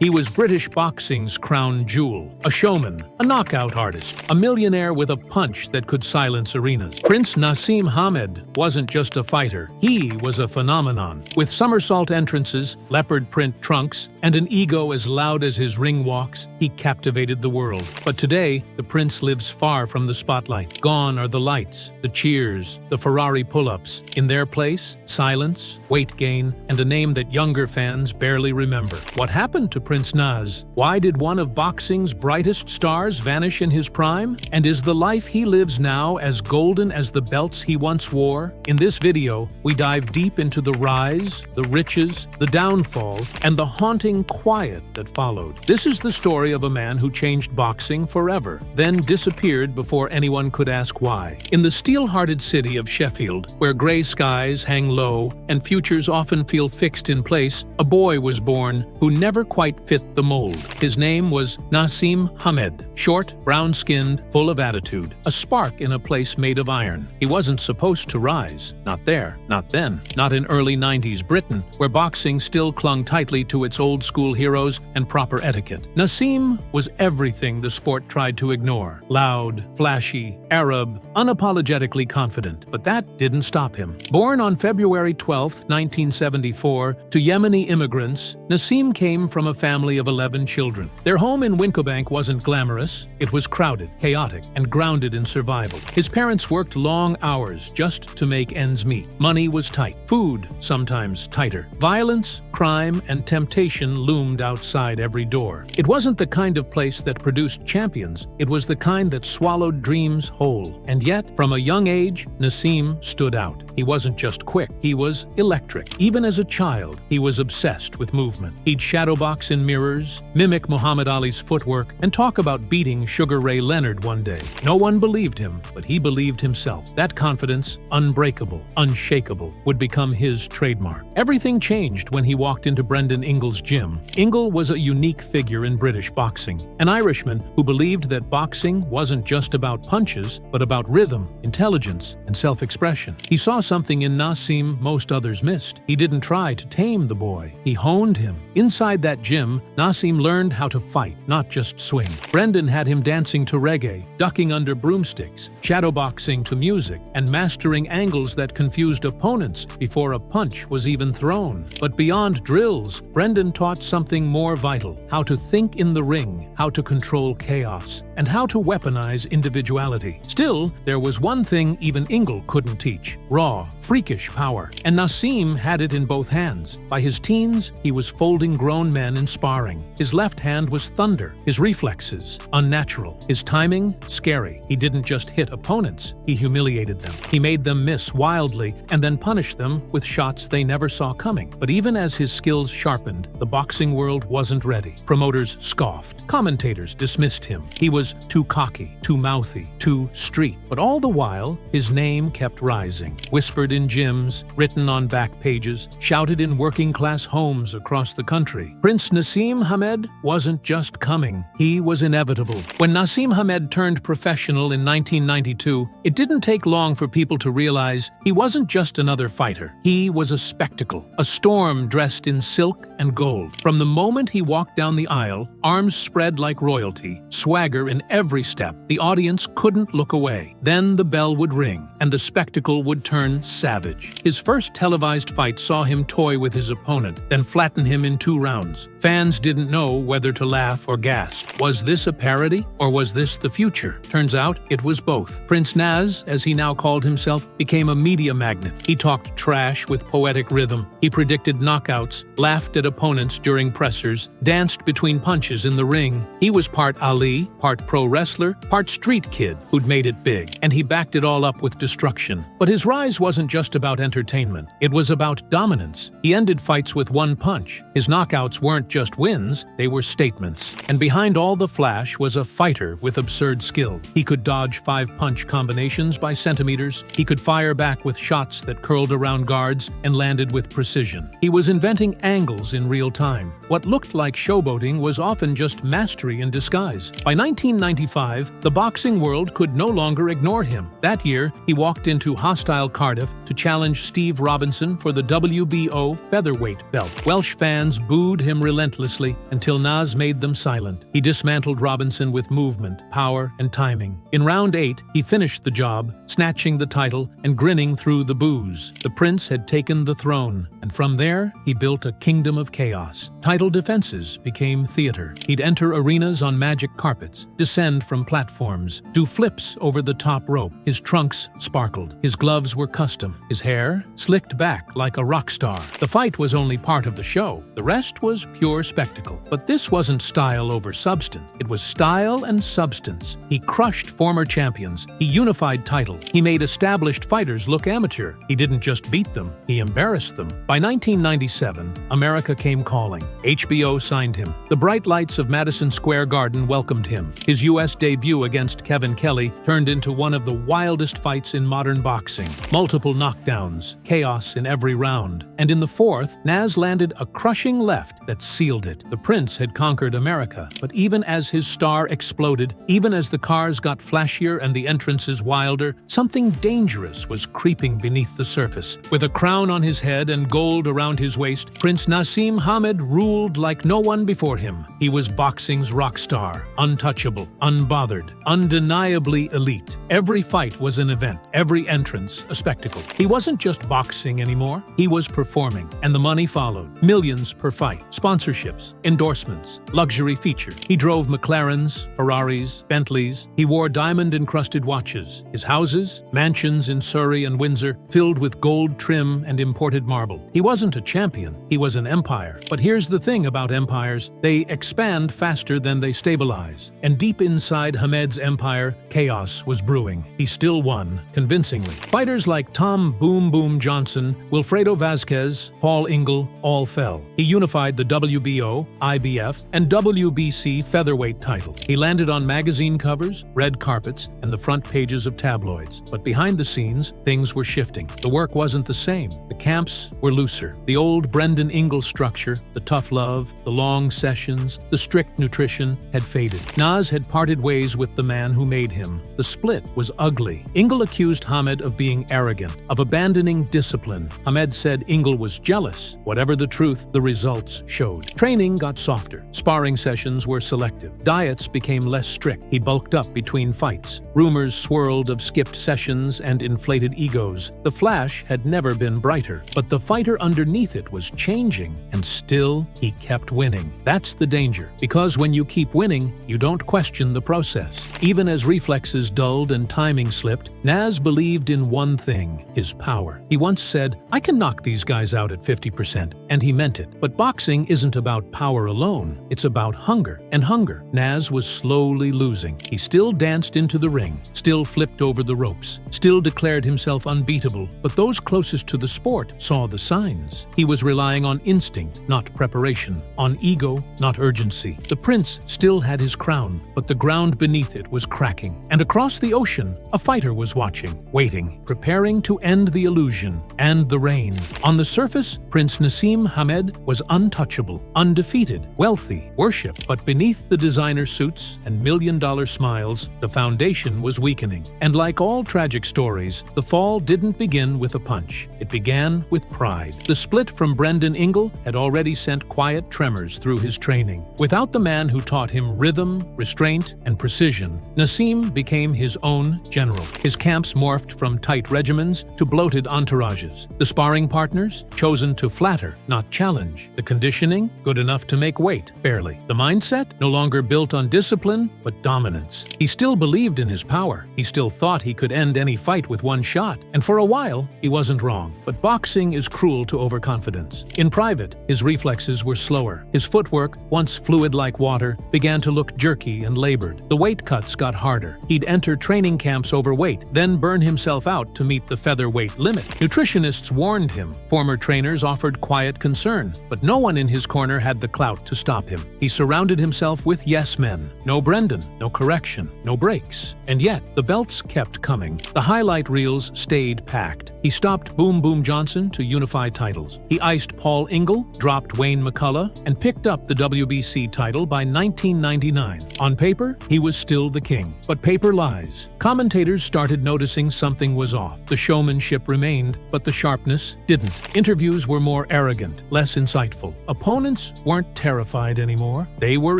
He was British boxing's crown jewel, a showman, a knockout artist, a millionaire with a punch that could silence arenas. Prince Naseem Hamed wasn't just a fighter, he was a phenomenon. With somersault entrances, leopard print trunks, and an ego as loud as his ring walks, he captivated the world. But today, the prince lives far from the spotlight. Gone are the lights, the cheers, the Ferrari pull-ups. In their place, silence, weight gain, and a name that younger fans barely remember. What happened to Prince Naz? Why did one of boxing's brightest stars vanish in his prime? And is the life he lives now as golden as the belts he once wore? In this video, we dive deep into the rise, the riches, the downfall, and the haunting quiet that followed. This is the story of a man who changed boxing forever, then disappeared before anyone could ask why. In the steel-hearted city of Sheffield, where gray skies hang low and futures often feel fixed in place, a boy was born who never quite fit the mold. His name was Naseem Hamed. Short, brown-skinned, full of attitude. A spark in a place made of iron. He wasn't supposed to rise. Not there. Not then. Not in early 90s Britain, where boxing still clung tightly to its old-school heroes and proper etiquette. Naseem was everything the sport tried to ignore. Loud, flashy, Arab, unapologetically confident. But that didn't stop him. Born on February 12, 1974, to Yemeni immigrants, Naseem came from a family of 11 children. Their home in Wincobank wasn't glamorous. It was crowded, chaotic, and grounded in survival. His parents worked long hours just to make ends meet. Money was tight. Food, sometimes tighter. Violence, crime, and temptation loomed outside every door. It wasn't the kind of place that produced champions. It was the kind that swallowed dreams whole. And yet, from a young age, Naseem stood out. He wasn't just quick. He was electric. Even as a child, he was obsessed with movement. He'd shadowbox in mirrors, mimic Muhammad Ali's footwork, and talk about beating Sugar Ray Leonard one day. No one believed him, but he believed himself. That confidence, unbreakable, unshakable, would become his trademark. Everything changed when he walked into Brendan Ingle's gym. Ingle was a unique figure in British boxing, an Irishman who believed that boxing wasn't just about punches, but about rhythm, intelligence, and self-expression. He saw something in Naseem most others missed. He didn't try to tame the boy. He honed him. Inside that gym, Naseem learned how to fight, not just swing. Brendan had him dancing to reggae, ducking under broomsticks, shadowboxing to music, and mastering angles that confused opponents before a punch was even thrown. But beyond drills, Brendan taught something more vital: how to think in the ring, how to control chaos, and how to weaponize individuality. Still, there was one thing even Ingle couldn't teach: raw, freakish power. And Naseem had it in both hands. By his teens, he was folding grown men in sparring. His left hand was thunder, his reflexes unnatural, his timing scary. He didn't just hit opponents, he humiliated them. He made them miss wildly and then punished them with shots they never saw coming. But even as his skills sharpened, the boxing world wasn't ready. Promoters scoffed. Commentators dismissed him. He was too cocky, too mouthy, too street. But all the while, his name kept rising. Whispered in gyms, written on back pages, shouted in working-class homes across the country. Prince Naseem Hamed wasn't just coming, he was inevitable. When Naseem Hamed turned professional in 1992, it didn't take long for people to realize he wasn't just another fighter. He was a spectacle, a storm dressed in silk and gold. From the moment he walked down the aisle, arms spread like royalty, swagger in every step, the audience couldn't look away. Then the bell would ring, and the spectacle would turn savage. His first televised fight saw him toy with his opponent, then flatten him in 2 rounds. Fans didn't know whether to laugh or gasp. Was this a parody, or was this the future? Turns out, it was both. Prince Naz, as he now called himself, became a media magnet. He talked trash with poetic rhythm. He predicted knockouts, laughed at opponents during pressers, danced between punches in the ring. He was part Ali, part pro wrestler, part street kid who'd made it big, and he backed it all up with destruction. But his rise wasn't just about entertainment. It was about dominance. He ended fights with 1 punch. His knockouts weren't just wins, they were statements. And behind all the flash was a fighter with absurd skill. He could dodge 5-punch combinations by centimeters. He could fire back with shots that curled around guards and landed with precision. He was inventing angles in real time. What looked like showboating was often just mastery in disguise. By 1995, the boxing world could no longer ignore him. That year, he walked into hostile card Cardiff to challenge Steve Robinson for the WBO featherweight belt. Welsh fans booed him relentlessly until Nas made them silent. He dismantled Robinson with movement, power, and timing. In round 8, he finished the job, snatching the title and grinning through the boos. The prince had taken the throne, and from there, he built a kingdom of chaos. Title defenses became theater. He'd enter arenas on magic carpets, descend from platforms, do flips over the top rope. His trunks sparkled. His gloves were custom. His hair slicked back like a rock star. The fight was only part of the show. The rest was pure spectacle. But this wasn't style over substance. It was style and substance. He crushed former champions. He unified titles. He made established fighters look amateur. He didn't just beat them, he embarrassed them. By 1997, America came calling. HBO signed him. The bright lights of Madison Square Garden welcomed him. His U.S. debut against Kevin Kelly turned into one of the wildest fights in modern boxing. Multiple knockdowns, chaos in every round. And in the fourth, Nas landed a crushing left that sealed it. The prince had conquered America, but even as his star exploded, even as the cars got flashier and the entrances wilder, something dangerous was creeping beneath the surface. With a crown on his head and gold around his waist, Prince Naseem Hamed ruled like no one before him. He was boxing's rock star, untouchable, unbothered, undeniably elite. Every fight was an event, every entrance a spectacle. He wasn't just boxing anymore, he was performing, and the money followed. Millions per fight, sponsorships, endorsements, luxury features. He drove McLarens, Ferraris, Bentleys. He wore diamond-encrusted watches. His houses, mansions in Surrey and Windsor, filled with gold trim and imported marble. He wasn't a champion, he was an empire. But here's the thing about empires, they expand faster than they stabilize. And deep inside Hamed's empire, chaos was brewing. He still won, convincingly. Fighters like Tom Boom Boom Johnson, Wilfredo Vazquez, Paul Ingle, all fell. He unified the WBO, IBF, and WBC featherweight titles. He landed on magazine covers, red carpets, and the front pages of tabloids. But behind the scenes, things were shifting. The work wasn't the same. The camps were looser. The old Brendan Ingle structure, the tough love, the long sessions, the strict nutrition had faded. Nas had parted ways with the man who made him. The split was ugly. Ingle accused Hamed of being arrogant, of abandoning discipline. Hamed said Ingle was jealous. Whatever the truth, the results showed. Training got softer. Sparring sessions were selective. Diets became less strict. He bulked up between fights. Rumors swirled of skipped sessions and inflated egos. The flash had never been brighter, but the fighter underneath it was changing, and still he kept winning. That's the danger, because when you keep winning, you don't question the process. Even as reflexes dulled and timing slipped, Nas believed in one thing, his power. He once said, "I can knock these guys out at 50%, and he meant it. But boxing isn't about power alone, it's about hunger. And hunger. Nas was slowly losing. He still danced into the ring, still flipped over the ropes, still declared himself unbeatable, but those closest to the sport saw the signs. He was relying on instinct, not preparation, on ego, not urgency. The prince still had his crown, but the ground beneath it was cracking. And across the ocean, a fighter was watching, waiting, preparing to end the illusion and the reign. On the surface, Prince Naseem Hamed was untouchable, undefeated, wealthy, worshipped, but beneath the designer suits and million-dollar smiles, the foundation was weakening. And like all tragic stories, the fall didn't begin with a punch. It began with pride. The split from Brendan Ingle had already sent quiet tremors through his training. Without the man who taught him rhythm, restraint, and precision, Naseem became his own general. His camps morphed from tight regimens to bloated entourages. The sparring partners, chosen to flatter, not challenge. The conditioning, good enough to make weight, barely. The mindset, no longer built on discipline, but dominance. He still believed in his power. He still thought he could end any fight with one shot. And for a while, he wasn't wrong. But boxing is cruel to overconfidence. In private, his reflexes were slower. His footwork, once fluid like water, began to look jerky and labored. The weight cuts got harder. He'd enter training camps overweight, then burn himself out to meet the featherweight limit. Nutritionists warned him. Former trainers offered quiet concern, but no one in his corner had the clout to stop him. He surrounded himself with yes men. No Brendan, no correction, no breaks. And yet, the belts kept coming. The highlight reels stayed packed. He stopped Boom Boom Johnson to unify titles. He iced Paul Ingle, dropped Wayne McCullough, and picked up the WBC title by 1999. On paper, he was still the king. But paper lies. Commentators started noticing something was off. The showmanship remained, but the sharpness didn't. Interviews were more arrogant, less insightful. Opponents weren't terrified anymore. They were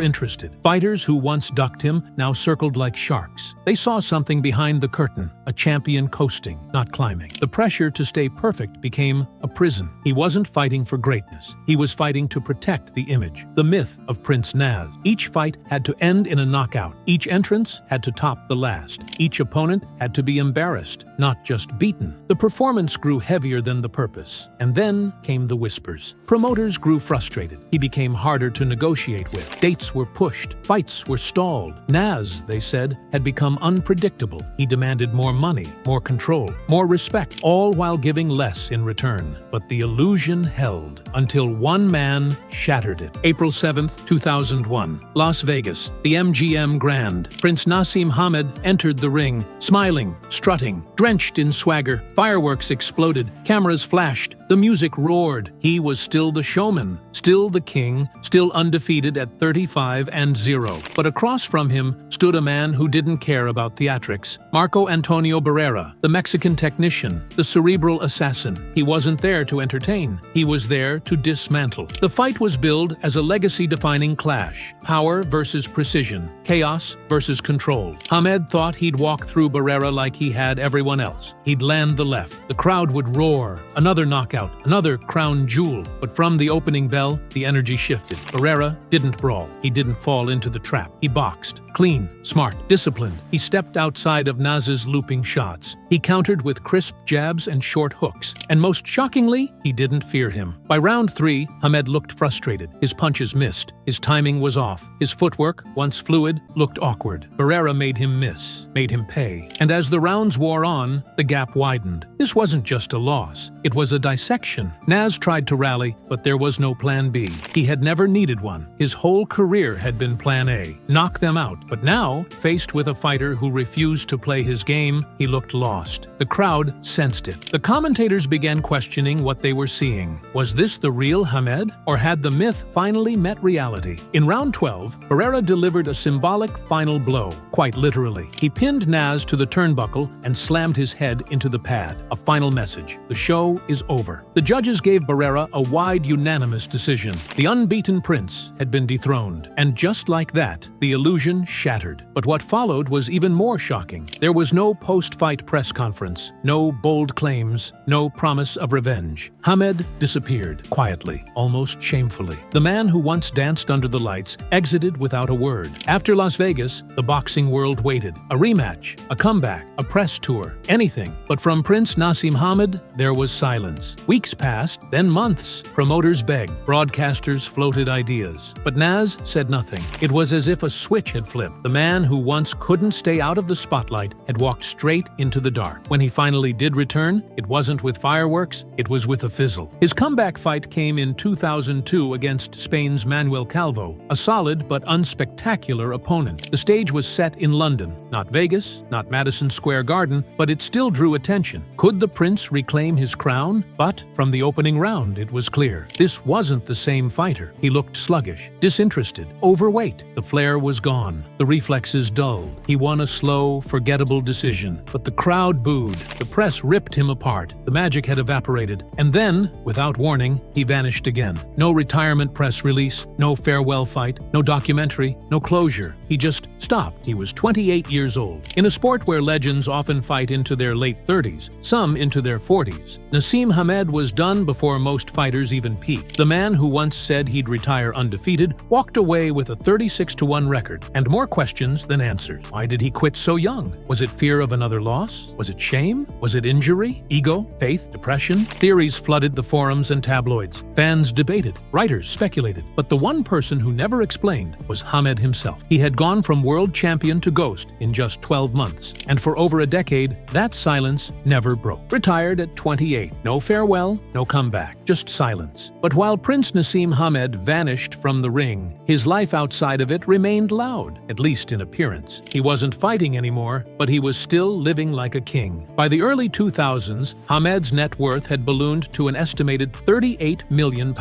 interested. Fighters who once ducked him now circled like sharks. They saw something behind the curtain, a champion coasting, not climbing. The pressure to stay perfect became a prison. He wasn't fighting for greatness. He was fighting to protect the image, the myth of Prince Naz. Each fight had to end in a knockout. Each entrance had to top the last. Each opponent had to be embarrassed, not just beaten. The performance grew heavier than the purpose. And then came the whispers. Promoters grew frustrated. He became harder to negotiate with. Dates were pushed. Fights were stalled. Naz, they said, had become unpredictable. He demanded more money, more control, more respect, all while giving less in return. But the illusion held until one man shattered it. April 7th, 2001, Las Vegas, the MGM Grand. Prince Naseem Hamed entered the ring, smiling, strutting, drenched in swagger. Fireworks exploded, cameras flashed, the music roared. He was still the showman, still the king, still undefeated at 35-0. But across from him stood a man who didn't care about theatrics. Marco Antonio Barrera, the Mexican technician, the cerebral assassin. He wasn't there to entertain. He was there to dismantle. The fight was billed as a legacy-defining clash. Power versus precision. Chaos versus control. Hamed thought he'd walk through Barrera like he had everyone else. He'd land the left. The crowd would roar. Another knockout. Another crown jewel. But from the opening bell, the energy shifted. Barrera didn't brawl. He didn't fall into the trap. He boxed. Clean, smart, disciplined. He stepped outside of Naz's looping shots. He countered with crisp jabs and short hooks. And most shockingly, he didn't fear him. By round 3, Hamed looked frustrated. His punches missed. His timing was off. His footwork, once fluid, looked awkward. Barrera made him miss, made him pay. And as the rounds wore on, the gap widened. This wasn't just a loss. It was a dissection. Naz tried to rally, but there was no plan B. He had never needed one. His whole career had been plan A. Knock them out. But now, faced with a fighter who refused to play his game, he looked lost. The crowd sensed it. The commentators began questioning what they were seeing. Was this the real Hamed, or had the myth finally met reality? In round 12, Barrera delivered a symbolic final blow, quite literally. He pinned Naz to the turnbuckle and slammed his head into the pad. A final message. The show is over. The judges gave Barrera a wide, unanimous decision. The unbeaten prince had been dethroned. And just like that, the illusion shattered. But what followed was even more shocking. There was no post-fight press conference, no bold claims, no promise of revenge. Hamed disappeared, quietly, almost shamefully. The man who once danced under the lights exited without a word. After Las Vegas, the boxing world waited. A rematch, a comeback, a press tour, anything. But from Prince Naseem Hamed, there was silence. Weeks passed, then months. Promoters begged, broadcasters floated ideas. But Naz said nothing. It was as if a switch had flipped. The man who once couldn't stay out of the spotlight had walked straight into the dark. When he finally did return, it wasn't with fireworks, it was with a fizzle. His comeback fight came in 2002 against Spain's Manuel Calvo, a solid but unspectacular opponent. The stage was set in London, not Vegas, not Madison Square Garden, but it still drew attention. Could the prince reclaim his crown? But from the opening round, it was clear. This wasn't the same fighter. He looked sluggish, disinterested, overweight. The flair was gone. The reflexes dulled. He won a slow, forgettable decision. But the crowd booed. The press ripped him apart. The magic had evaporated. And then, without warning, he vanished again. No retirement press release, no farewell fight, no documentary, no closure. He just stopped. He was 28 years old. In a sport where legends often fight into their late 30s, some into their 40s, Naseem Hamed was done before most fighters even peaked. The man who once said he'd retire undefeated walked away with a 36-1 record, and more questions than answers. Why did he quit so young? Was it fear of another loss? Was it shame? Was it injury? Ego? Faith? Depression? Theories flooded the forums and tabloids. Fans debated. Writers speculated. But the one person who never explained was Hamed himself. He had gone from world champion to ghost in just 12 months. And for over a decade, that silence never broke. Retired at 28. No farewell, no comeback. Just silence. But while Prince Naseem Hamed vanished from the ring, his life outside of it remained loud, at least in appearance. He wasn't fighting anymore, but he was still living like a king. By the early 2000s, Hamed's net worth had ballooned to an estimated £38 million.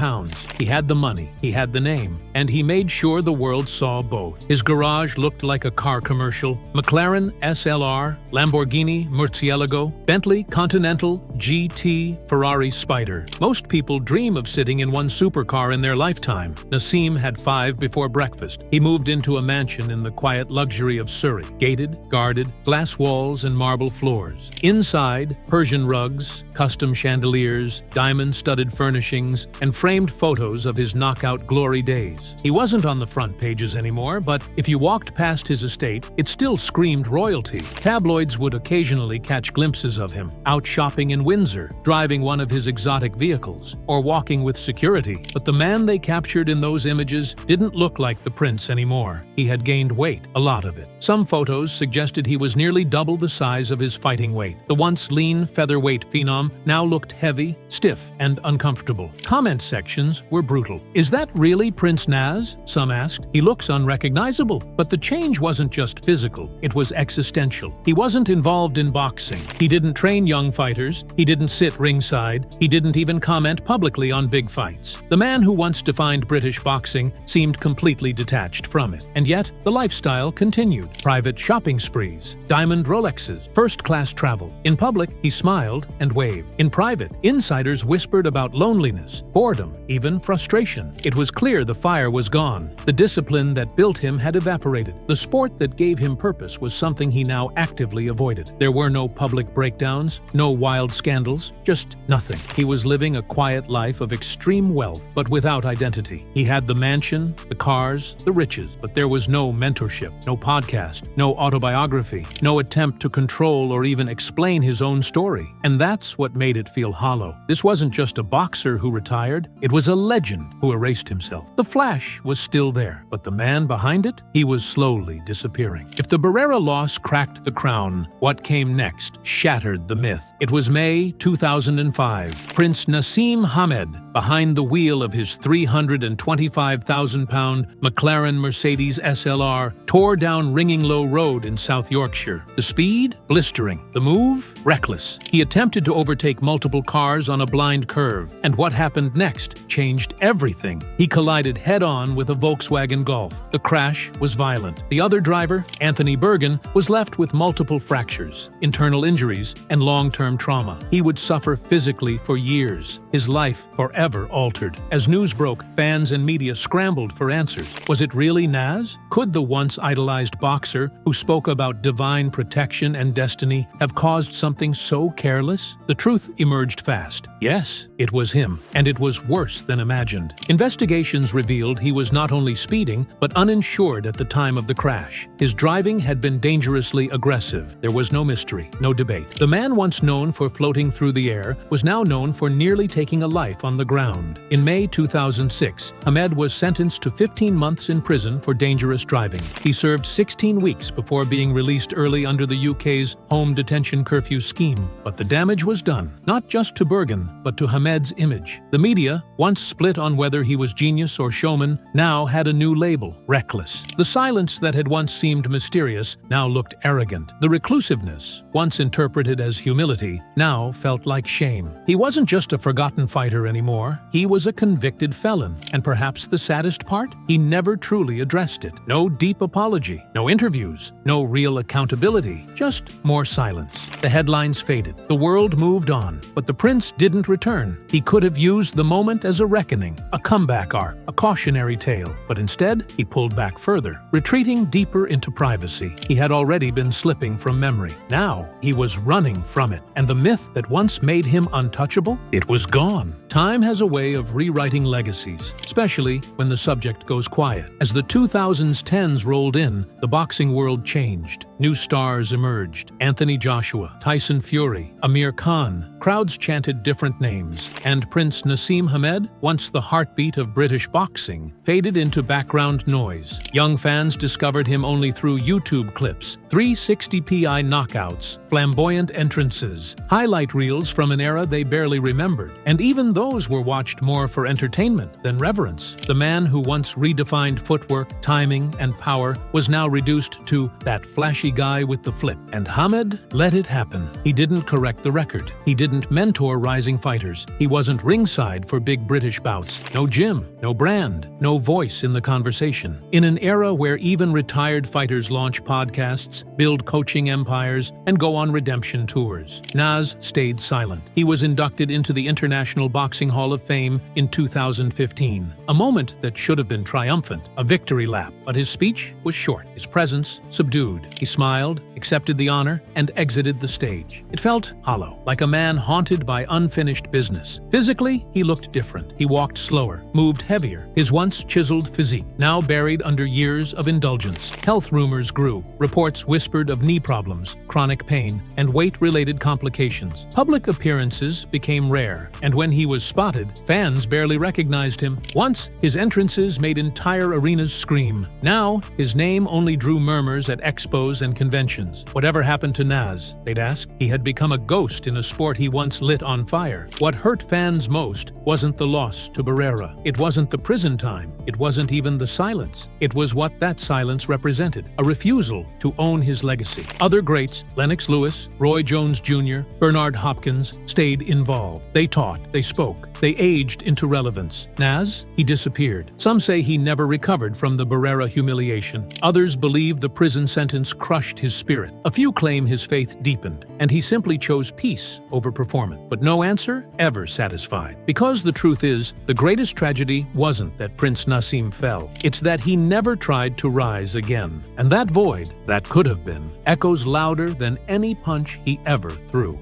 He had the money, he had the name, and he made sure the world saw both. His garage looked like a car commercial. McLaren SLR, Lamborghini Murcielago, Polo, Bentley Continental, GT, Ferrari Spider. Most people dream of sitting in one supercar in their lifetime. Naseem had 5 before breakfast. He moved into a mansion in the quiet luxury of Surrey, gated, guarded, glass walls and marble floors. Inside, Persian rugs, custom chandeliers, diamond-studded furnishings, and framed photos of his knockout glory days. He wasn't on the front pages anymore, but if you walked past his estate, it still screamed royalty. Tabloids would occasionally catch glimpses of him, out shopping in Windsor, driving one of his exotic vehicles, or walking with security. But the man they captured in those images didn't look like the prince anymore. He had gained weight, a lot of it. Some photos suggested he was nearly double the size of his fighting weight. The once lean featherweight phenom now looked heavy, stiff, and uncomfortable. Comment sections were brutal. "Is that really Prince Naz?" some asked. "He looks unrecognizable." But the change wasn't just physical, it was existential. He wasn't involved in boxing. He didn't train young fighters. He didn't sit ringside. He didn't even comment publicly on big fights. The man who once defined British boxing seemed completely detached from it. And yet, the lifestyle continued. Private shopping sprees, diamond Rolexes, first-class travel. In public, he smiled and waved. In private, insiders whispered about loneliness, boredom, even frustration. It was clear the fire was gone. The discipline that built him had evaporated. The sport that gave him purpose was something he now actively avoided. There were no public breakdowns, no wild scandals, just nothing. He was living a quiet life of extreme wealth, but without identity. He had the mansion, the cars, the riches, but there was no mentorship, no podcast, no autobiography, no attempt to control or even explain his own story. And that's what made it feel hollow. This wasn't just a boxer who retired, it was a legend who erased himself. The flash was still there, but the man behind it, he was slowly disappearing. If the Barrera loss cracked the crown, what came next shattered the myth. It was May 2005. Prince Naseem Hamed, behind the wheel of his 325,000-pound McLaren Mercedes SLR, tore down Ringing Low Road in South Yorkshire. The speed? Blistering. The move? Reckless. He attempted to overtake multiple cars on a blind curve, and what happened next changed everything. He collided head-on with a Volkswagen Golf. The crash was violent. The other driver, Anthony Bergen, was left with multiple fractures, internal injuries, and long-term trauma. He would suffer physically for years, his life forever altered. As news broke, fans and media scrambled for answers. Was it really Naz? Could the once idolized boxer, who spoke about divine protection and destiny, have caused something so careless? The truth emerged fast. Yes, it was him, and it was worse than imagined. Investigations revealed he was not only speeding, but uninsured at the time of the crash. His driving had been dangerously aggressive. There was no mystery, no debate. The man once known for floating through the air was now known for nearly taking a life on the ground. In May 2006, Hamed was sentenced to 15 months in prison for dangerous driving. He served 16 weeks before being released early under the UK's home detention curfew scheme. But the damage was done, not just to Bergen, but to Hamed's image. The media, once split on whether he was genius or showman, now had a new label: reckless. The silence that had once seemed mysterious now looked arrogant. The reclusiveness, once interpreted as humility, now felt like shame. He wasn't just a forgotten fighter anymore. He was a convicted felon. And perhaps the saddest part? He never truly addressed it. No deep apology, no interviews, no real accountability, just more silence. The headlines faded. The world moved on. But the prince didn't return. He could have used the moment as a reckoning, a comeback arc, a cautionary tale. But instead, he pulled back further, retreating deeper into privacy. He had already been slipping from memory. Now, he was running from it. And the myth that once made him untouchable? It was gone. Time has a way of rewriting legacies, especially when the subject goes quiet. As the 2010s rolled in, the boxing world changed. New stars emerged: Anthony Joshua, Tyson Fury, Amir Khan. Crowds chanted different names, and Prince Naseem Hamed, once the heartbeat of British boxing, faded into background noise. Young fans discovered him only through YouTube clips, 360p knockouts, flamboyant entrances, highlight reels from an era they barely remembered. And even those were watched more for entertainment than reverence. The man who once redefined footwork, timing, and power was now reduced to that flashy guy with the flip. And Hamed let it happen. He didn't correct the record. He didn't mentor rising fighters. He wasn't ringside for big British bouts. No gym, no brand, no voice in the conversation. In an era where even retired fighters launch podcasts, build coaching empires, and go on redemption tours, Nas stayed silent. He was inducted into the International Boxing Hall of Fame in 2015, a moment that should have been triumphant, a victory lap. But his speech was short, his presence subdued. He smiled, accepted the honor, and exited the stage. It felt hollow, like a man haunted by unfinished business. Physically, he looked different. He walked slower, moved heavier, his once chiseled physique now buried under years of indulgence. Health rumors grew. Reports whispered of knee problems, chronic pain, and weight-related complications. Public appearances became rare, and when he was spotted, fans barely recognized him. Once, his entrances made entire arenas scream. Now, his name only drew murmurs at expos and conventions. Whatever happened to Nas, they'd ask? He had become a ghost in a sport he once lit on fire. What hurt fans most wasn't the loss to Barrera. It wasn't the prison time. It wasn't even the silence. It was what that silence represented, a refusal to own his legacy. Other greats, Lennox Lewis, Roy Jones Jr., Bernard Hopkins, stayed involved. They taught, they spoke, they aged into relevance. Nas? He disappeared. Some say he never recovered from the Barrera humiliation. Others believe the prison sentence crushed his spirit. A few claim his faith deepened, and he simply chose peace over performance. But no answer ever satisfied. Because the truth is, the greatest tragedy wasn't that Prince Naseem fell. It's that he never tried to rise again. And that void, that could have been, echoes louder than any punch he ever threw.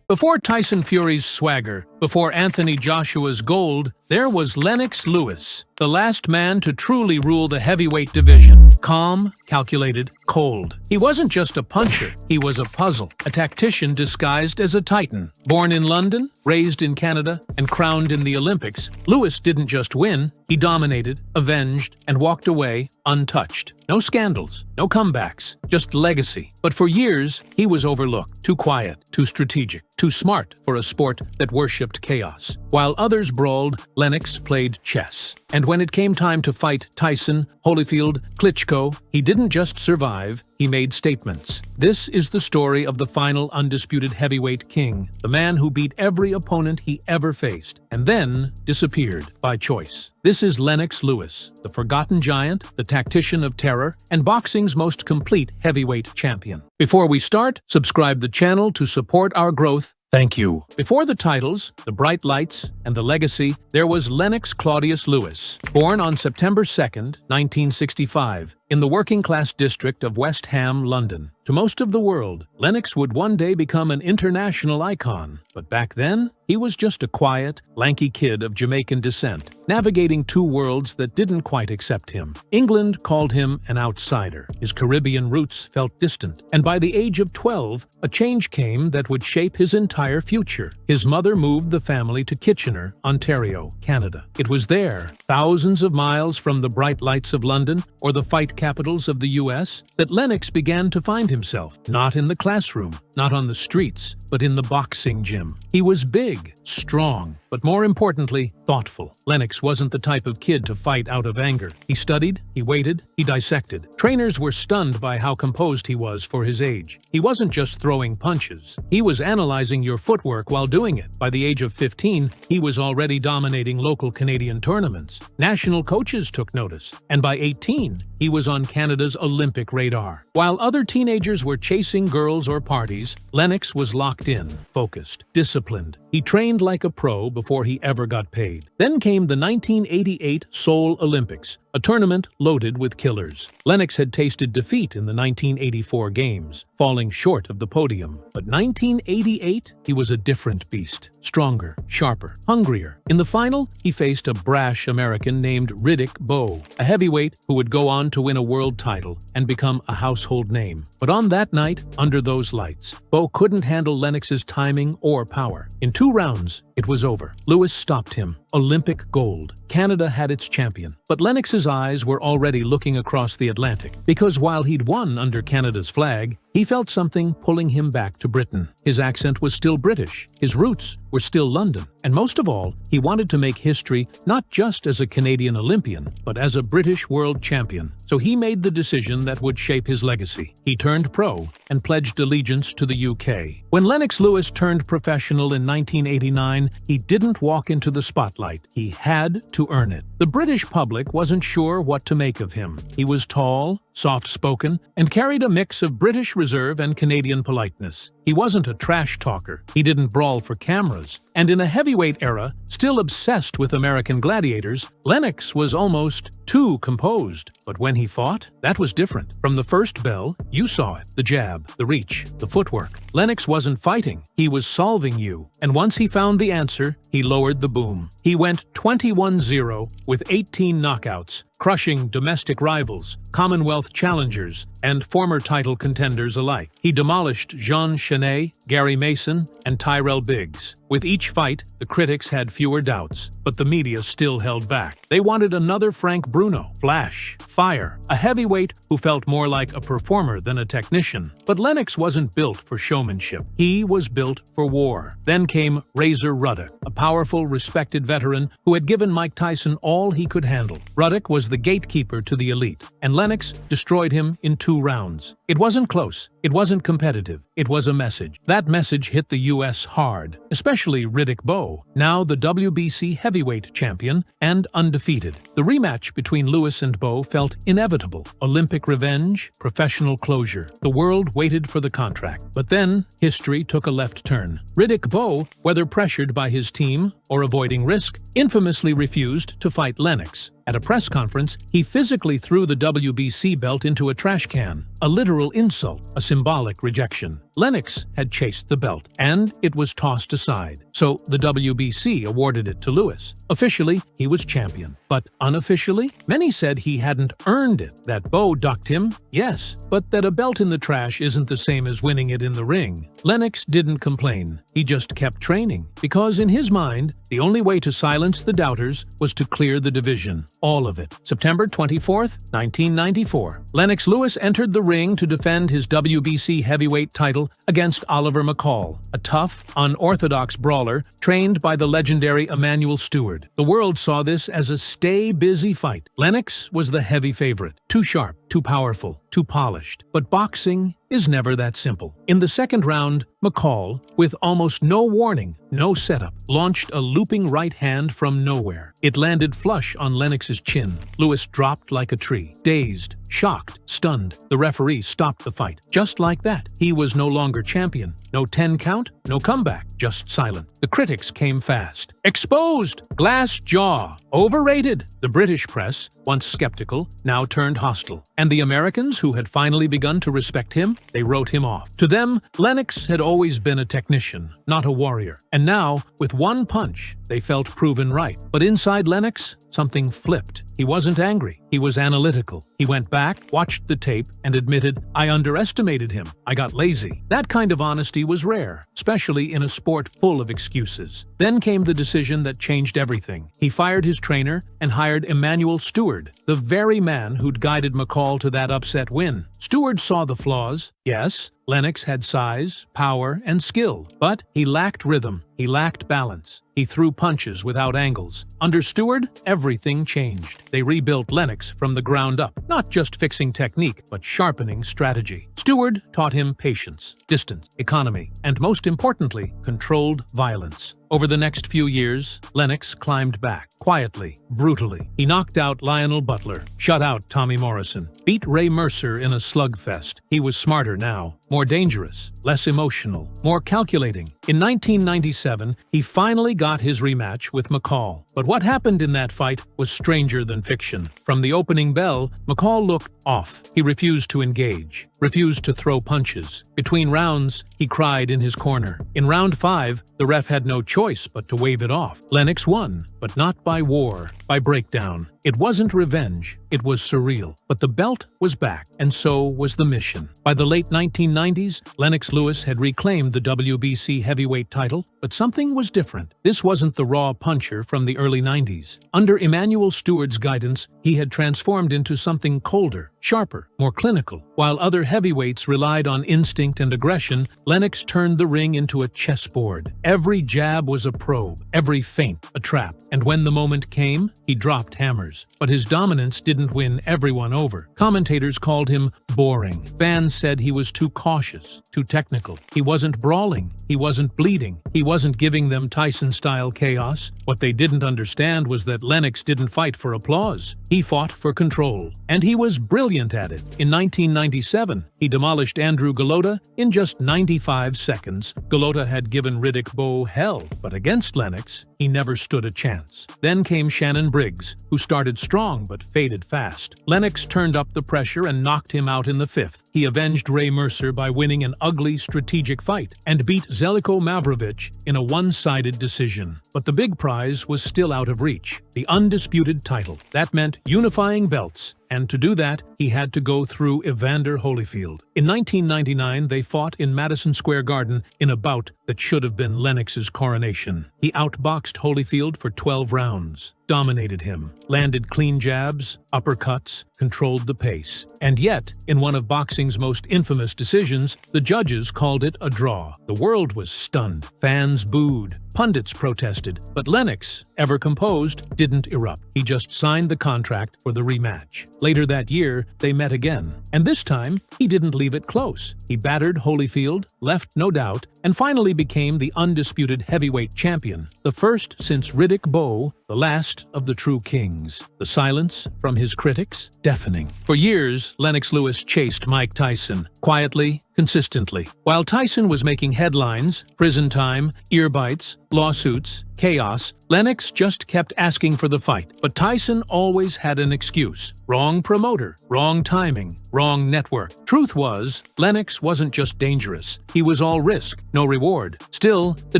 Before Tyson Fury's swagger, before Anthony Joshua's gold, there was Lennox Lewis, the last man to truly rule the heavyweight division. Calm, calculated, cold. He wasn't just a puncher, he was a puzzle, a tactician disguised as a titan. Born in London, raised in Canada, and crowned in the Olympics, Lewis didn't just win, he dominated, avenged, and walked away untouched. No scandals, no comebacks, just legacy. But for years, he was overlooked, too quiet, too strategic, too smart for a sport that worshipped chaos. While others brawled, Lennox played chess. And when it came time to fight Tyson, Holyfield, Klitschko, he didn't just survive, he made statements. This is the story of the final undisputed heavyweight king, the man who beat every opponent he ever faced, and then disappeared by choice. This is Lennox Lewis, the forgotten giant, the tactician of terror, and boxing's most complete heavyweight champion. Before we start, subscribe the channel to support our growth. Thank you. Before the titles, the bright lights, and the legacy, there was Lennox Claudius Lewis. Born on September 2nd, 1965, in the working-class district of West Ham, London. To most of the world, Lennox would one day become an international icon. But back then, he was just a quiet, lanky kid of Jamaican descent, navigating two worlds that didn't quite accept him. England called him an outsider. His Caribbean roots felt distant. And by the age of 12, a change came that would shape his entire future. His mother moved the family to Kitchener, Ontario, Canada. It was there, thousands of miles from the bright lights of London or the fight capitals of the US, that Lennox began to find himself, not in the classroom, not on the streets, but in the boxing gym. He was big, strong, but more importantly, thoughtful. Lennox wasn't the type of kid to fight out of anger. He studied, he waited, he dissected. Trainers were stunned by how composed he was for his age. He wasn't just throwing punches. He was analyzing your footwork while doing it. By the age of 15, he was already dominating local Canadian tournaments. National coaches took notice. And by 18, he was on Canada's Olympic radar. While other teenagers were chasing girls or parties, Lennox was locked in, focused, disciplined. He trained like a pro before he ever got paid. Then came the 1988 Seoul Olympics, a tournament loaded with killers. Lennox had tasted defeat in the 1984 Games, falling short of the podium. But 1988, he was a different beast. Stronger, sharper, hungrier. In the final, he faced a brash American named Riddick Bowe, a heavyweight who would go on to win a world title and become a household name. But on that night, under those lights, Bowe couldn't handle Lennox's timing or power. In 2 rounds, It was over. Lewis stopped him. Olympic gold. Canada had its champion. But Lennox's eyes were already looking across the Atlantic, because while he'd won under Canada's flag, he felt something pulling him back to Britain. His accent was still British, his roots were still London, and most of all, he wanted to make history not just as a Canadian Olympian, but as a British world champion. So he made the decision that would shape his legacy. He turned pro and pledged allegiance to the UK. When Lennox Lewis turned professional in 1989, he didn't walk into the spotlight. He had to earn it. The British public wasn't sure what to make of him. He was tall, soft-spoken, and carried a mix of British reserve and Canadian politeness. He wasn't a trash talker, he didn't brawl for cameras, and in a heavyweight era, still obsessed with American gladiators, Lennox was almost too composed. But when he fought, that was different. From the first bell, you saw it. The jab, the reach, the footwork. Lennox wasn't fighting, he was solving you. And once he found the answer, he lowered the boom. He went 21-0 with 18 knockouts, crushing domestic rivals, Commonwealth challengers, and former title contenders alike. He demolished Jean Genet, Gary Mason, and Tyrell Biggs. With each fight, the critics had fewer doubts, but the media still held back. They wanted another Frank Bruno, flash, fire, a heavyweight who felt more like a performer than a technician. But Lennox wasn't built for showmanship. He was built for war. Then came Razor Ruddock, a powerful, respected veteran who had given Mike Tyson all he could handle. Ruddock was the gatekeeper to the elite, and Lennox destroyed him in 2 rounds. It wasn't close. It wasn't competitive. It was a message. That message hit the U.S. hard, especially Riddick Bowe, now the WBC heavyweight champion and undefeated. The rematch between Lewis and Bowe felt inevitable. Olympic revenge, professional closure. The world waited for the contract. But then, history took a left turn. Riddick Bowe, whether pressured by his team or avoiding risk, infamously refused to fight Lennox. At a press conference, he physically threw the WBC belt into a trash can, a literal insult, a symbolic rejection. Lennox had chased the belt, and it was tossed aside. So the WBC awarded it to Lewis. Officially, he was champion. But unofficially, many said he hadn't earned it. That Bowe ducked him, yes, but that a belt in the trash isn't the same as winning it in the ring. Lennox didn't complain. He just kept training, because in his mind, the only way to silence the doubters was to clear the division. All of it. September 24th, 1994. Lennox Lewis entered the ring to defend his WBC heavyweight title against Oliver McCall, a tough, unorthodox brawler trained by the legendary Emanuel Steward. The world saw this as a stay-busy fight. Lennox was the heavy favorite. Too sharp, too powerful, too polished. But boxing is never that simple. In the second round, McCall, with almost no warning, no setup, launched a looping right hand from nowhere. It landed flush on Lennox's chin. Lewis dropped like a tree. Dazed, shocked, stunned, the referee stopped the fight. Just like that, he was no longer champion. No 10 count, no comeback, just silent. The critics came fast. Exposed! Glass jaw! Overrated! The British press, once skeptical, now turned hostile. And the Americans, who had finally begun to respect him, they wrote him off. To them, Lennox had always been a technician, not a warrior. And now, with one punch, they felt proven right. But inside Lennox, something flipped. He wasn't angry. He was analytical. He went back, watched the tape, and admitted, "I underestimated him. I got lazy." That kind of honesty was rare, especially in a sport full of excuses. Then came the decision that changed everything. He fired his trainer and hired Emanuel Steward, the very man who'd guided McCall to that upset win. Steward saw the flaws. Yes, Lennox had size, power, and skill, but he lacked rhythm. He lacked balance. He threw punches without angles. Under Steward, everything changed. They rebuilt Lennox from the ground up, not just fixing technique, but sharpening strategy. Steward taught him patience, distance, economy, and most importantly, controlled violence. Over the next few years, Lennox climbed back, quietly, brutally. He knocked out Lionel Butler, shut out Tommy Morrison, beat Ray Mercer in a slugfest. He was smarter now, more dangerous, less emotional, more calculating. In 1997, he finally got his rematch with McCall. But what happened in that fight was stranger than fiction. From the opening bell, McCall looked off. He refused to engage, refused to throw punches. Between rounds, he cried in his corner. In round 5, the ref had no choice but to wave it off. Lennox won, but not by war, by breakdown. It wasn't revenge, it was surreal. But the belt was back, and so was the mission. By the late 1990s, Lennox Lewis had reclaimed the WBC heavyweight title, But something was different. This wasn't the raw puncher from the early 90s. Under Emmanuel Stewart's guidance, he had transformed into something colder, sharper, more clinical. While other heavyweights relied on instinct and aggression, Lennox turned the ring into a chessboard. Every jab was a probe, every feint a trap. And when the moment came, he dropped hammers. But his dominance didn't win everyone over. Commentators called him boring. Fans said he was too cautious, too technical. He wasn't brawling. He wasn't bleeding. He wasn't giving them Tyson-style chaos. What they didn't understand was that Lennox didn't fight for applause. He fought for control. And he was brilliant at it. In 1997, he demolished Andrew Golota in just 95 seconds. Golota had given Riddick Bowe hell, but against Lennox, he never stood a chance. Then came Shannon Briggs, who started strong but faded fast. Lennox turned up the pressure and knocked him out in the fifth. He avenged Ray Mercer by winning an ugly strategic fight and beat Zeljko Mavrovic in a one-sided decision. But the big prize was still out of reach, the undisputed title. That meant unifying belts. And to do that, he had to go through Evander Holyfield. In 1999, they fought in Madison Square Garden in a bout that should have been Lennox's coronation. He outboxed Holyfield for 12 rounds, dominated him, landed clean jabs, uppercuts, controlled the pace. And yet, in one of boxing's most infamous decisions, the judges called it a draw. The world was stunned. Fans booed. Pundits protested. But Lennox, ever composed, didn't erupt. He just signed the contract for the rematch. Later that year, they met again. And this time, he didn't leave it close. He battered Holyfield, left no doubt, and finally became the undisputed heavyweight champion, the first since Riddick Bowe, the last of the true kings. The silence from his critics? Deafening. For years, Lennox Lewis chased Mike Tyson, quietly, consistently. While Tyson was making headlines, prison time, ear bites, lawsuits, chaos, Lennox just kept asking for the fight. But Tyson always had an excuse. Wrong promoter, wrong timing, wrong network. Truth was, Lennox wasn't just dangerous. He was all risk, no reward. Still, the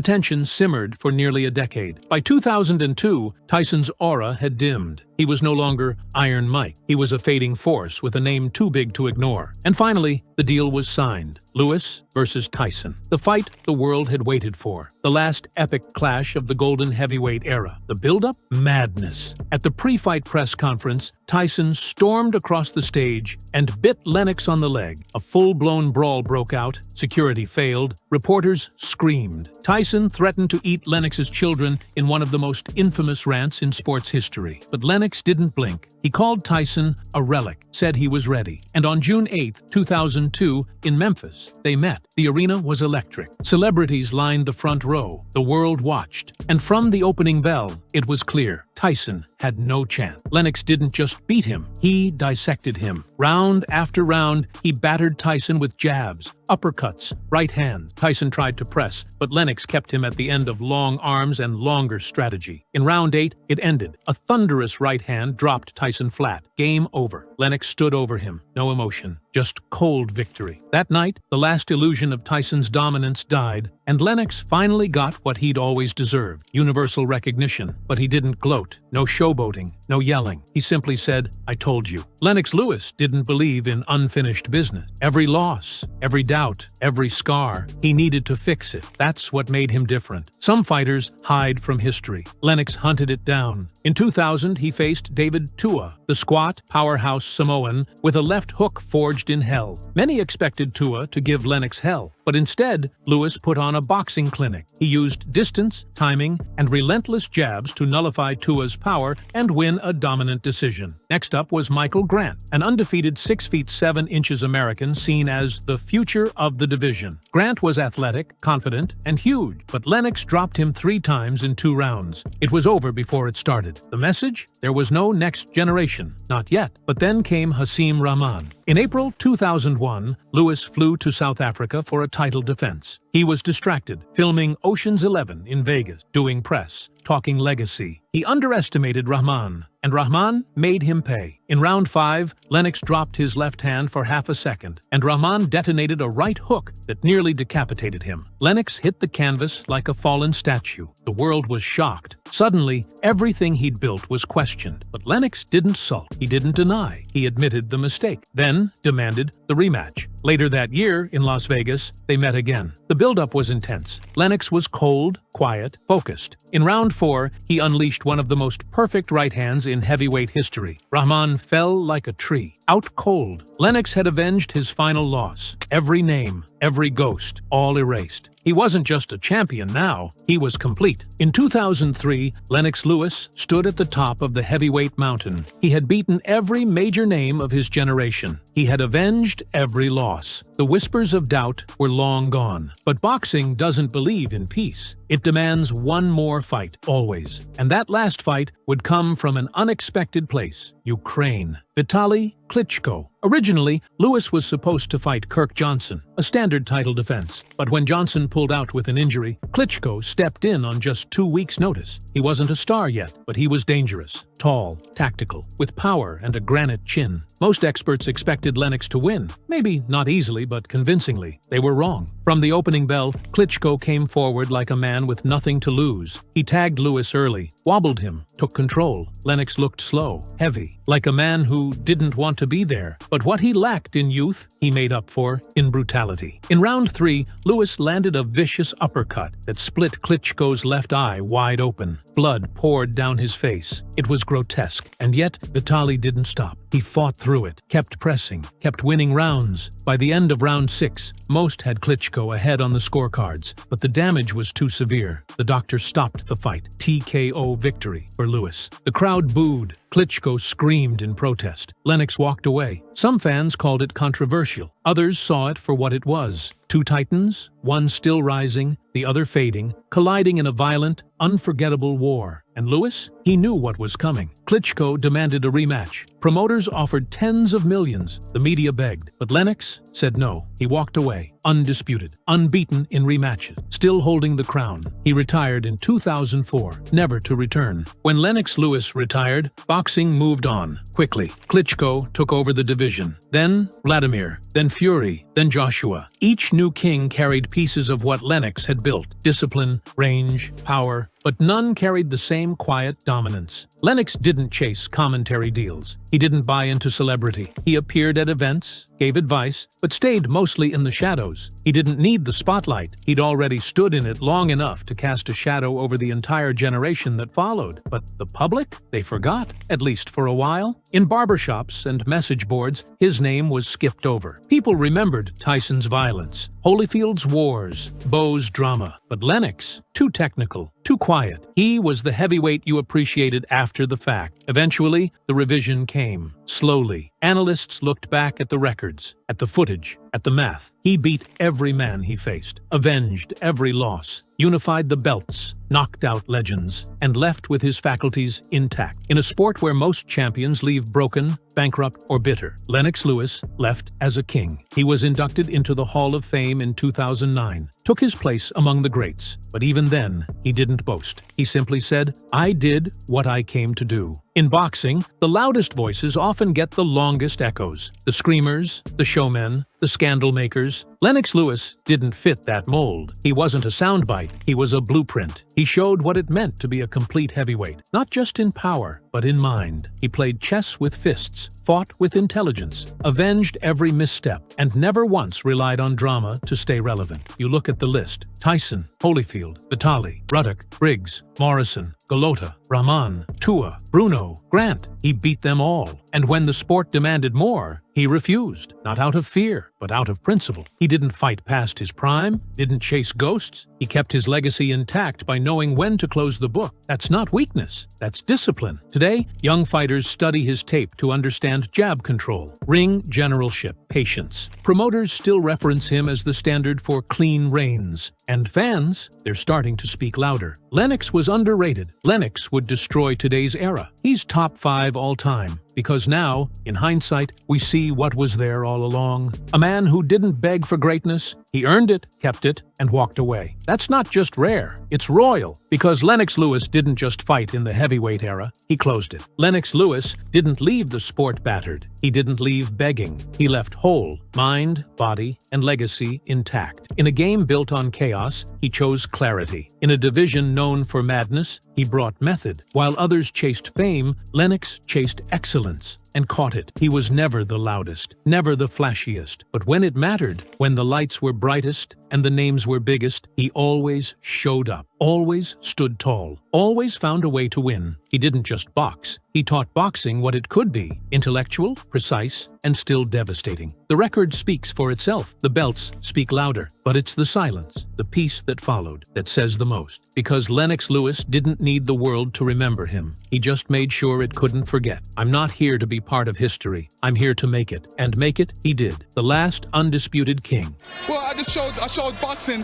tension simmered for nearly a decade. By 2002, Tyson's aura had dimmed. He was no longer Iron Mike. He was a fading force with a name too big to ignore. And finally, the deal was signed. Lewis versus Tyson. The fight the world had waited for. The last epic clash of the golden heavyweight era. The build-up? Madness. At the pre-fight press conference, Tyson stormed across the stage and bit Lennox on the leg. A full-blown brawl broke out. Security failed. Reporters screamed. Tyson threatened to eat Lennox's children in one of the most infamous rants in sports history. But Lennox didn't blink. He called Tyson a relic, said he was ready. And on June 8, 2002, in Memphis, they met. The arena was electric. Celebrities lined the front row. The world watched. And from the opening bell, it was clear. Tyson had no chance. Lennox didn't just beat him, he dissected him. Round after round, he battered Tyson with jabs, uppercuts, right hands. Tyson tried to press, but Lennox kept him at the end of long arms and longer strategy. In round 8, it ended. A thunderous right hand dropped Tyson flat. Game over. Lennox stood over him. No emotion, just cold victory. That night, the last illusion of Tyson's dominance died, and Lennox finally got what he'd always deserved, universal recognition. But he didn't gloat. No showboating, no yelling. He simply said, "I told you." Lennox Lewis didn't believe in unfinished business. Every loss, every doubt, every scar, he needed to fix it. That's what made him different. Some fighters hide from history. Lennox hunted it down. In 2000, he faced David Tua, the squat, powerhouse Samoan with a left hook forged in hell. Many expected Tua to give Lennox hell, but instead, Lewis put on a boxing clinic. He used distance, timing, and relentless jabs to nullify Tua's power and win a dominant decision. Next up was Michael Grant, an undefeated 6 feet 7 inches American seen as the future of the division. Grant was athletic, confident, and huge, but Lennox dropped him 3 times in 2 rounds. It was over before it started. The message? There was no next generation. Not yet. But then came Hasim Rahman. In April 2001, Lewis flew to South Africa for a title defense. He was distracted, filming Ocean's 11 in Vegas, doing press, talking legacy. He underestimated Rahman, and Rahman made him pay. In round 5, Lennox dropped his left hand for half a second, and Rahman detonated a right hook that nearly decapitated him. Lennox hit the canvas like a fallen statue. The world was shocked. Suddenly, everything he'd built was questioned. But Lennox didn't sulk. He didn't deny. He admitted the mistake, then demanded the rematch. Later that year, in Las Vegas, they met again. The buildup was intense. Lennox was cold, quiet, focused. In round 4, he unleashed one of the most perfect right hands in heavyweight history. Rahman fell like a tree, out cold. Lennox had avenged his final loss. Every name, every ghost, all erased. He wasn't just a champion now, he was complete. In 2003, Lennox Lewis stood at the top of the heavyweight mountain. He had beaten every major name of his generation. He had avenged every loss. The whispers of doubt were long gone. But boxing doesn't believe in peace. It demands one more fight, always. And that last fight would come from an unexpected place, Ukraine. Vitaly Klitschko. Originally, Lewis was supposed to fight Kirk Johnson, a standard title defense. But when Johnson pulled out with an injury, Klitschko stepped in on just 2 weeks' notice. He wasn't a star yet, but he was dangerous. Tall, tactical, with power and a granite chin. Most experts expected Lennox to win. Maybe not easily, but convincingly. They were wrong. From the opening bell, Klitschko came forward like a man with nothing to lose. He tagged Lewis early, wobbled him, took control. Lennox looked slow, heavy, like a man who didn't want to be there. But what he lacked in youth, he made up for in brutality. In round 3, Lewis landed a vicious uppercut that split Klitschko's left eye wide open. Blood poured down his face. It was grotesque, and yet Vitaly didn't stop. He fought through it, kept pressing, kept winning rounds. By the end of round 6, most had Klitschko ahead on the scorecards, but the damage was too severe. The doctor stopped the fight. TKO victory for Lewis. The crowd booed. Klitschko screamed in protest. Lennox walked away. Some fans called it controversial. Others saw it for what it was. Two titans, one still rising, the other fading, colliding in a violent, unforgettable war. And Lewis? He knew what was coming. Klitschko demanded a rematch. Promoters offered tens of millions. The media begged. But Lennox said no. He walked away, undisputed, unbeaten in rematches, still holding the crown. He retired in 2004, never to return. When Lennox Lewis retired, boxing moved on, quickly. Klitschko took over the division. Then Vladimir, then Fury, then Joshua. Each new king carried pieces of what Lennox had built. Discipline, range, power, but none carried the same quiet dominance. Lennox didn't chase commentary deals. He didn't buy into celebrity. He appeared at events, gave advice, but stayed mostly in the shadows. He didn't need the spotlight. He'd already stood in it long enough to cast a shadow over the entire generation that followed. But the public? They forgot, at least for a while. In barbershops and message boards, his name was skipped over. People remembered Tyson's violence, Holyfield's wars, Bo's drama. But Lennox, too technical, too quiet. He was the heavyweight you appreciated after the fact. Eventually, the revision came. Slowly. Analysts looked back at the records, at the footage, at the math. He beat every man he faced, avenged every loss, unified the belts, knocked out legends, and left with his faculties intact. In a sport where most champions leave broken, bankrupt, or bitter, Lennox Lewis left as a king. He was inducted into the Hall of Fame in 2009, took his place among the greats. But even then, he didn't boast. He simply said, "I did what I came to do." In boxing, the loudest voices often get the longest echoes. The screamers, the showmen, the scandal makers. Lennox Lewis didn't fit that mold. He wasn't a soundbite, he was a blueprint. He showed what it meant to be a complete heavyweight, not just in power, but in mind. He played chess with fists, fought with intelligence, avenged every misstep, and never once relied on drama to stay relevant. You look at the list: Tyson, Holyfield, Vitaly, Ruddock, Briggs, Morrison, Golota, Rahman, Tua, Bruno, Grant. He beat them all. And when the sport demanded more, he refused, not out of fear, but out of principle. He didn't fight past his prime, didn't chase ghosts. He kept his legacy intact by knowing when to close the book. That's not weakness, that's discipline. Today, young fighters study his tape to understand jab control, ring generalship, patience. Promoters still reference him as the standard for clean reigns. And fans, they're starting to speak louder. Lennox was underrated. Lennox would destroy today's era. He's top 5 all time. Because now, in hindsight, we see what was there all along. A man who didn't beg for greatness, He earned it, kept it, and walked away. That's not just rare, it's royal, because Lennox Lewis didn't just fight in the heavyweight era, he closed it. Lennox Lewis didn't leave the sport battered. He didn't leave begging. He left whole, mind, body, and legacy intact. In a game built on chaos, he chose clarity. In a division known for madness, he brought method. While others chased fame, Lennox chased excellence and caught it. He was never the loudest, never the flashiest, but when it mattered, when the lights were brightest and the names were biggest, he always showed up, always stood tall, always found a way to win. He didn't just box. He taught boxing what it could be: intellectual, precise, and still devastating. The record speaks for itself. The belts speak louder, but it's the silence, the peace that followed, that says the most. Because Lennox Lewis didn't need the world to remember him. He just made sure it couldn't forget. I'm not here to be part of history. I'm here to make it. And make it, he did. The last undisputed king. Well, I showed boxing,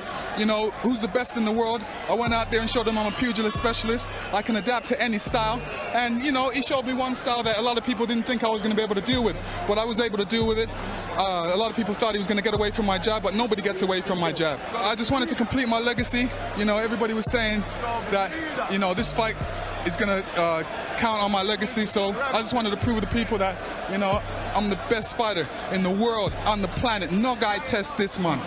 who's the best in the world. I went out there and showed them I'm a pugilist specialist. I can adapt to any style. And, he showed me one style that a lot of people didn't think I was going to be able to deal with. But I was able to deal with it. A lot of people thought he was going to get away from my jab, but nobody gets away from my jab. I just wanted to complete my legacy. Everybody was saying that, this fight is going to count on my legacy. So I just wanted to prove to the people that, I'm the best fighter in the world, on the planet. No guy tests this man.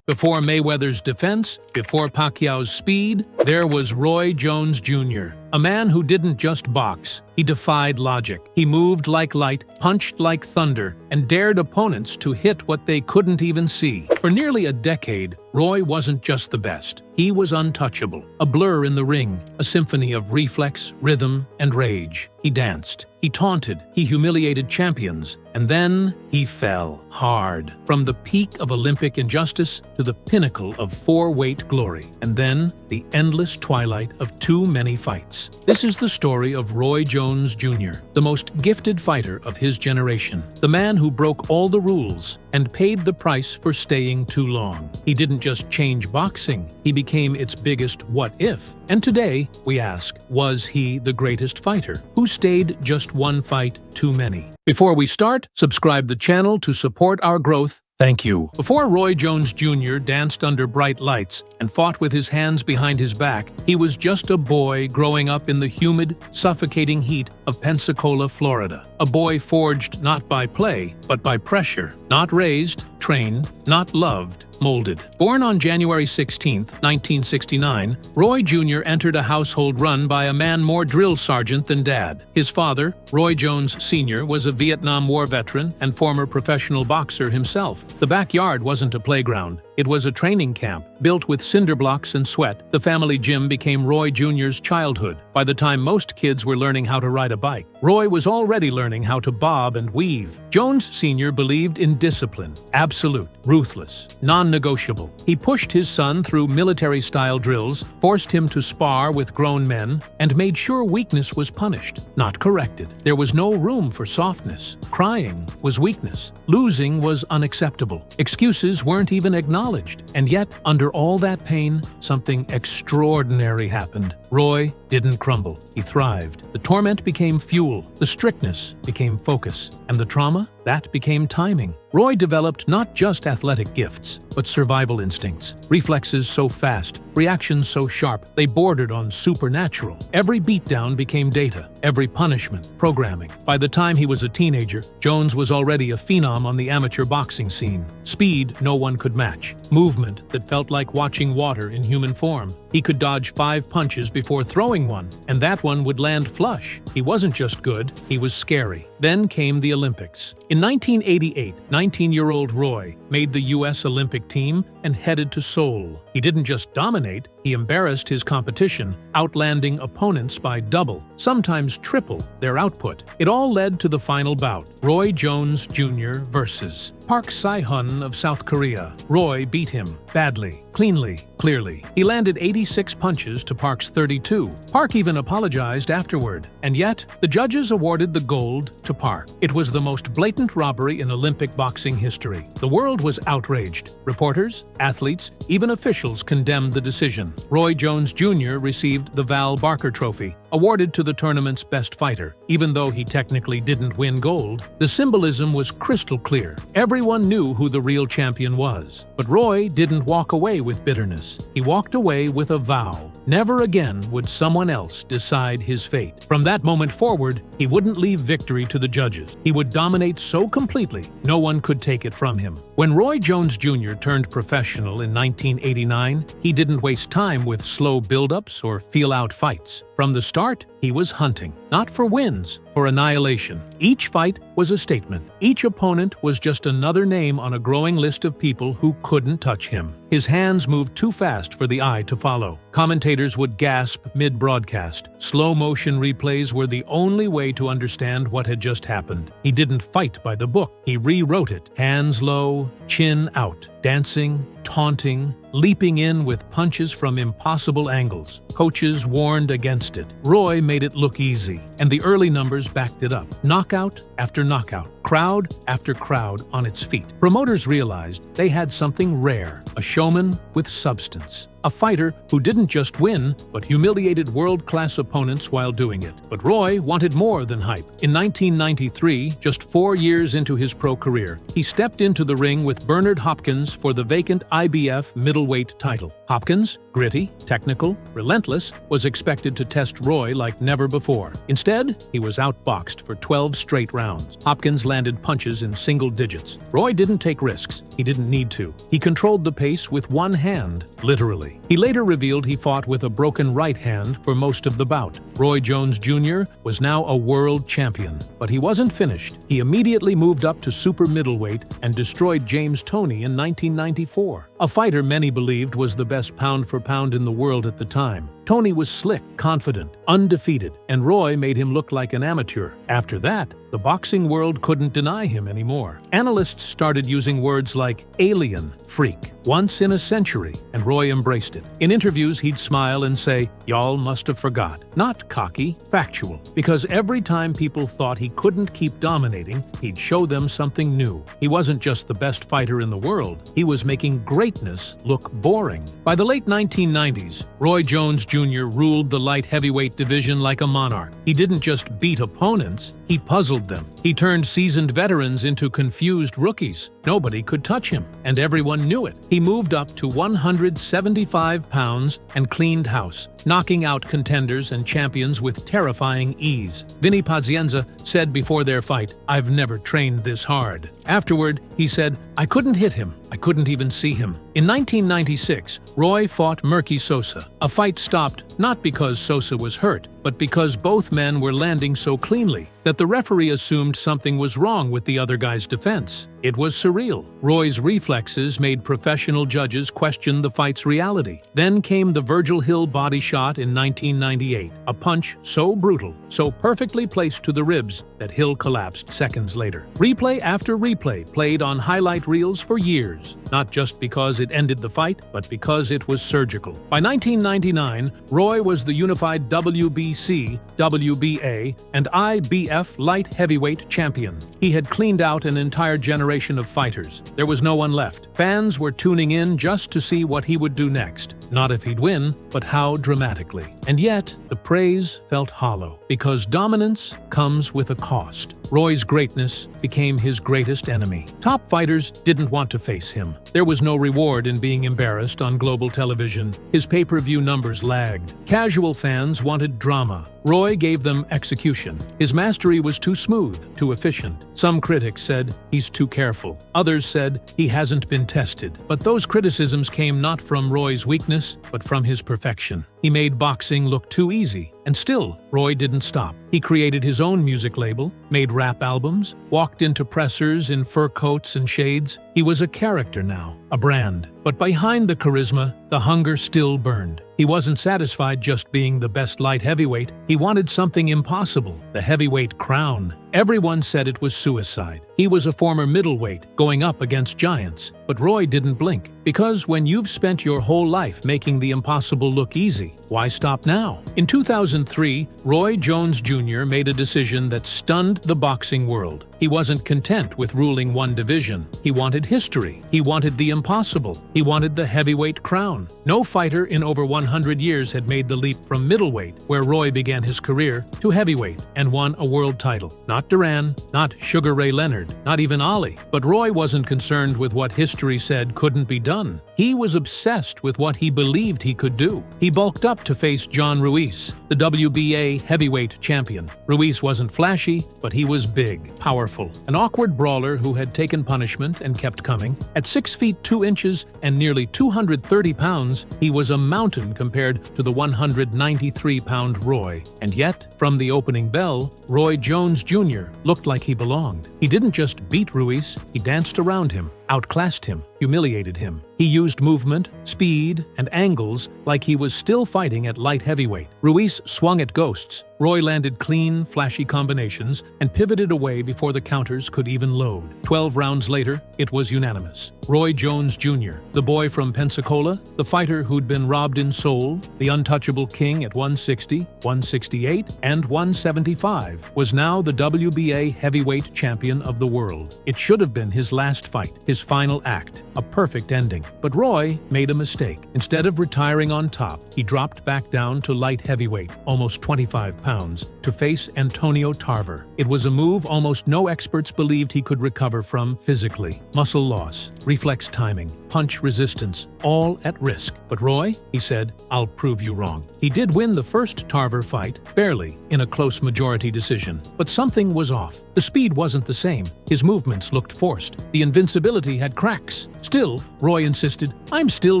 Before Mayweather's defense, before Pacquiao's speed, there was Roy Jones Jr., a man who didn't just box. He defied logic. He moved like light, punched like thunder, and dared opponents to hit what they couldn't even see. For nearly a decade, Roy wasn't just the best. He was untouchable, a blur in the ring, a symphony of reflex, rhythm, and rage. He danced, he taunted, he humiliated champions, and then he fell hard. From the peak of Olympic injustice to the pinnacle of four-weight glory, and then the endless twilight of too many fights. This is the story of Roy Jones Jr., the most gifted fighter of his generation, the man who broke all the rules and paid the price for staying too long. He didn't just change boxing, he became its biggest what-if. And today, we ask, was he the greatest fighter? Who stayed just one fight too many? Before we start, subscribe the channel to support our growth. Thank you. Before Roy Jones Jr. danced under bright lights and fought with his hands behind his back, he was just a boy growing up in the humid, suffocating heat of Pensacola, Florida. A boy forged not by play, but by pressure. Not raised, trained, not loved, molded. Born on January 16, 1969, Roy Jr. entered a household run by a man more drill sergeant than Dad. His father, Roy Jones Sr., was a Vietnam War veteran and former professional boxer himself. The backyard wasn't a playground. It was a training camp, built with cinder blocks and sweat. The family gym became Roy Jr.'s childhood. By the time most kids were learning how to ride a bike, Roy was already learning how to bob and weave. Jones Sr. believed in discipline, absolute, ruthless, non-negotiable. He pushed his son through military-style drills, forced him to spar with grown men, and made sure weakness was punished, not corrected. There was no room for softness. Crying was weakness. Losing was unacceptable. Excuses weren't even acknowledged. And yet, under all that pain, something extraordinary happened. Roy didn't crumble. He thrived. The torment became fuel. The strictness became focus. And the trauma? That became timing. Roy developed not just athletic gifts, but survival instincts. Reflexes so fast, reactions so sharp, they bordered on supernatural. Every beatdown became data, every punishment, programming. By the time he was a teenager, Jones was already a phenom on the amateur boxing scene. Speed no one could match. Movement that felt like watching water in human form. He could dodge 5 punches before throwing one, and that one would land flush. He wasn't just good, he was scary. Then came the Olympics. In 1988, 19-year-old Roy made the U.S. Olympic team and headed to Seoul. He didn't just dominate, he embarrassed his competition, outlanding opponents by double, sometimes triple, their output. It all led to the final bout, Roy Jones Jr. versus Park Sae-hun of South Korea. Roy beat him badly, cleanly, clearly. He landed 86 punches to Park's 32. Park even apologized afterward. And yet, the judges awarded the gold to Park. It was the most blatant robbery in Olympic boxing history. The world was outraged. Reporters, athletes, even officials condemned the decision. Roy Jones Jr. received the Val Barker Trophy, awarded to the tournament's best fighter. Even though he technically didn't win gold, the symbolism was crystal clear. Everyone knew who the real champion was. But Roy didn't walk away with bitterness. He walked away with a vow. Never again would someone else decide his fate. From that moment forward, he wouldn't leave victory to the judges. He would dominate so completely, no one could take it from him. When Roy Jones Jr. turned professional in 1989, he didn't waste time with slow build-ups or feel-out fights. From the start, he was hunting, not for wins, for annihilation. Each fight was a statement. Each opponent was just another name on a growing list of people who couldn't touch him. His hands moved too fast for the eye to follow. Commentators would gasp mid-broadcast. Slow-motion replays were the only way to understand what had just happened. He didn't fight by the book. He rewrote it. Hands low, chin out, dancing, taunting, leaping in with punches from impossible angles. Coaches warned against it. Roy made it look easy, and the early numbers backed it up. Knockout after knockout, crowd after crowd on its feet. Promoters realized they had something rare, a showman with substance. A fighter who didn't just win, but humiliated world-class opponents while doing it. But Roy wanted more than hype. In 1993, just 4 years into his pro career, he stepped into the ring with Bernard Hopkins for the vacant IBF middleweight title. Hopkins, gritty, technical, relentless, was expected to test Roy like never before. Instead, he was outboxed for 12 straight rounds. Hopkins landed punches in single digits. Roy didn't take risks. He didn't need to. He controlled the pace with one hand, literally. He later revealed he fought with a broken right hand for most of the bout. Roy Jones Jr. was now a world champion, but he wasn't finished. He immediately moved up to super middleweight and destroyed James Toney in 1994, a fighter many believed was the best pound for pound in the world at the time. Toney was slick, confident, undefeated, and Roy made him look like an amateur. After that, the boxing world couldn't deny him anymore. Analysts started using words like alien, freak, once in a century, and Roy embraced it. In interviews, he'd smile and say, "Y'all must have forgot." Not cocky, factual. Because every time people thought he couldn't keep dominating, he'd show them something new. He wasn't just the best fighter in the world, he was making greatness look boring. By the late 1990s, Roy Jones Jr. ruled the light heavyweight division like a monarch. He didn't just beat opponents, he puzzled them. He turned seasoned veterans into confused rookies. Nobody could touch him, and everyone knew it. He moved up to 175 pounds and cleaned house, knocking out contenders and champions with terrifying ease. Vinny Pazienza said before their fight, "I've never trained this hard." Afterward, he said, "I couldn't hit him. I couldn't even see him." In 1996, Roy fought Murky Sosa. A fight stopped not because Sosa was hurt, but because both men were landing so cleanly that the referee assumed something was wrong with the other guy's defense. It was surreal. Roy's reflexes made professional judges question the fight's reality. Then came the Virgil Hill body shot in 1998, a punch so brutal, so perfectly placed to the ribs that Hill collapsed seconds later. Replay after replay played on highlight reels for years, not just because it ended the fight, but because it was surgical. By 1999, Roy was the unified WBC, WBA, and IBF light heavyweight champion. He had cleaned out an entire generation of fighters. There was no one left. Fans were tuning in just to see what he would do next. Not if he'd win, but how dramatically. And yet, the praise felt hollow, because dominance comes with a cost. Roy's greatness became his greatest enemy. Top fighters didn't want to face him. There was no reward in being embarrassed on global television. His pay-per-view numbers lagged. Casual fans wanted drama. Roy gave them execution. His mastery was too smooth, too efficient. Some critics said he's too careful. Others said he hasn't been tested. But those criticisms came not from Roy's weakness, but from his perfection. He made boxing look too easy. And still, Roy didn't stop. He created his own music label, made rap albums, walked into pressers in fur coats and shades. He was a character now, a brand. But behind the charisma, the hunger still burned. He wasn't satisfied just being the best light heavyweight. He wanted something impossible, the heavyweight crown. Everyone said it was suicide. He was a former middleweight, going up against giants. But Roy didn't blink. Because when you've spent your whole life making the impossible look easy, why stop now? In 2003, Roy Jones Jr. made a decision that stunned the boxing world. He wasn't content with ruling one division. He wanted history. He wanted the impossible. He wanted the heavyweight crown. No fighter in over 100 100 years had made the leap from middleweight, where Roy began his career, to heavyweight and won a world title. Not Duran, not Sugar Ray Leonard, not even Ali. But Roy wasn't concerned with what history said couldn't be done. He was obsessed with what he believed he could do. He bulked up to face John Ruiz, the WBA heavyweight champion. Ruiz wasn't flashy, but he was big, powerful, an awkward brawler who had taken punishment and kept coming. At 6 feet 2 inches and nearly 230 pounds, he was a mountain compared to the 193-pound Roy. And yet, from the opening bell, Roy Jones Jr. looked like he belonged. He didn't just beat Ruiz, he danced around him, outclassed him, humiliated him. He used movement, speed, and angles like he was still fighting at light heavyweight. Ruiz swung at ghosts. Roy landed clean, flashy combinations and pivoted away before the counters could even load. 12 rounds later, it was unanimous. Roy Jones Jr., the boy from Pensacola, the fighter who'd been robbed in Seoul, the untouchable king at 160, 168, and 175, was now the WBA heavyweight champion of the world. It should have been his last fight, his final act, a perfect ending. But Roy made a mistake. Instead of retiring on top, he dropped back down to light heavyweight, almost 25 pounds, to face Antonio Tarver. It was a move almost no experts believed he could recover from physically. Muscle loss, reflex timing, punch resistance, all at risk. But Roy, he said, I'll prove you wrong. He did win the first Tarver fight, barely, in a close majority decision. But something was off. The speed wasn't the same. His movements looked forced. The invincibility had cracks. Still, Roy insisted, I'm still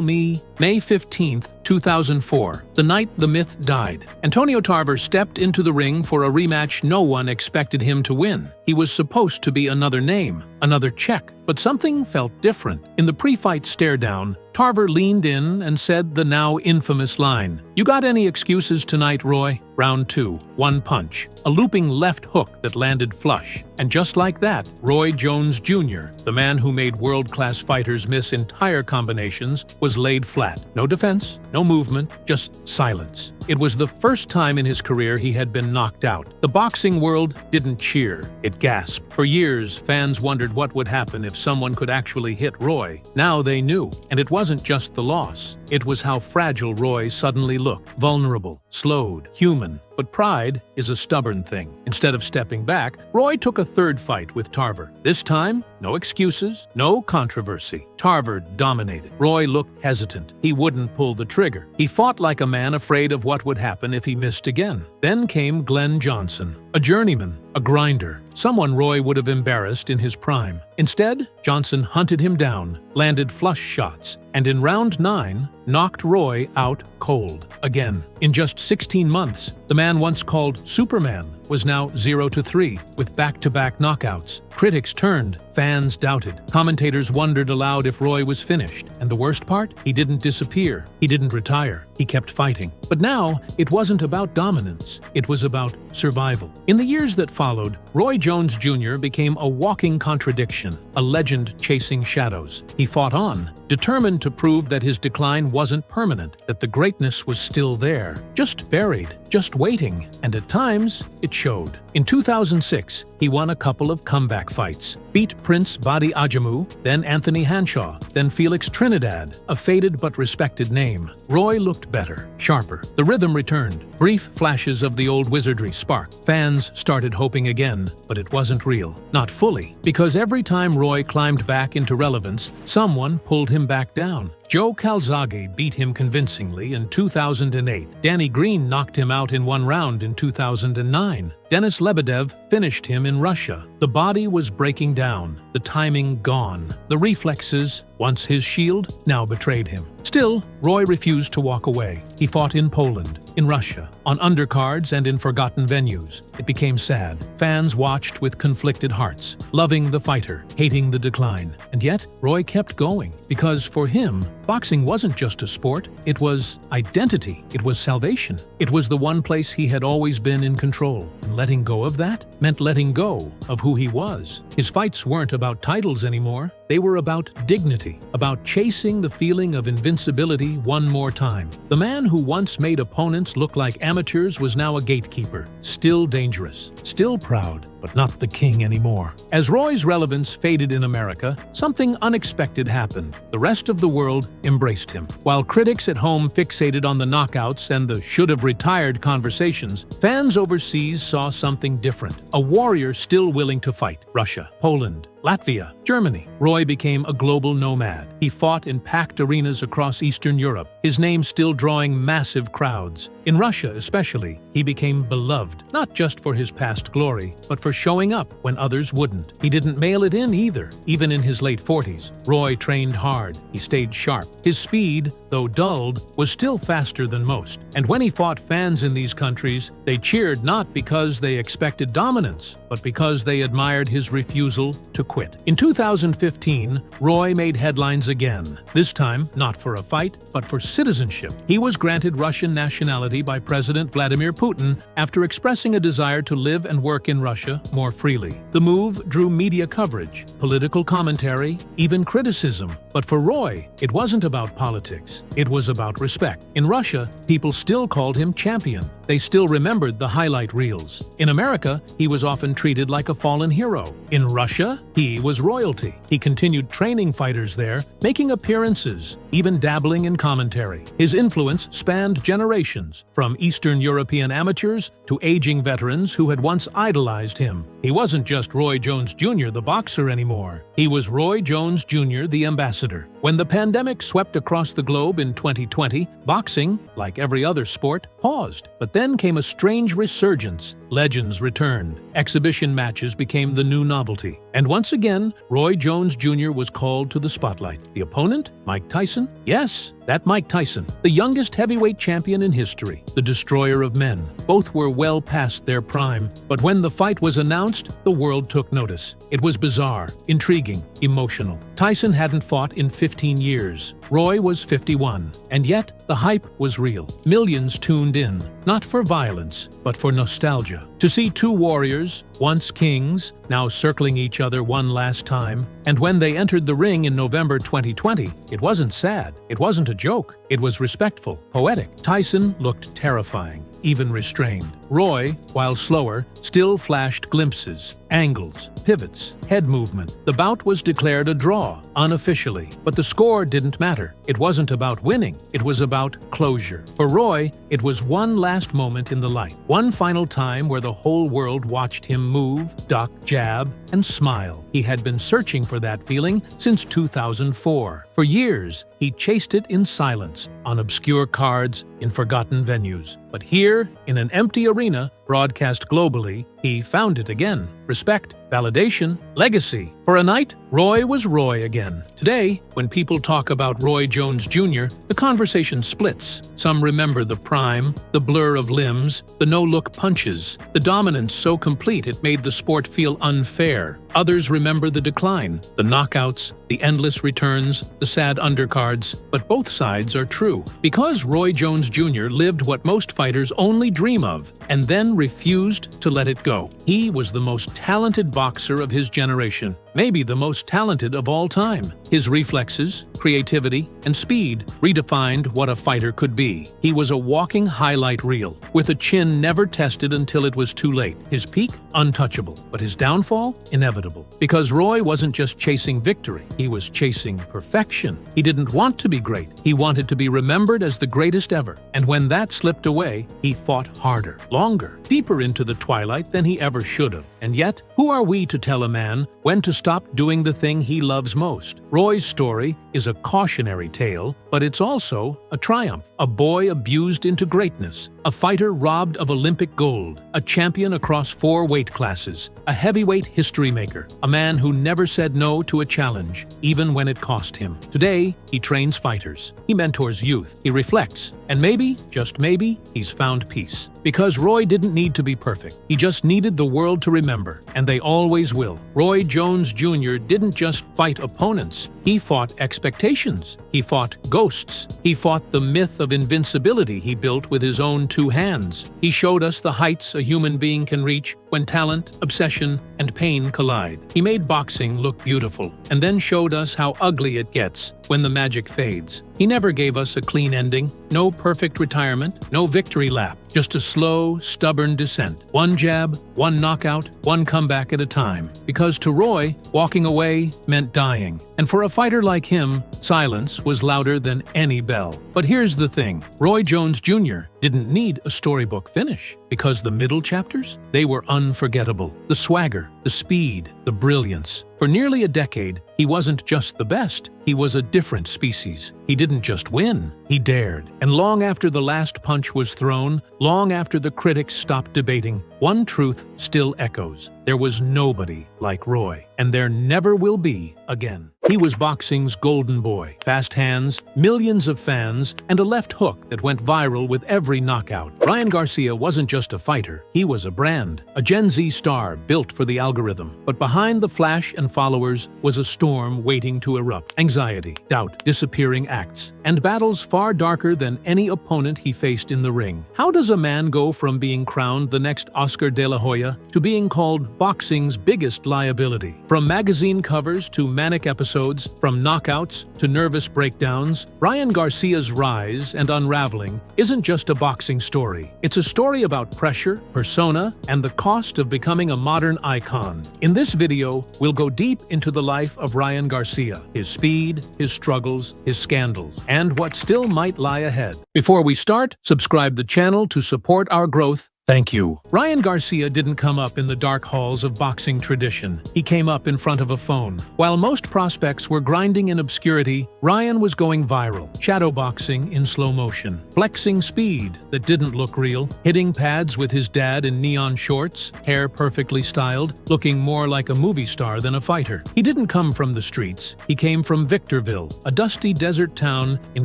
me. May 15th, 2004, the night the myth died. Antonio Tarver stepped into the ring for a rematch no one expected him to win. He was supposed to be another name, another check, but something felt different. In the pre-fight stare-down, Tarver leaned in and said the now infamous line, "You got any excuses tonight, Roy?" Round 2, one punch, a looping left hook that landed flush. And just like that, Roy Jones Jr., the man who made world-class fighters miss entire combinations, was laid flat. No defense, no movement, just silence. It was the first time in his career he had been knocked out. The boxing world didn't cheer, it gasped. For years, fans wondered what would happen if someone could actually hit Roy. Now they knew, and it wasn't just the loss. It was how fragile Roy suddenly looked, vulnerable, slowed, human. But pride is a stubborn thing. Instead of stepping back, Roy took a third fight with Tarver. This time, no excuses, no controversy. Tarver dominated. Roy looked hesitant. He wouldn't pull the trigger. He fought like a man afraid of what would happen if he missed again. Then came Glenn Johnson, a journeyman, a grinder, someone Roy would have embarrassed in his prime. Instead, Johnson hunted him down, landed flush shots, and in round 9, knocked Roy out cold. Again, in just 16 months, the man once called Superman was now 0-3, with back-to-back knockouts. Critics turned, fans doubted. Commentators wondered aloud if Roy was finished. And the worst part? He didn't disappear. He didn't retire. He kept fighting. But now, it wasn't about dominance. It was about survival. In the years that followed, Roy Jones Jr. became a walking contradiction, a legend chasing shadows. He fought on, determined to prove that his decline wasn't permanent, that the greatness was still there, just buried, just waiting, and at times, it showed. In 2006, he won a couple of comeback fights, beat Prince Badi Ajamu, then Anthony Hanshaw, then Felix Trinidad, a faded but respected name. Roy looked better, sharper. The rhythm returned. Brief flashes of the old wizardry sparked. Fans started hoping again, but it wasn't real. Not fully, because every time Roy climbed back into relevance, someone pulled him back down. Joe Calzaghe beat him convincingly in 2008. Danny Green knocked him out in one round in 2009. Denis Lebedev finished him in Russia. The body was breaking down, the timing gone. The reflexes, once his shield, now betrayed him. Still, Roy refused to walk away. He fought in Poland, in Russia, on undercards and in forgotten venues. It became sad. Fans watched with conflicted hearts, loving the fighter, hating the decline. And yet, Roy kept going, because for him, boxing wasn't just a sport, it was identity, it was salvation. It was the one place he had always been in control, and letting go of that meant letting go of who he was. His fights weren't about titles anymore, they were about dignity, about chasing the feeling of invincibility one more time. The man who once made opponents look like amateurs was now a gatekeeper, still dangerous, still proud, but not the king anymore. As Roy's relevance faded in America, something unexpected happened. The rest of the world embraced him. While critics at home fixated on the knockouts and the should-have-retired conversations, fans overseas saw something different. A warrior still willing to fight. Russia, Poland, Latvia, Germany. Roy became a global nomad. He fought in packed arenas across Eastern Europe, his name still drawing massive crowds. In Russia especially, he became beloved, not just for his past glory, but for showing up when others wouldn't. He didn't mail it in either. Even in his late 40s, Roy trained hard. He stayed sharp. His speed, though dulled, was still faster than most. And when he fought fans in these countries, they cheered not because they expected dominance, but because they admired his refusal to quit. In 2015, Roy made headlines again, this time not for a fight, but for citizenship. He was granted Russian nationality by President Vladimir Putin after expressing a desire to live and work in Russia more freely. The move drew media coverage, political commentary, even criticism. But for Roy, it wasn't about politics. It was about respect. In Russia, people still called him champion. They still remembered the highlight reels. In America, he was often treated like a fallen hero. In Russia, he was royalty. He continued training fighters there, making appearances, even dabbling in commentary. His influence spanned generations, from Eastern European amateurs to aging veterans who had once idolized him. He wasn't just Roy Jones Jr., the boxer, anymore. He was Roy Jones Jr., the ambassador. When the pandemic swept across the globe in 2020, boxing, like every other sport, paused. But then came a strange resurgence. Legends returned. Exhibition matches became the new novelty. And once again, Roy Jones Jr. was called to the spotlight. The opponent? Mike Tyson? Yes, that Mike Tyson, the youngest heavyweight champion in history, the destroyer of men. Both were well past their prime. But when the fight was announced, the world took notice. It was bizarre, intriguing, emotional. Tyson hadn't fought in 15 years. Roy was 51. And yet, the hype was real. Millions tuned in, not for violence, but for nostalgia. To see two warriors, once kings, now circling each other one last time. And when they entered the ring in November 2020, it wasn't sad. It wasn't a joke. It was respectful, poetic. Tyson looked terrifying, even restrained. Roy, while slower, still flashed glimpses, angles, pivots, head movement. The bout was declared a draw, unofficially. But the score didn't matter. It wasn't about winning. It was about closure. For Roy, it was one last moment in the light. One final time where the whole world watched him move, duck, jab, and smile. He had been searching for that feeling since 2004. For years, he chased it in silence, on obscure cards, in forgotten venues. But here, in an empty arena, broadcast globally, he found it again. Respect, validation, legacy. For a night, Roy was Roy again. Today, when people talk about Roy Jones Jr., the conversation splits. Some remember the prime, the blur of limbs, the no-look punches, the dominance so complete it made the sport feel unfair. Others remember the decline, the knockouts, the endless returns, the sad undercards. But both sides are true. Because Roy Jones Jr. lived what most fighters only dream of, and then refused to let it go. He was the most talented boxer of his generation, maybe the most talented of all time. His reflexes, creativity, and speed redefined what a fighter could be. He was a walking highlight reel, with a chin never tested until it was too late. His peak, untouchable, but his downfall, inevitable. Because Roy wasn't just chasing victory, he was chasing perfection. He didn't want to be great. He wanted to be remembered as the greatest ever. And when that slipped away, he fought harder, longer, deeper into the twilight than he ever should have. And yet, who are we to tell a man when to stop doing the thing he loves most? Roy's story is a cautionary tale, but it's also a triumph. A boy abused into greatness, a fighter robbed of Olympic gold, a champion across 4 weight classes, a heavyweight history maker, a man who never said no to a challenge, even when it cost him. Today, he trains fighters, he mentors youth, he reflects, and maybe, just maybe, he's found peace. Because Roy didn't need to be perfect, he just needed the world to remember, and they always will. Roy Jones Jr. didn't just fight opponents, he fought expectations. He fought ghosts. He fought the myth of invincibility he built with his own 2 hands. He showed us the heights a human being can reach when talent, obsession, and pain collide. He made boxing look beautiful, and then showed us how ugly it gets when the magic fades. He never gave us a clean ending, no perfect retirement, no victory lap, just a slow, stubborn descent. One jab, one knockout, one comeback at a time. Because to Roy, walking away meant dying. And for a fighter like him, silence was louder than any bell. But here's the thing, Roy Jones Jr. didn't need a storybook finish, because the middle chapters, they were unforgettable. The swagger, the speed, the brilliance. For nearly a decade, he wasn't just the best, he was a different species. He didn't just win, he dared. And long after the last punch was thrown, long after the critics stopped debating, one truth still echoes. There was nobody like Roy, and there never will be again. He was boxing's golden boy. Fast hands, millions of fans, and a left hook that went viral with every knockout. Ryan Garcia wasn't just a fighter, he was a brand. A Gen Z star built for the algorithm. But behind the flash and followers was a storm waiting to erupt. Anxiety, doubt, disappearing acts, and battles far darker than any opponent he faced in the ring. How does a man go from being crowned the next Oscar de la Hoya to being called boxing's biggest liability? From magazine covers to manic episodes, from knockouts to nervous breakdowns, Ryan Garcia's rise and unraveling isn't just a boxing story. It's a story about pressure, persona, and the cost of becoming a modern icon. In this video, we'll go deep into the life of Ryan Garcia, his speed, his struggles, his scandals, and what still might lie ahead. Before we start, subscribe the channel to support our growth. Thank you. Ryan Garcia didn't come up in the dark halls of boxing tradition. He came up in front of a phone. While most prospects were grinding in obscurity, Ryan was going viral, shadowboxing in slow motion, flexing speed that didn't look real, hitting pads with his dad in neon shorts, hair perfectly styled, looking more like a movie star than a fighter. He didn't come from the streets. He came from Victorville, a dusty desert town in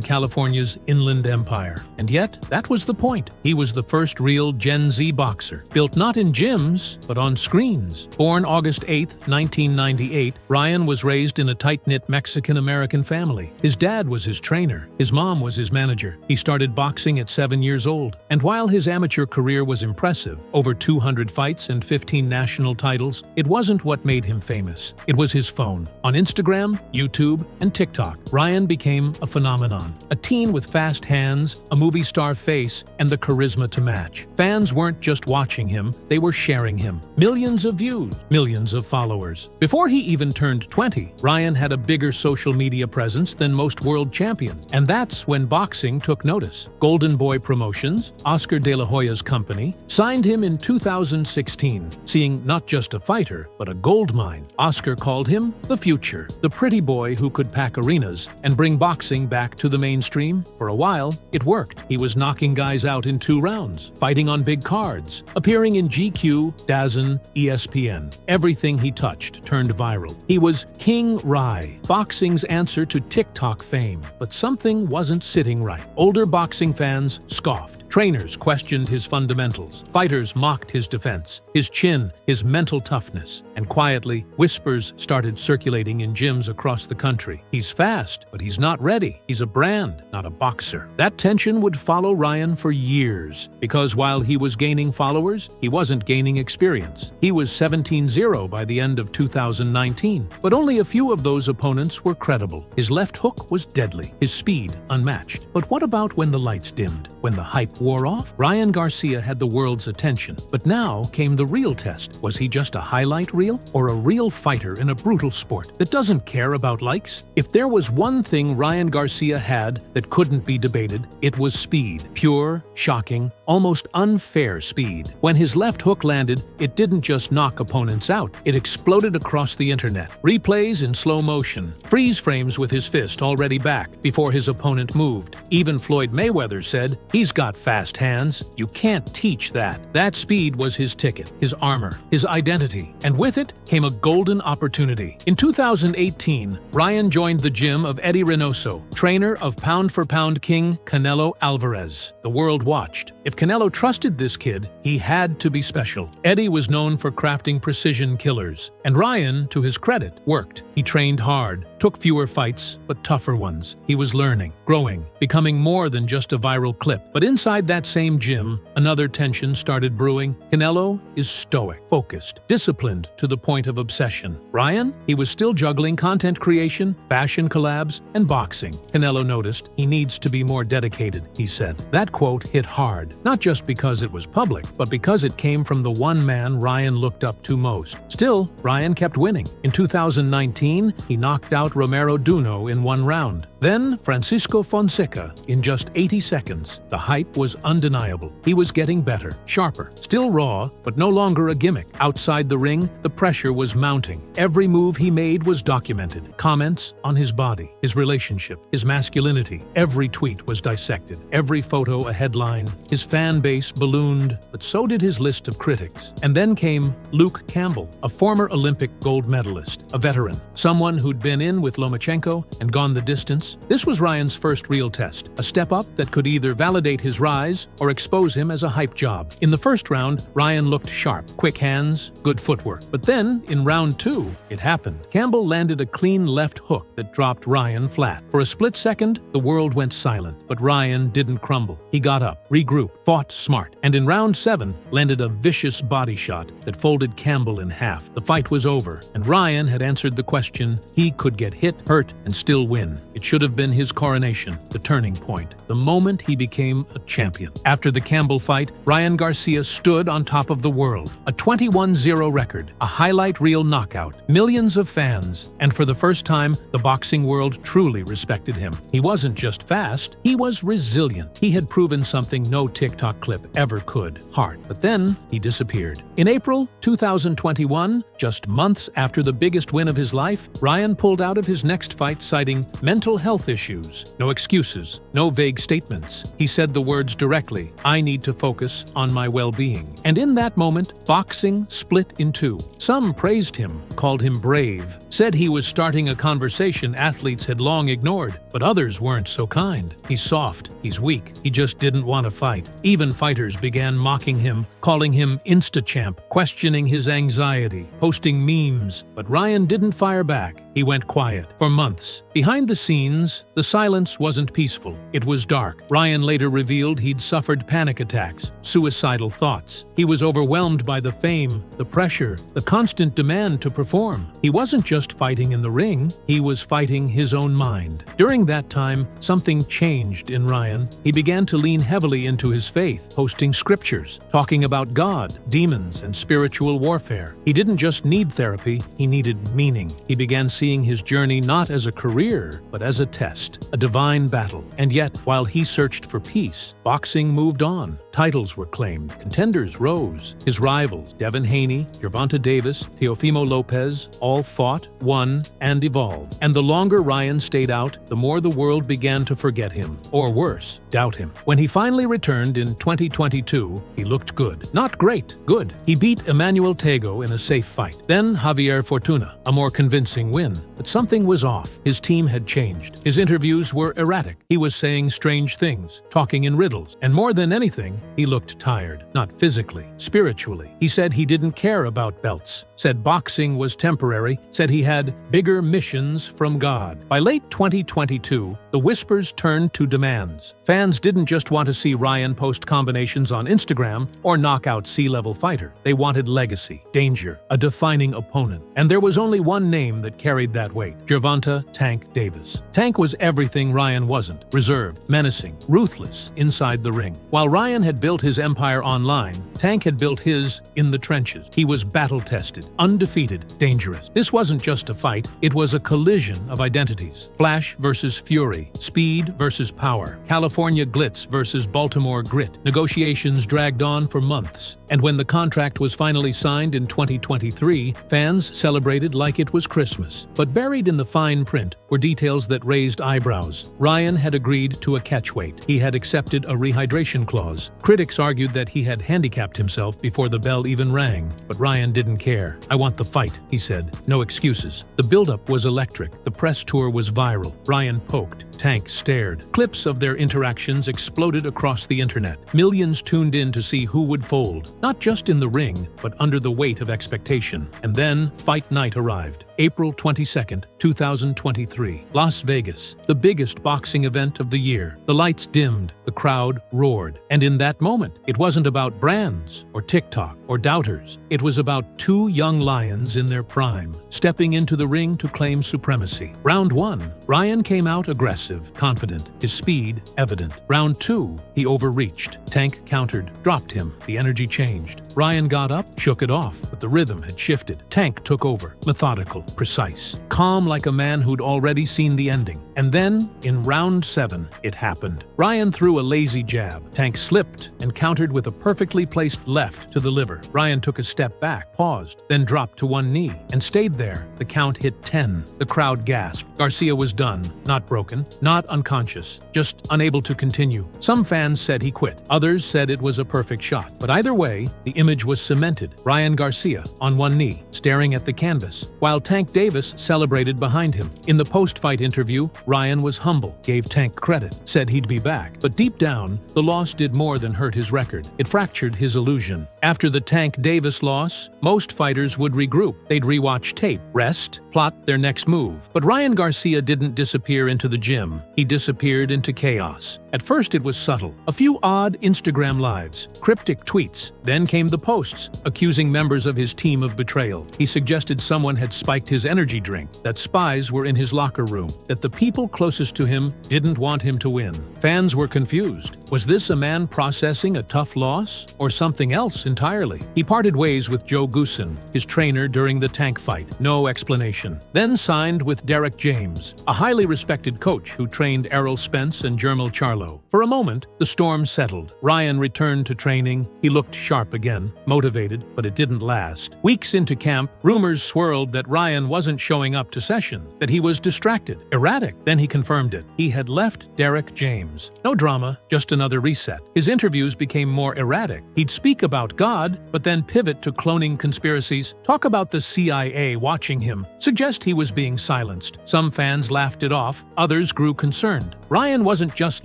California's Inland Empire. And yet, that was the point. He was the first real Gen Z boxer, built not in gyms, but on screens. Born August 8, 1998, Ryan was raised in a tight-knit Mexican-American family. His dad was his trainer. His mom was his manager. He started boxing at 7 years old. And while his amateur career was impressive, over 200 fights and 15 national titles, it wasn't what made him famous. It was his phone. On Instagram, YouTube, and TikTok, Ryan became a phenomenon. A teen with fast hands, a movie star face, and the charisma to match. Fans weren't just watching him, they were sharing him. Millions of views, millions of followers. Before he even turned 20, Ryan had a bigger social media presence than most world champions. And that's when boxing took notice. Golden Boy Promotions, Oscar de la Hoya's company, signed him in 2016. Seeing not just a fighter, but a gold mine, Oscar called him the future, the pretty boy who could pack arenas and bring boxing back to the mainstream. For a while, it worked. He was knocking guys out in 2 rounds, fighting on big cards, appearing in GQ, DAZN, ESPN. Everything he touched turned viral. He was King Rai, boxing's answer to TikTok fame. But something wasn't sitting right. Older boxing fans scoffed. Trainers questioned his fundamentals. Fighters mocked his defense, his chin, his mental toughness. And quietly, whispers started circulating in gyms across the country. He's fast, but he's not ready. He's a brand, not a boxer. That tension would follow Ryan for years, because while he was gaining followers, he wasn't gaining experience. He was 17-0 by the end of 2019, but only a few of those opponents were credible. His left hook was deadly, his speed unmatched. But what about when the lights dimmed? When the hype wore off? Ryan Garcia had the world's attention, but now came the real test. Was he just a highlight reel, or a real fighter in a brutal sport that doesn't care about likes? If there was one thing Ryan Garcia had that couldn't be debated, it was speed. Pure, shocking, almost unfair speed. When his left hook landed, it didn't just knock opponents out, it exploded across the internet. Replays in slow motion, freeze frames with his fist already back before his opponent moved. Even Floyd Mayweather said, "He's got fast hands. You can't teach that." That speed was his ticket, his armor, his identity. And with it came a golden opportunity. In 2018, Ryan joined the gym of Eddie Reynoso, trainer of pound-for-pound king Canelo Alvarez. The world watched. If Canelo trusted this kid, he had to be special. Eddie was known for crafting precision killers, and Ryan, to his credit, worked. He trained hard, took fewer fights, but tougher ones. He was learning, growing, becoming more than just a viral clip. But inside Inside that same gym, another tension started brewing. Canelo is stoic, focused, disciplined to the point of obsession. Ryan? He was still juggling content creation, fashion collabs, and boxing. Canelo noticed he needs to be more dedicated, he said. That quote hit hard, not just because it was public, but because it came from the one man Ryan looked up to most. Still, Ryan kept winning. In 2019, he knocked out Romero Duno in one round. Then, Francisco Fonseca in just 80 seconds. The hype was undeniable. He was getting better, sharper, still raw, but no longer a gimmick. Outside the ring, the pressure was mounting. Every move he made was documented. Comments on his body, his relationship, his masculinity. Every tweet was dissected. Every photo a headline. His fan base ballooned, but so did his list of critics. And then came Luke Campbell, a former Olympic gold medalist, a veteran, someone who'd been in with Lomachenko and gone the distance. This was Ryan's first real test, a step up that could either validate his rise or expose him as a hype job. In the first round, Ryan looked sharp, quick hands, good footwork. But then, in round 2, it happened. Campbell landed a clean left hook that dropped Ryan flat. For a split second, the world went silent, but Ryan didn't crumble. He got up, regrouped, fought smart, and in round 7, landed a vicious body shot that folded Campbell in half. The fight was over, and Ryan had answered the question. He could get hit, hurt, and still win. It should have been his coronation, the turning point, the moment he became a champion. After the Campbell fight, Ryan Garcia stood on top of the world. A 21-0 record, a highlight reel knockout, millions of fans, and for the first time, the boxing world truly respected him. He wasn't just fast, he was resilient. He had proven something no TikTok clip ever could, heart. But then, he disappeared. In April 2021, just months after the biggest win of his life, Ryan pulled out of his next fight citing mental health issues. No excuses, no vague statements. He said the words directly, "I need to focus on my well-being." And in that moment, boxing split in two. Some praised him, called him brave, said he was starting a conversation athletes had long ignored, but others weren't so kind. He's soft, he's weak, he just didn't want to fight. Even fighters began mocking him, calling him Insta-champ, questioning his anxiety, posting memes. But Ryan didn't fire back. He went quiet for months. Behind the scenes, the silence wasn't peaceful. It was dark. Ryan later revealed he'd suffered panic attacks, suicidal thoughts. He was overwhelmed by the fame, the pressure, the constant demand to perform. He wasn't just fighting in the ring, he was fighting his own mind. During that time, something changed in Ryan. He began to lean heavily into his faith, posting scriptures, talking about God, demons, and spiritual warfare. He didn't just need therapy, he needed meaning. He began seeing his journey not as a career, but as a test, a divine battle. And yet, while he searched for peace, boxing moved on. Titles were claimed, contenders rose. His rivals, Devin Haney, Gervonta Davis, Teofimo Lopez, all fought, won, and evolved. And the longer Ryan stayed out, the more the world began to forget him, or worse, doubt him. When he finally returned in 2022, he looked good. Not great, good. He beat Emmanuel Tego in a safe fight. Then Javier Fortuna, a more convincing win. But something was off. His team had changed. His interviews were erratic. He was saying strange things, talking in riddles, and more than anything, he looked tired. Not physically, spiritually. He said he didn't care about belts, said boxing was temporary, said he had bigger missions from God. By late 2022, the whispers turned to demands. Fans didn't just want to see Ryan post combinations on Instagram or knock out C-level fighter. They wanted legacy, danger, a defining opponent. And there was only one name that carried that weight: Gervonta "Tank" Davis. Tank was everything Ryan wasn't: reserved, menacing, ruthless inside the ring. While Ryan had built his empire online, Tank had built his in the trenches. He was battle-tested, undefeated, dangerous. This wasn't just a fight, it was a collision of identities. Flash versus fury, speed versus power, California glitz versus Baltimore grit. Negotiations dragged on for months. And when the contract was finally signed in 2023, fans celebrated like it was Christmas. But buried in the fine print were details that raised eyebrows. Ryan had agreed to a catchweight. He had accepted a rehydration clause. Critics argued that he had handicapped himself before the bell even rang. But Ryan didn't care. "I want the fight," he said. No excuses. The buildup was electric. The press tour was viral. Ryan poked, Tank stared. Clips of their interactions exploded across the internet. Millions tuned in to see who would fold, not just in the ring, but under the weight of expectation. And then, fight night arrived. April 22nd, 2023. Las Vegas, the biggest boxing event of the year. The lights dimmed, the crowd roared. And in that moment, it wasn't about brands, or TikTok, or doubters. It was about two young lions in their prime, stepping into the ring to claim supremacy. Round 1, Ryan came out aggressive, confident, his speed evident. Round 2, he overreached. Tank countered, dropped him. The energy changed. Ryan got up, shook it off, but the rhythm had shifted. Tank took over, methodical, precise, calm like a man who'd already seen the ending. And then, in round 7, it happened. Ryan threw a lazy jab. Tank slipped and countered with a perfectly placed left to the liver. Ryan took a step back, paused, then dropped to one knee, and stayed there. The count hit 10. The crowd gasped. Garcia was done, not broken, not unconscious, just unable to continue. Some fans said he quit. Others said it was a perfect shot. But either way, the image was cemented. Ryan Garcia, on one knee, staring at the canvas, while Tank Davis celebrated behind him. In the post-fight interview, Ryan was humble, gave Tank credit, said he'd be back. But deep down, the loss did more than hurt his record. It fractured his illusion. After the Tank Davis loss, most fighters would regroup. They'd rewatch tape, rest, plot their next move. But Ryan Garcia didn't disappear into the gym. He disappeared into chaos. At first it was subtle. A few odd Instagram lives, cryptic tweets. Then came the posts, accusing members of his team of betrayal. He suggested someone had spiked his energy drink, that spies were in his locker room, that the people closest to him didn't want him to win. Fans were confused. Was this a man processing a tough loss, or something else entirely? He parted ways with Joe Goosen, his trainer during the Tank fight. No explanation. Then signed with Derek James, a highly respected coach who trained Errol Spence and Jermel Charlo. For a moment, the storm settled. Ryan returned to training. He looked sharp again, motivated, but it didn't last. Weeks into camp, rumors swirled that Ryan wasn't showing up to session, that he was distracted, erratic. Then he confirmed it. He had left Derek James. No drama, just another reset. His interviews became more erratic. He'd speak about God, but then pivot to cloning conspiracies, talk about the CIA watching him, suggest he was being silenced. Some fans laughed it off, others grew concerned. Ryan wasn't just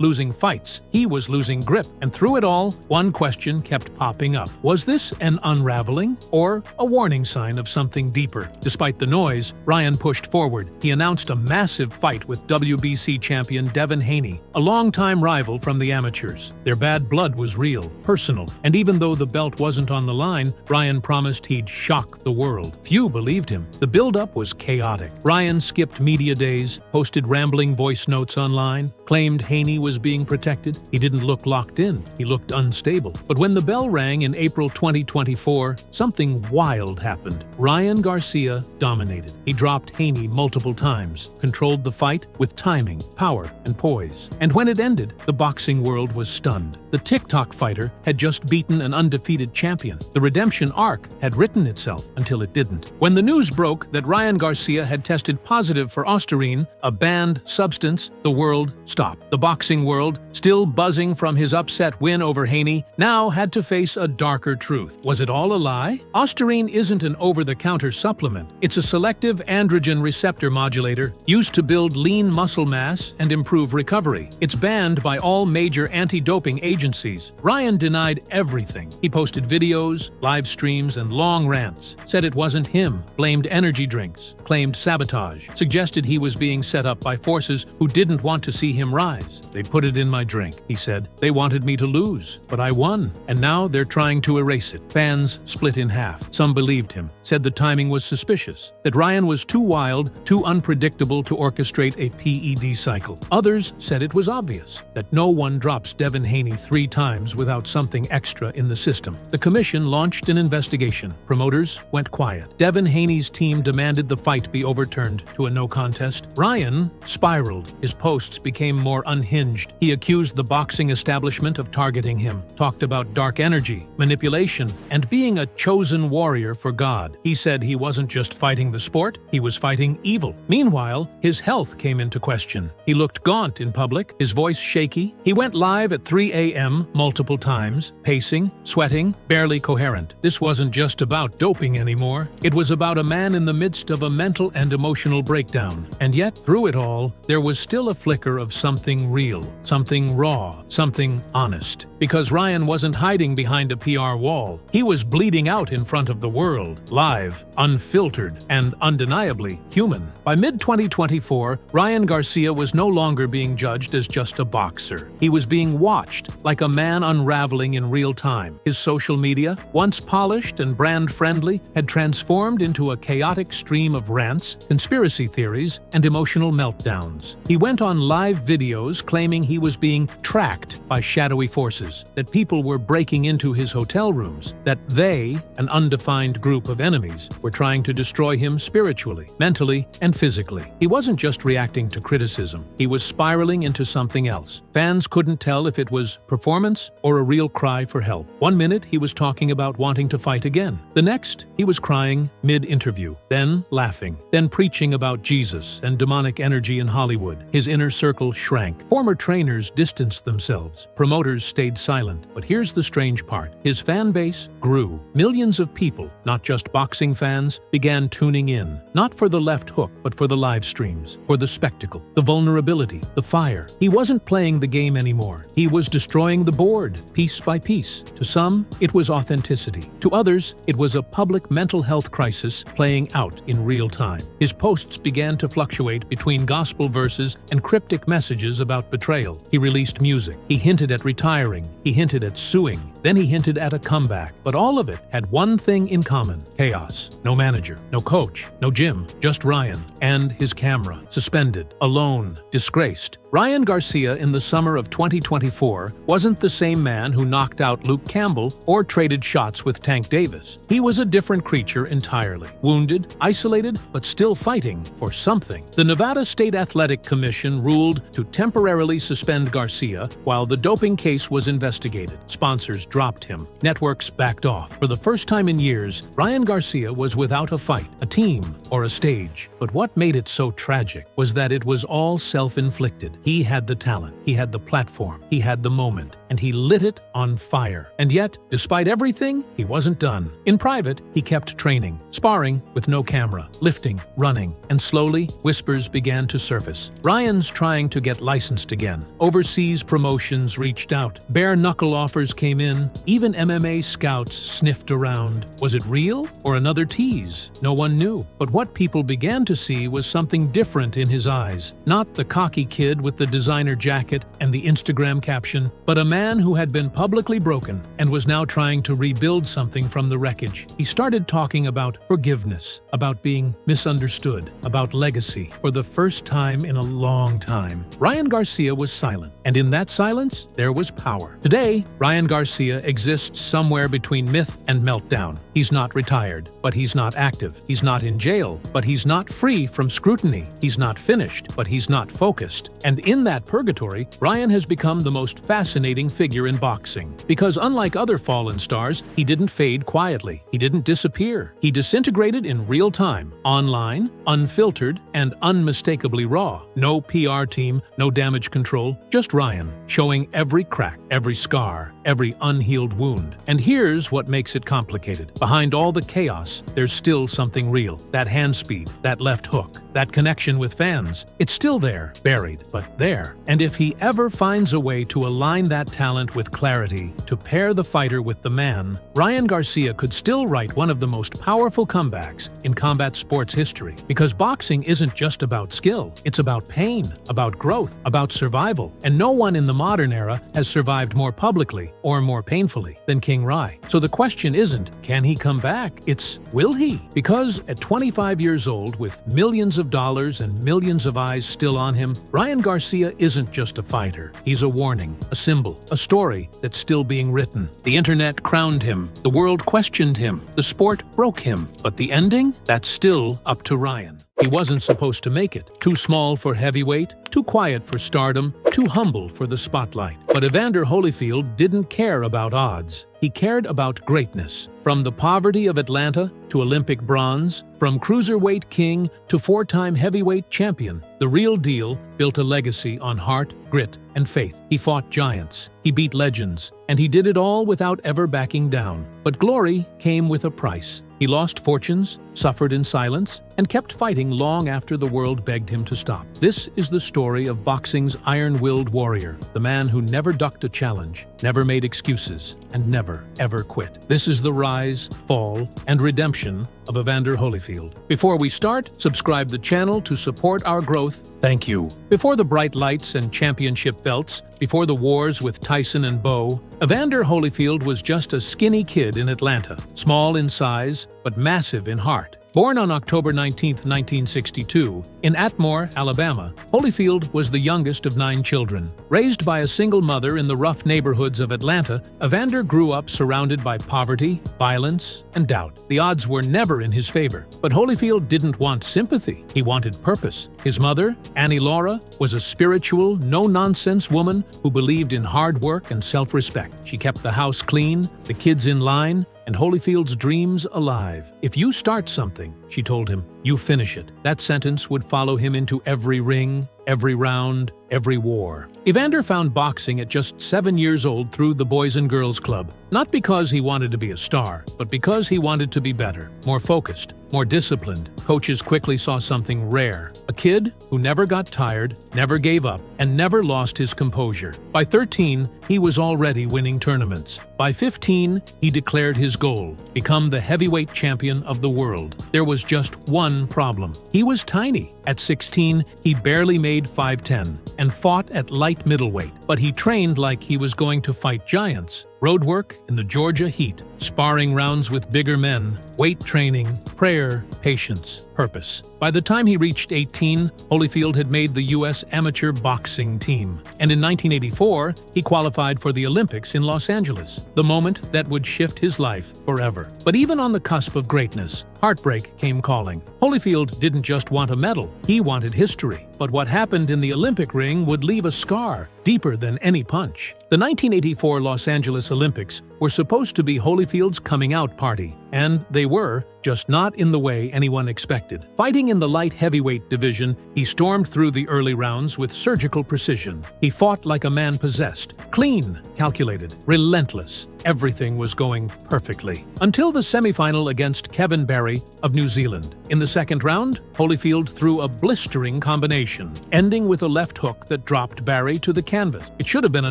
losing fights, he was losing grip. And through it all, one question kept popping up. Was this an unraveling, or a warning sign of something deeper? Despite the noise, Ryan pushed forward. He announced a massive fight with WBC champion Devin Haney, a longtime rival from the amateurs. Their bad blood was real, personal, and even though the belt wasn't on the line, Ryan promised he'd shock the world. Few believed him. The build-up was chaotic. Ryan skipped media days, posted rambling voice notes online, claimed Haney was being protected. He didn't look locked in. He looked unstable. But when the bell rang in April 2024, something wild happened. Ryan Garcia dominated. He dropped Haney multiple times, controlled the fight with timing, power, and poise. And when it ended, the boxing world was stunned. The TikTok fighter had just beaten an undefeated champion. The redemption arc had written itself until it didn't. When the news broke that Ryan Garcia had tested positive for Ostarine, a banned substance, the world stopped. The boxing world, still buzzing from his upset win over Haney, now had to face a darker truth. Was it all a lie? Ostarine isn't an over-the-counter supplement. It's a selective androgen receptor modulator used to build lean muscle mass and improve recovery. It's banned by all major anti-doping agencies. Ryan denied everything. He posted videos, live streams, and long rants, said it wasn't him, blamed energy drinks, claimed sabotage, suggested he was being set up by forces who didn't want to see him rise. They put it in my drink, he said. They wanted me to lose, but I won, and now they're trying to erase it. Fans split in half. Some believed him, said the timing was suspicious, that Ryan was too wild, too unpredictable to orchestrate a PED cycle. Others said it was obvious, that no one drops Devin Haney 3 times without something extra in the system. The commission launched an investigation. Promoters went quiet. Devin Haney's team demanded the fight be overturned to a no contest. Ryan spiraled. His posts became more unhinged. He accused the boxing establishment of targeting him, talked about dark energy, manipulation, and being a chosen warrior for God. He said he wasn't just fighting the sport, he was fighting evil. Meanwhile, his health came into question. He looked gaunt in public, his voice shaky. He went live at 3 a.m. multiple times, pacing, sweating, barely coherent. This wasn't just about doping anymore. It was about a man in the midst of a mental and emotional breakdown. And yet, through it all, there was still a flicker of something real, something raw, something honest. Because Ryan wasn't hiding behind a PR wall. He was bleeding out in front of the world, live, unfiltered, and undeniably human. By mid-2024, Ryan Garcia was no longer being judged as just a boxer. He was being watched like a man unraveling in real time. His social media, once polished and brand-friendly, had transformed into a chaotic stream of rants, conspiracy theories, and emotional meltdowns. He went on live videos claiming he was being tracked by shadowy forces, that people were breaking into his hotel rooms, that they, an undefined group of enemies, were trying to destroy him spiritually, mentally, and physically. He wasn't just reacting to criticism. He was spiraling into something else. Fans couldn't tell if it was performance or a real cry for help. One minute, he was talking about wanting to fight again. The next, he was crying mid-interview, then laughing, then preaching about Jesus and demonic energy in Hollywood. His inner circle shrank. Former trainers distanced themselves. Promoters stayed silent. But here's the strange part. His fan base grew. Millions of people, not just boxing fans, began tuning in. Not for the left hook, but for the live streams, for the spectacle, the vulnerability, the fire. He wasn't playing the game anymore. He was destroying the board, piece by piece. To some, it was authenticity. To others, it was a public mental health crisis playing out in real time. His posts began to fluctuate between gospel verses and cryptic messages about betrayal. He released music. He hinted at retiring. He hinted at suing. Then he hinted at a comeback. But all of it had one thing in common: chaos. No manager, no coach, no gym, just Ryan and his camera, suspended, alone, disgraced. Ryan Garcia in the summer of 2024 wasn't the same man who knocked out Luke Campbell or traded shots with Tank Davis. He was a different creature entirely. Wounded, isolated, but still fighting for something. The Nevada State Athletic Commission ruled to temporarily suspend Garcia while the doping case was investigated. Sponsors dropped him. Networks backed off. For the first time in years, Ryan Garcia was without a fight, a team, or a stage. But what made it so tragic was that it was all self-inflicted. He had the talent, he had the platform, he had the moment, and he lit it on fire. And yet, despite everything, he wasn't done. In private, he kept training, sparring with no camera, lifting, running, and slowly, whispers began to surface. Ryan's trying to get licensed again. Overseas promotions reached out. Bare-knuckle offers came in. Even MMA scouts sniffed around. Was it real or another tease? No one knew. But what people began to see was something different in his eyes. Not the cocky kid with the designer jacket and the Instagram caption, but a man who had been publicly broken and was now trying to rebuild something from the wreckage. He started talking about forgiveness, about being misunderstood, about legacy. For the first time in a long time, Ryan Garcia was silent, and in that silence, there was power. Today, Ryan Garcia exists somewhere between myth and meltdown. He's not retired, but he's not active. He's not in jail, but he's not free from scrutiny. He's not finished, but he's not focused. And in that purgatory, Ryan has become the most fascinating figure in boxing. Because unlike other fallen stars, he didn't fade quietly. He didn't disappear. He disintegrated in real time, online, unfiltered, and unmistakably raw. No PR team, no damage control, just Ryan, showing every crack, every scar, every unhealed wound. And here's what makes it complicated. Behind all the chaos, there's still something real. That hand speed, that left hook, that connection with fans. It's still there, buried, but there. And if he ever finds a way to align that talent with clarity, to pair the fighter with the man, Ryan Garcia could still write one of the most powerful comebacks in combat sports history. Because boxing isn't just about skill. It's about pain, about growth, about survival. And no one in the modern era has survived more publicly or more painfully than King Rai. So the question isn't, can he come back? It's, will he? Because at 25 years old, with millions of dollars and millions of eyes still on him, Ryan Garcia isn't just a fighter. He's a warning, a symbol, a story that's still being written. The internet crowned him. The world questioned him. The sport broke him. But the ending? That's still up to Ryan. He wasn't supposed to make it. Too small for heavyweight, too quiet for stardom, too humble for the spotlight. But Evander Holyfield didn't care about odds. He cared about greatness. From the poverty of Atlanta to Olympic bronze, from cruiserweight king to four-time heavyweight champion, the real deal built a legacy on heart, grit, and faith. He fought giants, he beat legends, and he did it all without ever backing down. But glory came with a price. He lost fortunes, suffered in silence, and kept fighting long after the world begged him to stop. This is the story of boxing's iron-willed warrior, the man who never ducked a challenge, never made excuses, and never, ever quit. This is the rise, fall, and redemption of Evander Holyfield. Before we start, subscribe the channel to support our growth. Thank you. Before the bright lights and championship belts, before the wars with Tyson and Bo, Evander Holyfield was just a skinny kid in Atlanta, small in size, but massive in heart. Born on October 19, 1962, in Atmore, Alabama, Holyfield was the youngest of 9 children. Raised by a single mother in the rough neighborhoods of Atlanta, Evander grew up surrounded by poverty, violence, and doubt. The odds were never in his favor. But Holyfield didn't want sympathy. He wanted purpose. His mother, Annie Laura, was a spiritual, no-nonsense woman who believed in hard work and self-respect. She kept the house clean, the kids in line, and Holyfield's dreams alive. "If you start something," she told him, "you finish it." That sentence would follow him into every ring, every round, every war. Evander found boxing at just 7 years old through the Boys and Girls Club, not because he wanted to be a star, but because he wanted to be better, more focused, more disciplined. Coaches quickly saw something rare, a kid who never got tired, never gave up, and never lost his composure. By 13, he was already winning tournaments. By 15, he declared his goal: become the heavyweight champion of the world. There was just one problem. He was tiny. At 16, he barely made 5'10", and fought at light middleweight, but he trained like he was going to fight giants. Road work in the Georgia heat, sparring rounds with bigger men, weight training, prayer, patience, purpose. By the time he reached 18, Holyfield had made the U.S. amateur boxing team, and in 1984, he qualified for the Olympics in Los Angeles, the moment that would shift his life forever. But even on the cusp of greatness, heartbreak came calling. Holyfield didn't just want a medal, he wanted history. But what happened in the Olympic ring would leave a scar deeper than any punch. The 1984 Los Angeles Olympics were supposed to be Holyfield's coming-out party, and they were, just not in the way anyone expected. Fighting in the light heavyweight division, he stormed through the early rounds with surgical precision. He fought like a man possessed, clean, calculated, relentless. Everything was going perfectly. Until the semifinal against Kevin Barry of New Zealand. In the second round, Holyfield threw a blistering combination, ending with a left hook that dropped Barry to the canvas. It should have been a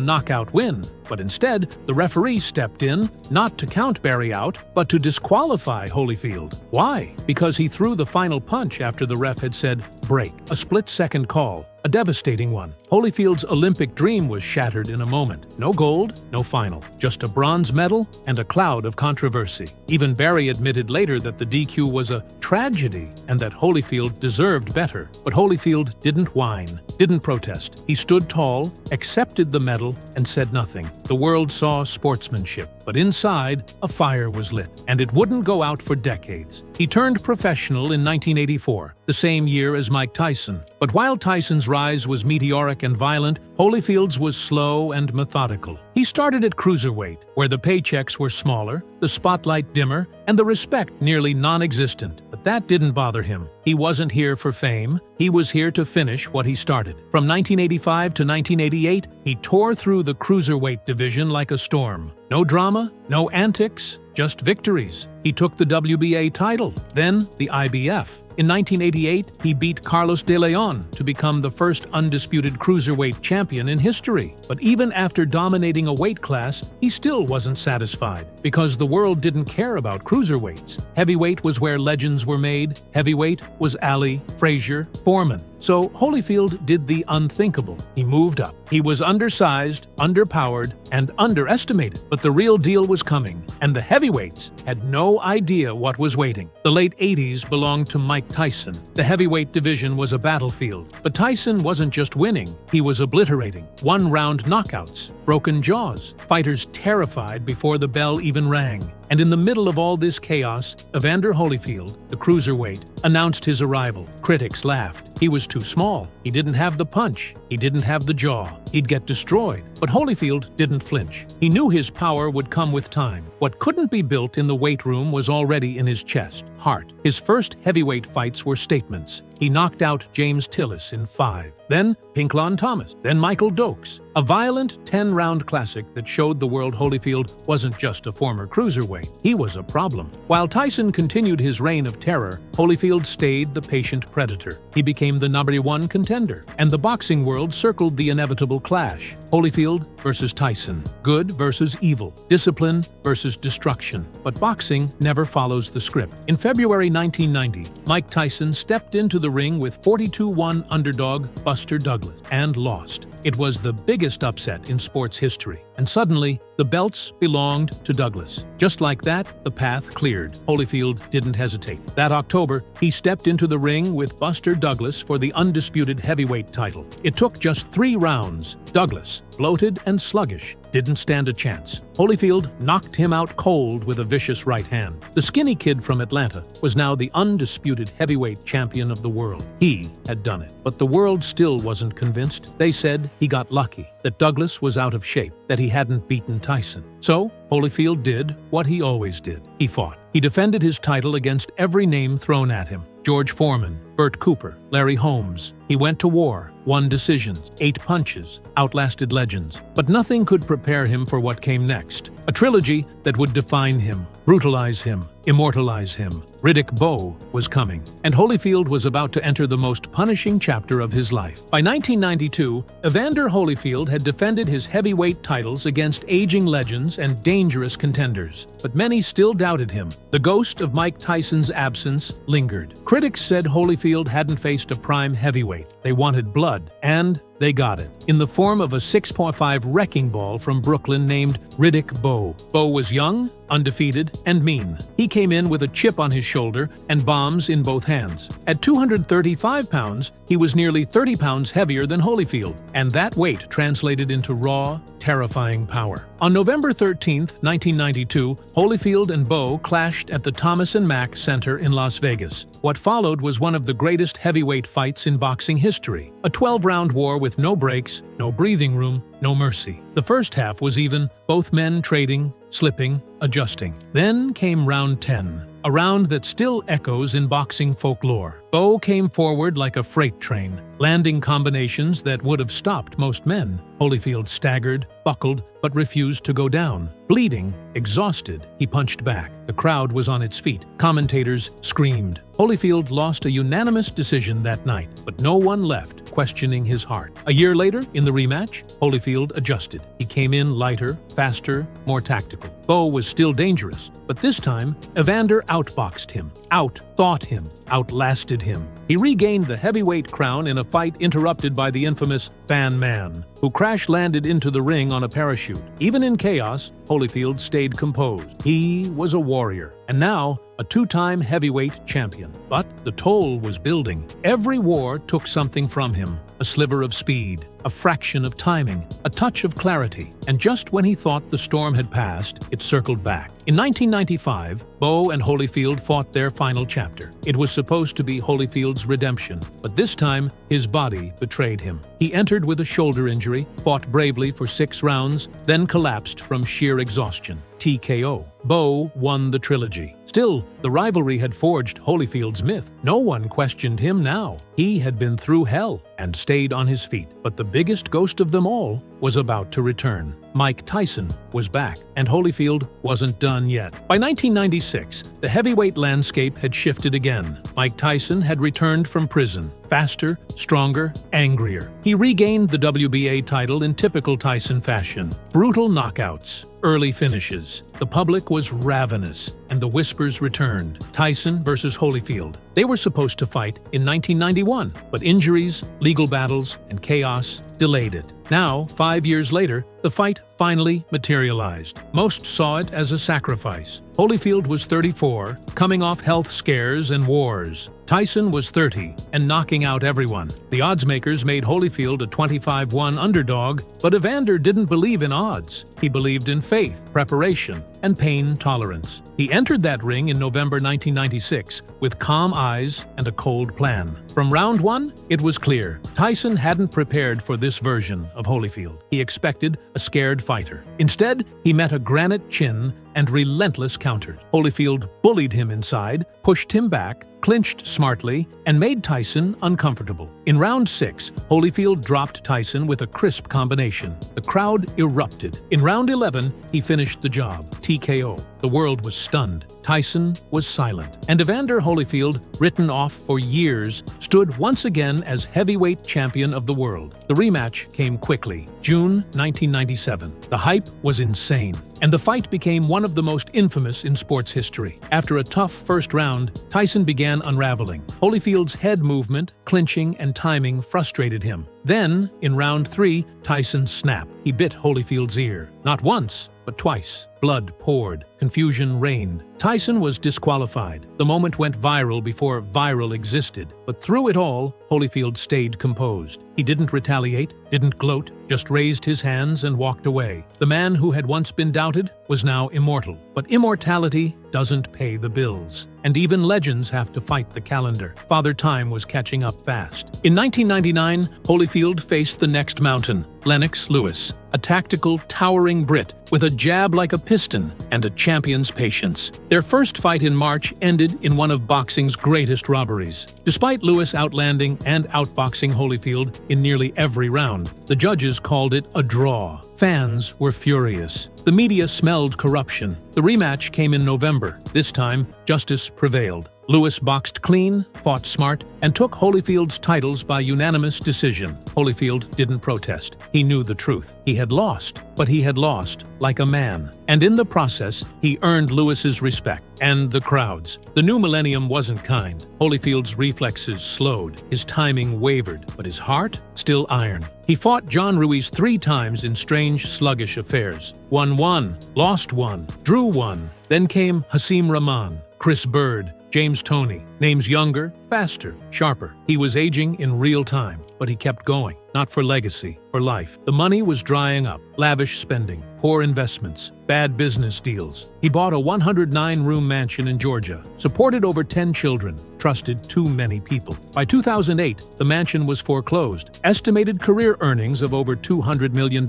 knockout win, but instead, the referee stepped in, not to count Barry out, but to disqualify Holyfield. Why? Because he threw the final punch after the ref had said, "break." A split-second call. A devastating one. Holyfield's Olympic dream was shattered in a moment. No gold, no final. Just a bronze medal and a cloud of controversy. Even Barry admitted later that the DQ was a tragedy and that Holyfield deserved better. But Holyfield didn't whine, didn't protest. He stood tall, accepted the medal, and said nothing. The world saw sportsmanship, but inside, a fire was lit, and it wouldn't go out for decades. He turned professional in 1984, the same year as Mike Tyson. But while Tyson's rise was meteoric and violent, Holyfield's was slow and methodical. He started at cruiserweight, where the paychecks were smaller, the spotlight dimmer, and the respect nearly non-existent. But that didn't bother him. He wasn't here for fame. He was here to finish what he started. From 1985 to 1988, he tore through the cruiserweight division like a storm. No drama, no antics, just victories. He took the WBA title, then the IBF. In 1988, he beat Carlos de Leon to become the first undisputed cruiserweight champion in history. But even after dominating a weight class, he still wasn't satisfied, because the world didn't care about cruiserweights. Heavyweight was where legends were made. Heavyweight was Ali, Frazier, Foreman. So Holyfield did the unthinkable. He moved up. He was undersized, underpowered, and underestimated. But the real deal was coming, and the heavyweights had no idea what was waiting. The late 80s belonged to Mike Tyson. The heavyweight division was a battlefield. But Tyson wasn't just winning, he was obliterating. One-round knockouts, broken jaws, fighters terrified before the bell even rang. And in the middle of all this chaos, Evander Holyfield, the cruiserweight, announced his arrival. Critics laughed. He was too small. He didn't have the punch. He didn't have the jaw. He'd get destroyed. But Holyfield didn't flinch. He knew his power would come with time. What couldn't be built in the weight room was already in his chest. heart. His first heavyweight fights were statements. He knocked out James Tillis in 5, then Pinklon Thomas, then Michael Dokes. A violent 10-round classic that showed the world Holyfield wasn't just a former cruiserweight, he was a problem. While Tyson continued his reign of terror, Holyfield stayed the patient predator. He became the #1 contender, and the boxing world circled the inevitable clash. Holyfield versus Tyson, good versus evil, discipline versus destruction. But boxing never follows the script. In February 1990, Mike Tyson stepped into the ring with 42-1 underdog Buster Douglas and lost. It was the biggest upset in sports history, and suddenly, the belts belonged to Douglas. Just like that, the path cleared. Holyfield didn't hesitate. That October, he stepped into the ring with Buster Douglas for the undisputed heavyweight title. It took just 3 rounds. Douglas, bloated and sluggish, didn't stand a chance. Holyfield knocked him out cold with a vicious right hand. The skinny kid from Atlanta was now the undisputed heavyweight champion of the world. He had done it. But the world still wasn't convinced. They said he got lucky, that Douglas was out of shape, that he hadn't beaten Tyson. So, Holyfield did what he always did. He fought. He defended his title against every name thrown at him. George Foreman, Burt Cooper, Larry Holmes. He went to war, won decisions, 8 punches, outlasted legends. But nothing could prepare him for what came next. A trilogy that would define him, brutalize him, immortalize him. Riddick Bowe was coming, and Holyfield was about to enter the most punishing chapter of his life. By 1992, Evander Holyfield had defended his heavyweight titles against aging legends and dangerous contenders. But many still doubted him. The ghost of Mike Tyson's absence lingered. Critics said Holyfield hadn't faced a prime heavyweight. They wanted blood, and they got it, in the form of a 6.5 wrecking ball from Brooklyn named Riddick Bowe. Bowe was young, undefeated, and mean. He came in with a chip on his shoulder and bombs in both hands. At 235 pounds, he was nearly 30 pounds heavier than Holyfield, and that weight translated into raw, terrifying power. On November 13, 1992, Holyfield and Bowe clashed at the Thomas & Mack Center in Las Vegas. What followed was one of the greatest heavyweight fights in boxing history, a 12-round war with no breaks, no breathing room, no mercy. The first half was even, both men trading, slipping, adjusting. Then came round 10, a round that still echoes in boxing folklore. Bowe came forward like a freight train, landing combinations that would have stopped most men. Holyfield staggered, buckled, but refused to go down. Bleeding, exhausted, he punched back. The crowd was on its feet. Commentators screamed. Holyfield lost a unanimous decision that night, but no one left questioning his heart. A year later, in the rematch, Holyfield adjusted. He came in lighter, faster, more tactical. Bowe was still dangerous, but this time, Evander outboxed him, outthought him, outlasted him. He regained the heavyweight crown in a fight interrupted by the infamous Fan Man, who crash-landed into the ring on a parachute. Even in chaos, Holyfield stayed composed. He was a warrior, and now a 2-time heavyweight champion. But the toll was building. Every war took something from him, a sliver of speed, a fraction of timing, a touch of clarity. And just when he thought the storm had passed, it circled back. In 1995, Bowe and Holyfield fought their final chapter. It was supposed to be Holyfield's redemption, but this time, his body betrayed him. He entered with a shoulder injury, fought bravely for 6 rounds, then collapsed from sheer exhaustion. TKO. Bowe won the trilogy. Still, the rivalry had forged Holyfield's myth. No one questioned him now. He had been through hell and stayed on his feet. But the biggest ghost of them all was about to return. Mike Tyson was back, and Holyfield wasn't done yet. By 1996, the heavyweight landscape had shifted again. Mike Tyson had returned from prison, faster, stronger, angrier. He regained the WBA title in typical Tyson fashion. Brutal knockouts, early finishes. The public was ravenous, and the whispers returned. Tyson versus Holyfield. They were supposed to fight in 1991, but injuries, legal battles, and chaos delayed it. Now, 5 years later, the fight finally materialized. Most saw it as a sacrifice. Holyfield was 34, coming off health scares and wars. Tyson was 30 and knocking out everyone. The oddsmakers made Holyfield a 25-1 underdog, but Evander didn't believe in odds. He believed in faith, preparation, and pain tolerance. He entered that ring in November 1996 with calm eyes and a cold plan. From round 1, it was clear Tyson hadn't prepared for this version of Holyfield. He expected a scared fighter. Instead, he met a granite chin and relentless counters. Holyfield bullied him inside, pushed him back, clinched smartly, and made Tyson uncomfortable. In round 6, Holyfield dropped Tyson with a crisp combination. The crowd erupted. In round 11, he finished the job, TKO. The world was stunned. Tyson was silent. And Evander Holyfield, written off for years, stood once again as heavyweight champion of the world. The rematch came quickly, June 1997. The hype was insane, and the fight became one of the most infamous in sports history. After a tough first round, Tyson began unraveling. Holyfield's head movement, clinching, and timing frustrated him. Then, in round 3, Tyson snapped. He bit Holyfield's ear. Not once, but twice. Blood poured. Confusion reigned. Tyson was disqualified. The moment went viral before viral existed. But through it all, Holyfield stayed composed. He didn't retaliate, didn't gloat, just raised his hands and walked away. The man who had once been doubted was now immortal. But immortality doesn't pay the bills. And even legends have to fight the calendar. Father Time was catching up fast. In 1999, Holyfield faced the next mountain, Lennox Lewis, a tactical, towering Brit with a jab like a piston and a champion's patience. Their first fight in March ended in one of boxing's greatest robberies. Despite Lewis outlanding and outboxing Holyfield in nearly every round, the judges called it a draw. Fans were furious. The media smelled corruption. The rematch came in November. This time, justice prevailed. Lewis boxed clean, fought smart, and took Holyfield's titles by unanimous decision. Holyfield didn't protest. He knew the truth. He had lost, but he had lost like a man. And in the process, he earned Lewis's respect and the crowd's. The new millennium wasn't kind. Holyfield's reflexes slowed. His timing wavered, but his heart still iron. He fought John Ruiz 3 times in strange, sluggish affairs. Won 1, lost 1, drew 1. Then came Hasim Rahman, Chris Bird, James Toney, names younger, faster, sharper. He was aging in real time, but he kept going. Not for legacy, for life. The money was drying up. Lavish spending, poor investments, bad business deals. He bought a 109-room mansion in Georgia, supported over 10 children, trusted too many people. By 2008, the mansion was foreclosed. Estimated career earnings of over $200 million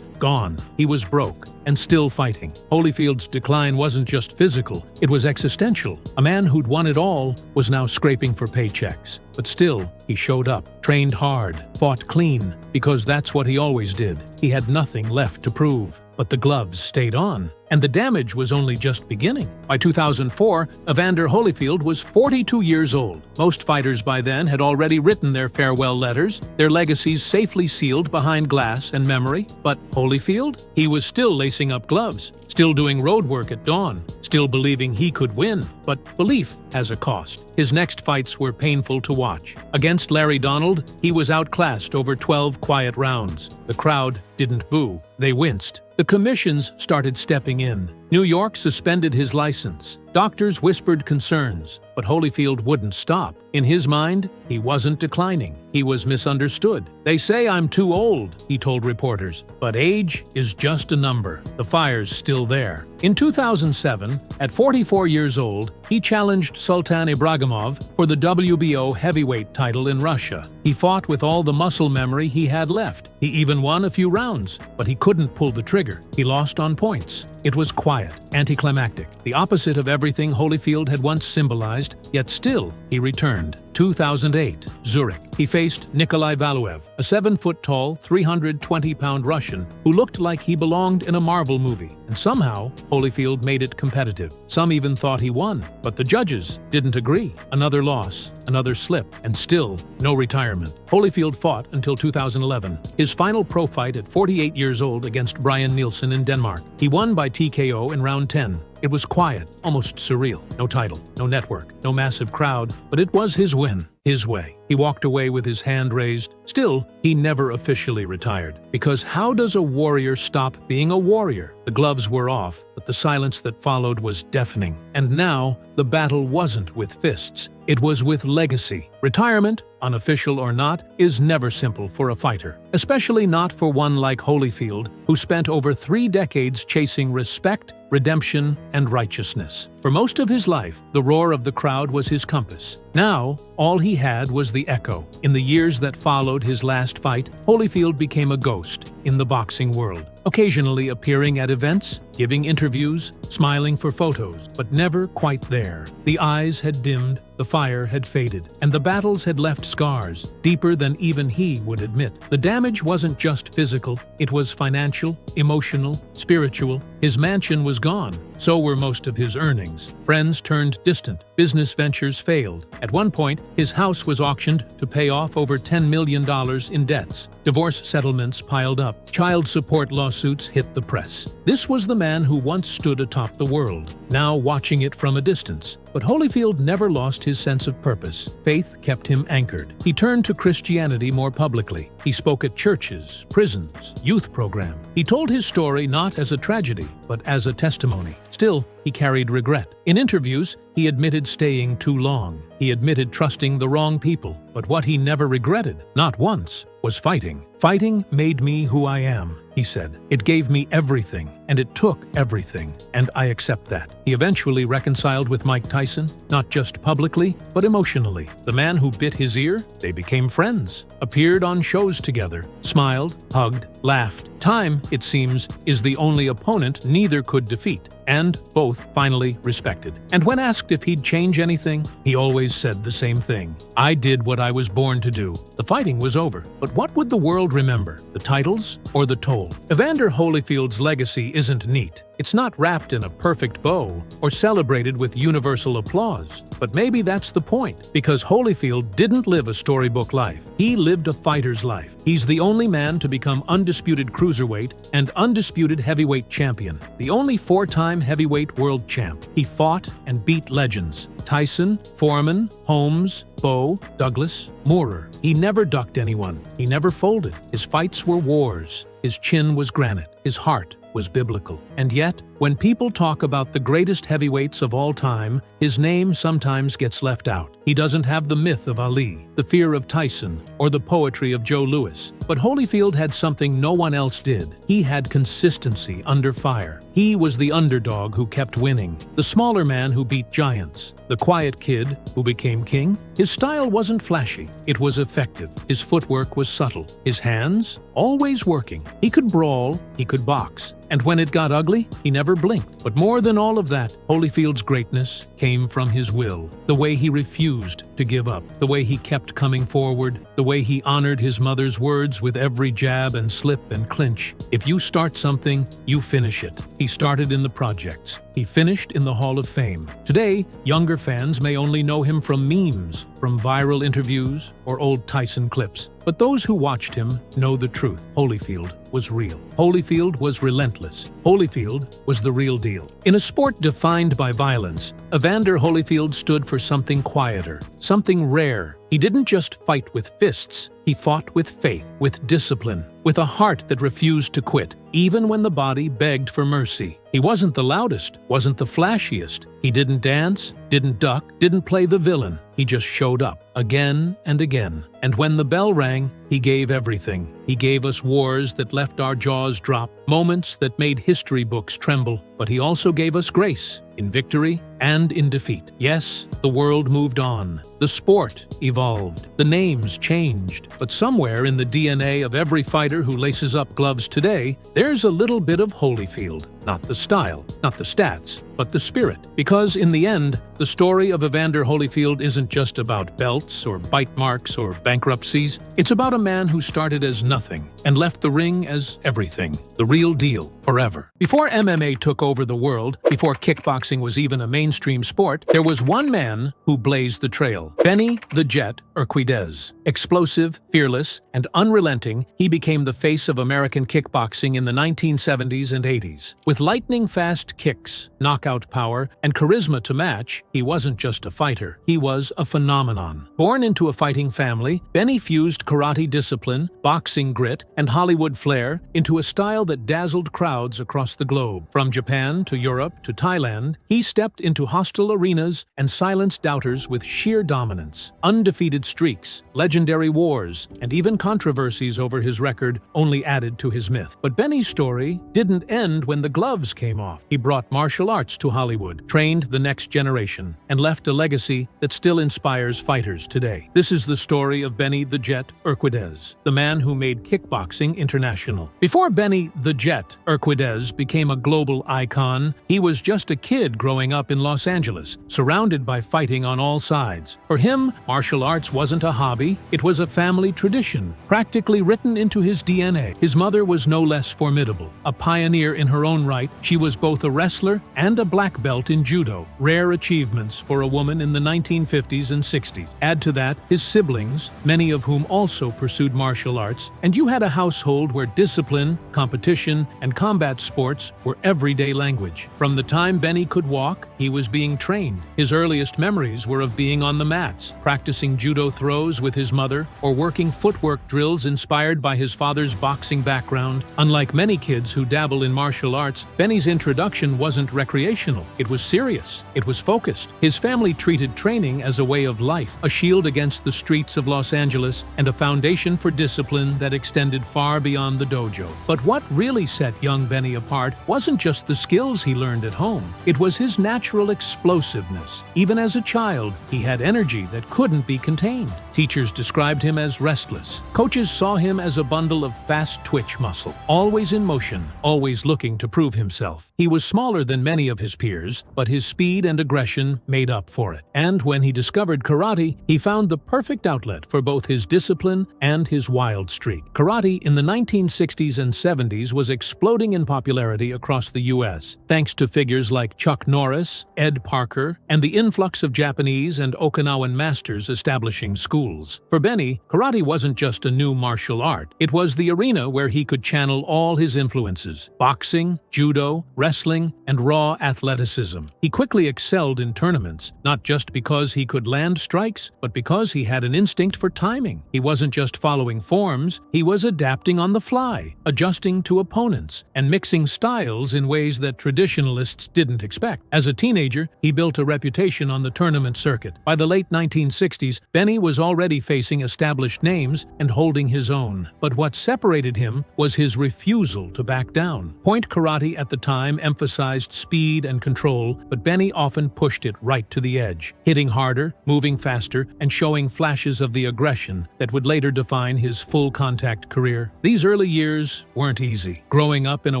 gone. He was broke and still fighting. Holyfield's decline wasn't just physical, it was existential. A man who'd won it all was now scraping for paychecks. But still, he showed up, trained hard, fought clean, because that's what he always did. He had nothing left to prove. But the gloves stayed on, and the damage was only just beginning. By 2004, Evander Holyfield was 42 years old. Most fighters by then had already written their farewell letters, their legacies safely sealed behind glass and memory. But Holyfield? He was still lacing up gloves, still doing road work at dawn, still believing he could win. But belief has a cost. His next fights were painful to watch. Against Larry Donald, he was outclassed over 12 quiet rounds. The crowd didn't boo, they winced. The commissions started stepping in. New York suspended his license. Doctors whispered concerns, but Holyfield wouldn't stop. In his mind, he wasn't declining. He was misunderstood. "They say I'm too old," he told reporters, but age is just a number. The fire's still there. In 2007, at 44 years old, he challenged Sultan Ibragimov for the WBO heavyweight title in Russia. He fought with all the muscle memory he had left. He even won a few rounds, but he couldn't pull the trigger. He lost on points. It was quiet, anticlimactic, the opposite of everything Holyfield had once symbolized, yet still he returned. 2008, Zurich. He faced Nikolai Valuev, a 7-foot-tall, 320-pound Russian who looked like he belonged in a Marvel movie. And somehow, Holyfield made it competitive. Some even thought he won, but the judges didn't agree. Another loss, another slip, and still no retirement. Holyfield fought until 2011, his final pro fight at 48 years old against Brian Nielsen in Denmark. He won by TKO in round 10. It was quiet, almost surreal. No title, no network, no massive crowd, but it was his win, his way. He walked away with his hand raised. Still, he never officially retired. Because how does a warrior stop being a warrior? The gloves were off, but the silence that followed was deafening. And now, the battle wasn't with fists. It was with legacy. Retirement, unofficial or not, is never simple for a fighter. Especially not for one like Holyfield, who spent over 3 decades chasing respect, redemption, and righteousness. For most of his life, the roar of the crowd was his compass. Now, all he had was the echo. In the years that followed his last fight, Holyfield became a ghost in the boxing world, occasionally appearing at events, giving interviews, smiling for photos, but never quite there. The eyes had dimmed, the fire had faded, and the battles had left scars, deeper than even he would admit. The damage wasn't just physical, it was financial, emotional, spiritual. His mansion was gone, so were most of his earnings. Friends turned distant, business ventures failed. At one point, his house was auctioned to pay off over $10 million in debts. Divorce settlements piled up. Child support lawsuits hit the press. This was the man who once stood atop the world, now watching it from a distance. But Holyfield never lost his sense of purpose. Faith kept him anchored. He turned to Christianity more publicly. He spoke at churches, prisons, youth programs. He told his story not as a tragedy, but as a testimony. Still, he carried regret. In interviews, he admitted staying too long. He admitted trusting the wrong people. But what he never regretted, not once, was fighting. Fighting made me who I am, he said. It gave me everything, and it took everything, and I accept that. He eventually reconciled with Mike Tyson, not just publicly, but emotionally. The man who bit his ear, they became friends, appeared on shows together, smiled, hugged, laughed. Time, it seems, is the only opponent neither could defeat, and both finally respected. And when asked if he'd change anything, he always said the same thing. I did what I was born to do. The fighting was over, but what would the world remember? The titles or the toll? Evander Holyfield's legacy isn't neat. It's not wrapped in a perfect bow or celebrated with universal applause. But maybe that's the point, because Holyfield didn't live a storybook life. He lived a fighter's life. He's the only man to become undisputed cruiserweight and undisputed heavyweight champion, the only four-time heavyweight world champ. He fought and beat legends: Tyson, Foreman, Holmes, Bowe, Douglas, Moorer. He never ducked anyone. He never folded. His fights were wars. His chin was granite. His heart was biblical. And yet, when people talk about the greatest heavyweights of all time, his name sometimes gets left out. He doesn't have the myth of Ali, the fear of Tyson, or the poetry of Joe Louis. But Holyfield had something no one else did. He had consistency under fire. He was the underdog who kept winning, the smaller man who beat giants, the quiet kid who became king. His style wasn't flashy. It was effective. His footwork was subtle. His hands, always working. He could brawl, he could box. And when it got ugly, he never blinked. But more than all of that, Holyfield's greatness came from his will. The way he refused to give up. The way he kept coming forward. The way he honored his mother's words with every jab and slip and clinch. If you start something, you finish it. He started in the projects. He finished in the Hall of Fame. Today, younger fans may only know him from memes, from viral interviews, or old Tyson clips. But those who watched him know the truth. Holyfield was real. Holyfield was relentless. Holyfield was the real deal. In a sport defined by violence, Evander Holyfield stood for something quieter, something rare. He didn't just fight with fists. He fought with faith, with discipline, with a heart that refused to quit, even when the body begged for mercy. He wasn't the loudest, wasn't the flashiest. He didn't dance, didn't duck, didn't play the villain. He just showed up, again and again. And when the bell rang, he gave everything. He gave us wars that left our jaws drop, moments that made history books tremble. But he also gave us grace, in victory and in defeat. Yes, the world moved on. The sport evolved. The names changed. But somewhere in the DNA of every fighter who laces up gloves today, there's a little bit of Holyfield. Not the style, not the stats, but the spirit. Because in the end, the story of Evander Holyfield isn't just about belts or bite marks or bankruptcies. It's about a man who started as nothing and left the ring as everything. The real deal, forever. Before MMA took over the world, before kickboxing was even a mainstream sport, there was one man who blazed the trail. Benny the Jet Urquidez. Explosive, fearless, and unrelenting, he became the face of American kickboxing in the 1970s and 80s. With lightning-fast kicks, knockout power, and charisma to match, he wasn't just a fighter. He was a phenomenon. Born into a fighting family, Benny fused karate discipline, boxing grit, and Hollywood flair into a style that dazzled crowds across the globe. From Japan to Europe to Thailand, he stepped into hostile arenas and silenced doubters with sheer dominance. Undefeated streaks, legendary wars, and even controversies over his record only added to his myth. But Benny's story didn't end when the gloves came off. He brought martial arts arts to Hollywood, trained the next generation, and left a legacy that still inspires fighters today. This is the story of Benny the Jet Urquidez, the man who made kickboxing international. Before Benny the Jet Urquidez became a global icon, he was just a kid growing up in Los Angeles, surrounded by fighting on all sides. For him, martial arts wasn't a hobby, it was a family tradition, practically written into his DNA. His mother was no less formidable. A pioneer in her own right, she was both a wrestler and a black belt in judo, rare achievements for a woman in the 1950s and 60s. Add to that his siblings, many of whom also pursued martial arts, and you had a household where discipline, competition, and combat sports were everyday language. From the time Benny could walk, he was being trained. His earliest memories were of being on the mats, practicing judo throws with his mother, or working footwork drills inspired by his father's boxing background. Unlike many kids who dabble in martial arts, Benny's introduction wasn't recreational. It was serious. It was focused. His family treated training as a way of life, a shield against the streets of Los Angeles, and a foundation for discipline that extended far beyond the dojo. But what really set young Benny apart wasn't just the skills he learned at home. It was his natural explosiveness. Even as a child, he had energy that couldn't be contained. Teachers described him as restless. Coaches saw him as a bundle of fast twitch muscle, always in motion, always looking to prove himself. He was smaller than many of his peers, but his speed and aggression made up for it. And when he discovered karate, he found the perfect outlet for both his discipline and his wild streak. Karate in the 1960s and 70s was exploding in popularity across the U.S., thanks to figures like Chuck Norris, Ed Parker, and the influx of Japanese and Okinawan masters establishing schools. For Benny, karate wasn't just a new martial art. It was the arena where he could channel all his influences: boxing, judo, wrestling, and raw athleticism. He quickly excelled in tournaments, not just because he could land strikes, but because he had an instinct for timing. He wasn't just following forms, he was adapting on the fly, adjusting to opponents, and mixing styles in ways that traditionalists didn't expect. As a teenager, he built a reputation on the tournament circuit. By the late 1960s, Benny was already facing established names and holding his own. But what separated him was his refusal to back down. Point karate at the time emphasized speed and control, but Benny often pushed it right to the edge, hitting harder, moving faster, and showing flashes of the aggression that would later define his full-contact career. These early years weren't easy. Growing up in a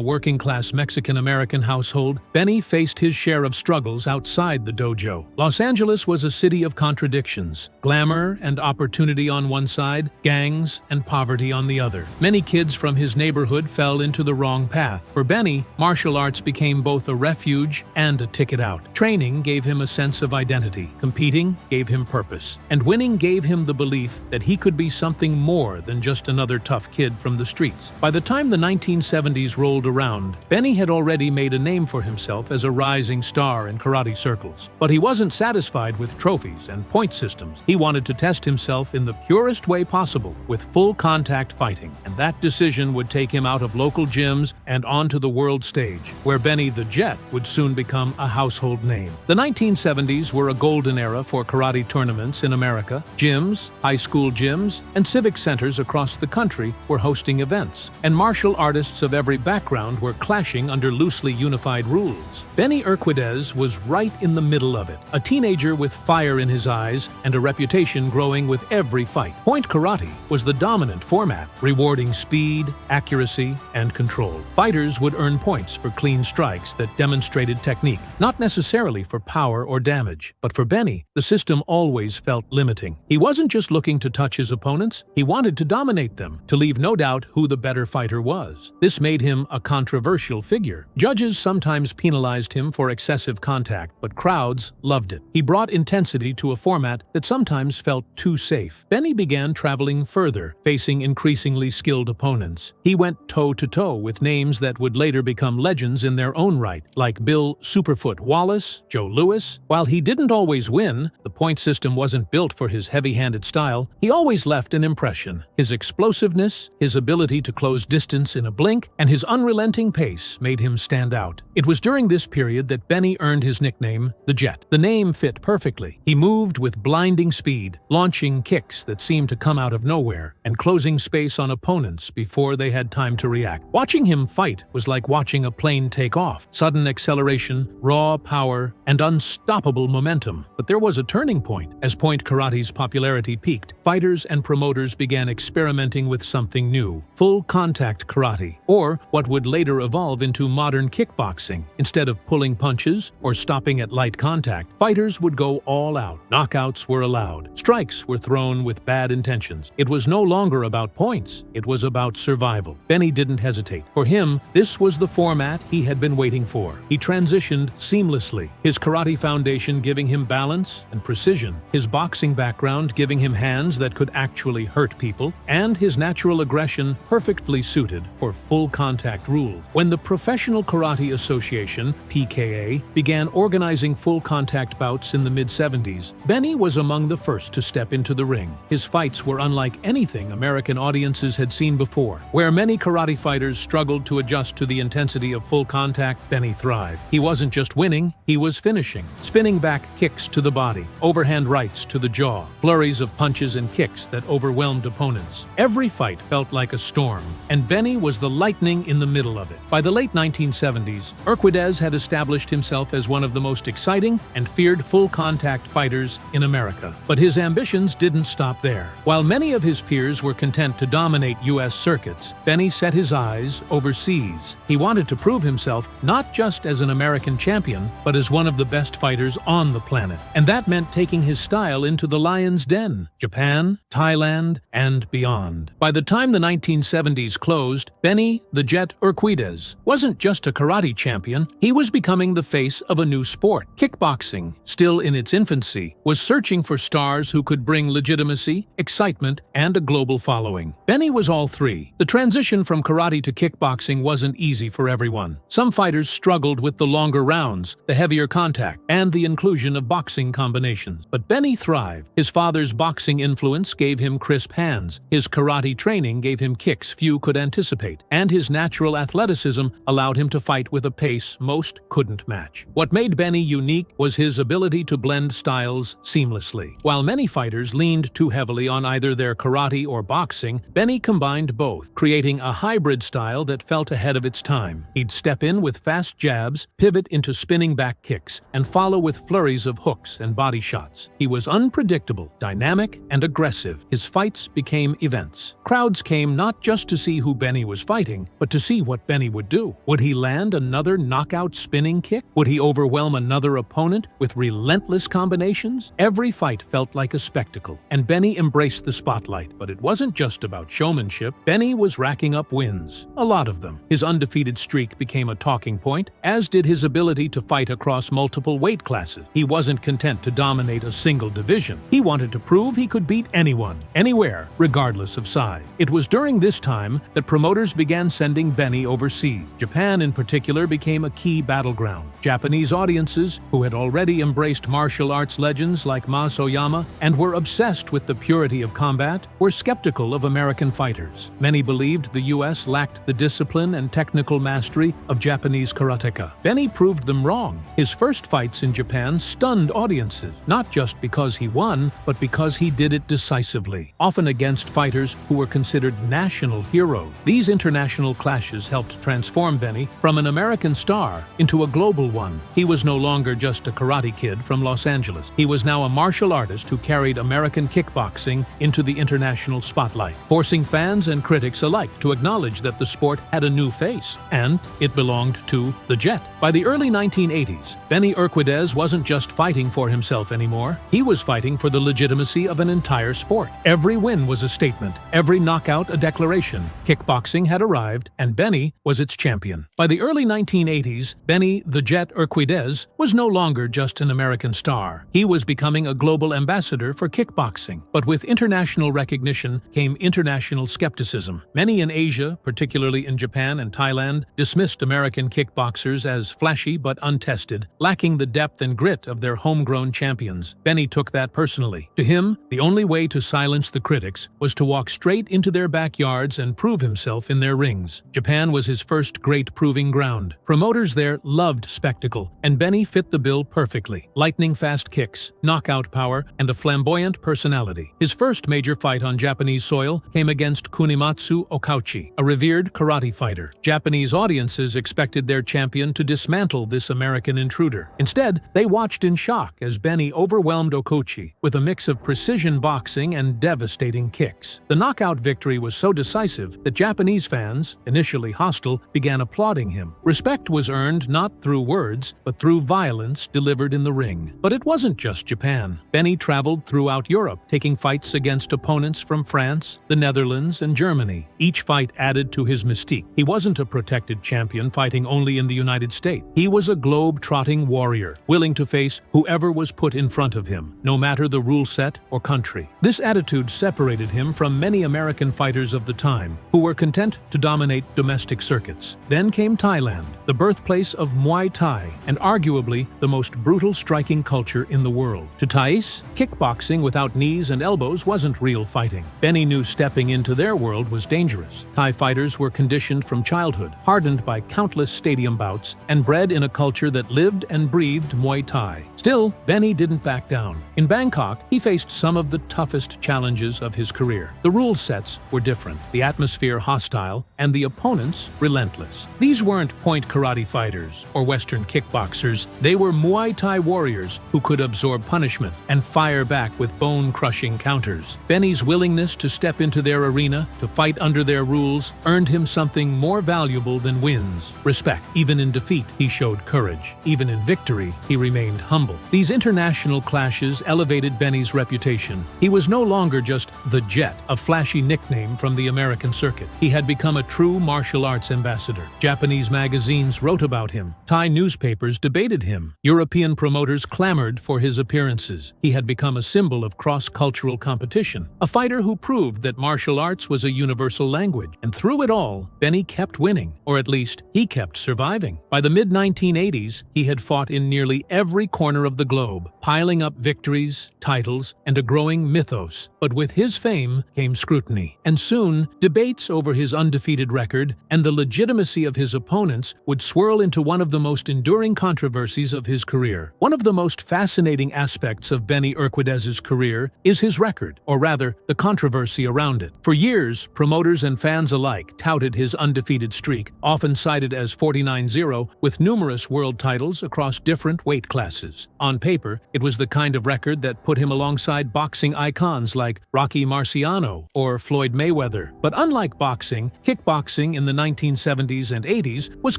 working-class Mexican-American household, Benny faced his share of struggles outside the dojo. Los Angeles was a city of contradictions: glamour and opportunity on one side, gangs and poverty on the other. Many kids from his neighborhood fell into the wrong path. For Benny, martial arts became both a refuge and a ticket out. Training gave him a sense of identity, competing gave him purpose, and winning gave him the belief that he could be something more than just another tough kid from the streets. By the time the 1970s rolled around, Benny had already made a name for himself as a rising star in karate circles. But he wasn't satisfied with trophies and point systems. He wanted to test himself in the purest way possible, with full-contact fighting, and that decision would take him out of local gyms and onto the world stage, where Benny the Jet would soon become a household name. The 1970s were a golden era for karate tournaments in America. Gyms, high school gyms, and civic centers across the country were hosting events, and martial artists of every background were clashing under loosely unified rules. Benny Urquidez was right in the middle of it, a teenager with fire in his eyes and a reputation growing with every fight. Point karate was the dominant format, rewarding speed, accuracy, and control. Fighters would earn points for clean strikes that demonstrated technique, not necessarily for power or damage. But for Benny, the system always felt limiting. He wasn't just looking to touch his opponents, he wanted to dominate them, to leave no doubt who the better fighter was. This made him a controversial figure. Judges sometimes penalized him for excessive contact, but crowds loved it. He brought intensity to a format that sometimes felt too safe. Benny began traveling further, facing increasingly skilled opponents. He went toe-to-toe with names that would later become legends in their own right, like Bill Superfoot Wallace, Joe Louis. While he didn't always win, the point system wasn't built for his heavy-handed style, he always left an impression. His explosiveness, his ability to close distance in a blink, and his unrelenting pace made him stand out. It was during this period that Benny earned his nickname, the Jet. The name fit perfectly. He moved with blinding speed, launching kicks that seemed to come out of nowhere, and closing space on opponents before they had time to react. Watching him fight was like watching a plane take off. Sudden acceleration acceleration, raw power, and unstoppable momentum. But there was a turning point. As point karate's popularity peaked, fighters and promoters began experimenting with something new: full-contact karate, or what would later evolve into modern kickboxing. Instead of pulling punches or stopping at light contact, fighters would go all out. Knockouts were allowed. Strikes were thrown with bad intentions. It was no longer about points. It was about survival. Benny didn't hesitate. For him, this was the format he had been waiting for. He transitioned seamlessly, his karate foundation giving him balance and precision, his boxing background giving him hands that could actually hurt people, and his natural aggression perfectly suited for full-contact rules. When the Professional Karate Association, PKA, began organizing full-contact bouts in the mid-70s, Benny was among the first to step into the ring. His fights were unlike anything American audiences had seen before. Where many karate fighters struggled to adjust to the intensity of full contact, Benny thrived. He wasn't just winning, he was finishing. Spinning back kicks to the body, overhand rights to the jaw, flurries of punches and kicks that overwhelmed opponents. Every fight felt like a storm, and Benny was the lightning in the middle of it. By the late 1970s, Urquidez had established himself as one of the most exciting and feared full-contact fighters in America. But his ambitions didn't stop there. While many of his peers were content to dominate U.S. circuits, Benny set his eyes overseas. He wanted to prove himself not just as an American champion, but as one of the best fighters on the planet. And that meant taking his style into the lion's den: Japan, Thailand, and beyond. By the time the 1970s closed, Benny the Jet Urquidez wasn't just a karate champion, he was becoming the face of a new sport. Kickboxing, still in its infancy, was searching for stars who could bring legitimacy, excitement, and a global following. Benny was all three. The transition from karate to kickboxing wasn't easy for everyone. Some fighters struggled with the longer rounds, the heavier contact, and the inclusion of boxing combinations. But Benny thrived. His father's boxing influence gave him crisp hands, his karate training gave him kicks few could anticipate, and his natural athleticism allowed him to fight with a pace most couldn't match. What made Benny unique was his ability to blend styles seamlessly. While many fighters leaned too heavily on either their karate or boxing, Benny combined both, creating a hybrid style that felt ahead of its time. He'd step in with fast jabs, pivot into spinning back kicks, and follow with flurries of hooks and body shots. He was unpredictable, dynamic, and aggressive. His fights became events. Crowds came not just to see who Benny was fighting, but to see what Benny would do. Would he land another knockout spinning kick? Would he overwhelm another opponent with relentless combinations? Every fight felt like a spectacle, and Benny embraced the spotlight. But it wasn't just about showmanship. Benny was racking up wins, a lot of them. His undefeated streak became a talking point, as did his ability to fight across multiple weight classes. He wasn't content to dominate a single division. He wanted to prove he could beat anyone, anywhere, regardless of size. It was during this time that promoters began sending Benny overseas. Japan, in particular, became a key battleground. Japanese audiences, who had already embraced martial arts legends like Mas Oyama and were obsessed with the purity of combat, were skeptical of American fighters. Many believed the U.S. lacked the discipline and technical mastery of Japanese karateka. Benny proved them wrong. His first fights in Japan stunned audiences, not just because he won, but because he did it decisively, often against fighters who were considered national heroes. These international clashes helped transform Benny from an American star into a global one. He was no longer just a karate kid from Los Angeles. He was now a martial artist who carried American kickboxing into the international spotlight, forcing fans and critics alike to acknowledge that the sport had a new face, and it belonged to the Jet. By the early 1980s, Benny Urquidez wasn't just fighting for himself anymore. He was fighting for the legitimacy of an entire sport. Every win was a statement, every knockout a declaration. Kickboxing had arrived, and Benny was its champion. By the early 1980s, Benny the Jet Urquidez was no longer just an American star. He was becoming a global ambassador for kickboxing. But with international recognition came international skepticism. Many in Asia, particularly in Japan and Thailand, dismissed American kickboxers as flashy but untested, lacking the depth and grit of their homegrown champions. Benny took that personally. To him, the only way to silence the critics was to walk straight into their backyards and prove himself in their rings. Japan was his first great proving ground. Promoters there loved spectacle, and Benny fit the bill perfectly. Lightning-fast kicks, knockout power, and a flamboyant personality. His first major fight on Japanese soil came against Kunimatsu Okauchi, a revered karate fighter. Japanese audiences expected their champion to dismantle this American intruder. Instead, they watched in shock as Benny overwhelmed Okochi with a mix of precision boxing and devastating kicks. The knockout victory was so decisive that Japanese fans, initially hostile, began applauding him. Respect was earned not through words, but through violence delivered in the ring. But it wasn't just Japan. Benny traveled throughout Europe, taking fights against opponents from France, the Netherlands, and Germany. Each fight added to his mystique. He wasn't a protected champion fighting only in the United States. He was a globe-trotting warrior, willing to face whoever was put in front of him, no matter the rule set or country. This attitude separated him from many American fighters of the time, who were content to dominate domestic circuits. Then came Thailand, the birthplace of Muay Thai, and arguably the most brutal striking culture in the world. To Thais, kickboxing without knees and elbows wasn't real fighting. Benny knew stepping into their world was dangerous. Thai fighters were conditioned from childhood, hardened by countless stadium bouts, and bred in a culture that lived and breathed Muay Thai. Still, Benny didn't back down. In Bangkok, he faced some of the toughest challenges of his career. The rule sets were different, the atmosphere hostile, and the opponents relentless. These weren't point karate fighters or Western kickboxers. They were Muay Thai warriors who could absorb punishment and fire back with bone-crushing counters. Benny's willingness to step into their arena, to fight under their rules, earned him something more valuable than wins: respect. Even in defeat, he showed courage. Even in victory, he remained humble. These international clashes elevated Benny's reputation. He was no longer just the Jet, a flashy nickname from the American circuit. He had become a true martial arts ambassador. Japanese magazines wrote about him. Thai newspapers debated him. European promoters clamored for his appearances. He had become a symbol of cross-cultural competition, a fighter who proved that martial arts was a universal language. And through it all, Benny kept winning, or at least he kept surviving. By the mid-1980s, he had fought in nearly every corner of the globe, piling up victories, titles, and a growing mythos. But with his fame came scrutiny, and soon, debates over his undefeated record and the legitimacy of his opponents would swirl into one of the most enduring controversies of his career. One of the most fascinating aspects of Benny Urquidez's career is his record, or rather, the controversy around it. For years, promoters and fans alike touted his undefeated streak, often cited as 49-0, with numerous world titles across different weight classes. On paper, it was the kind of record that put him alongside boxing icons like Rocky Marciano or Floyd Mayweather. But unlike boxing, kickboxing in the 1970s and 80s was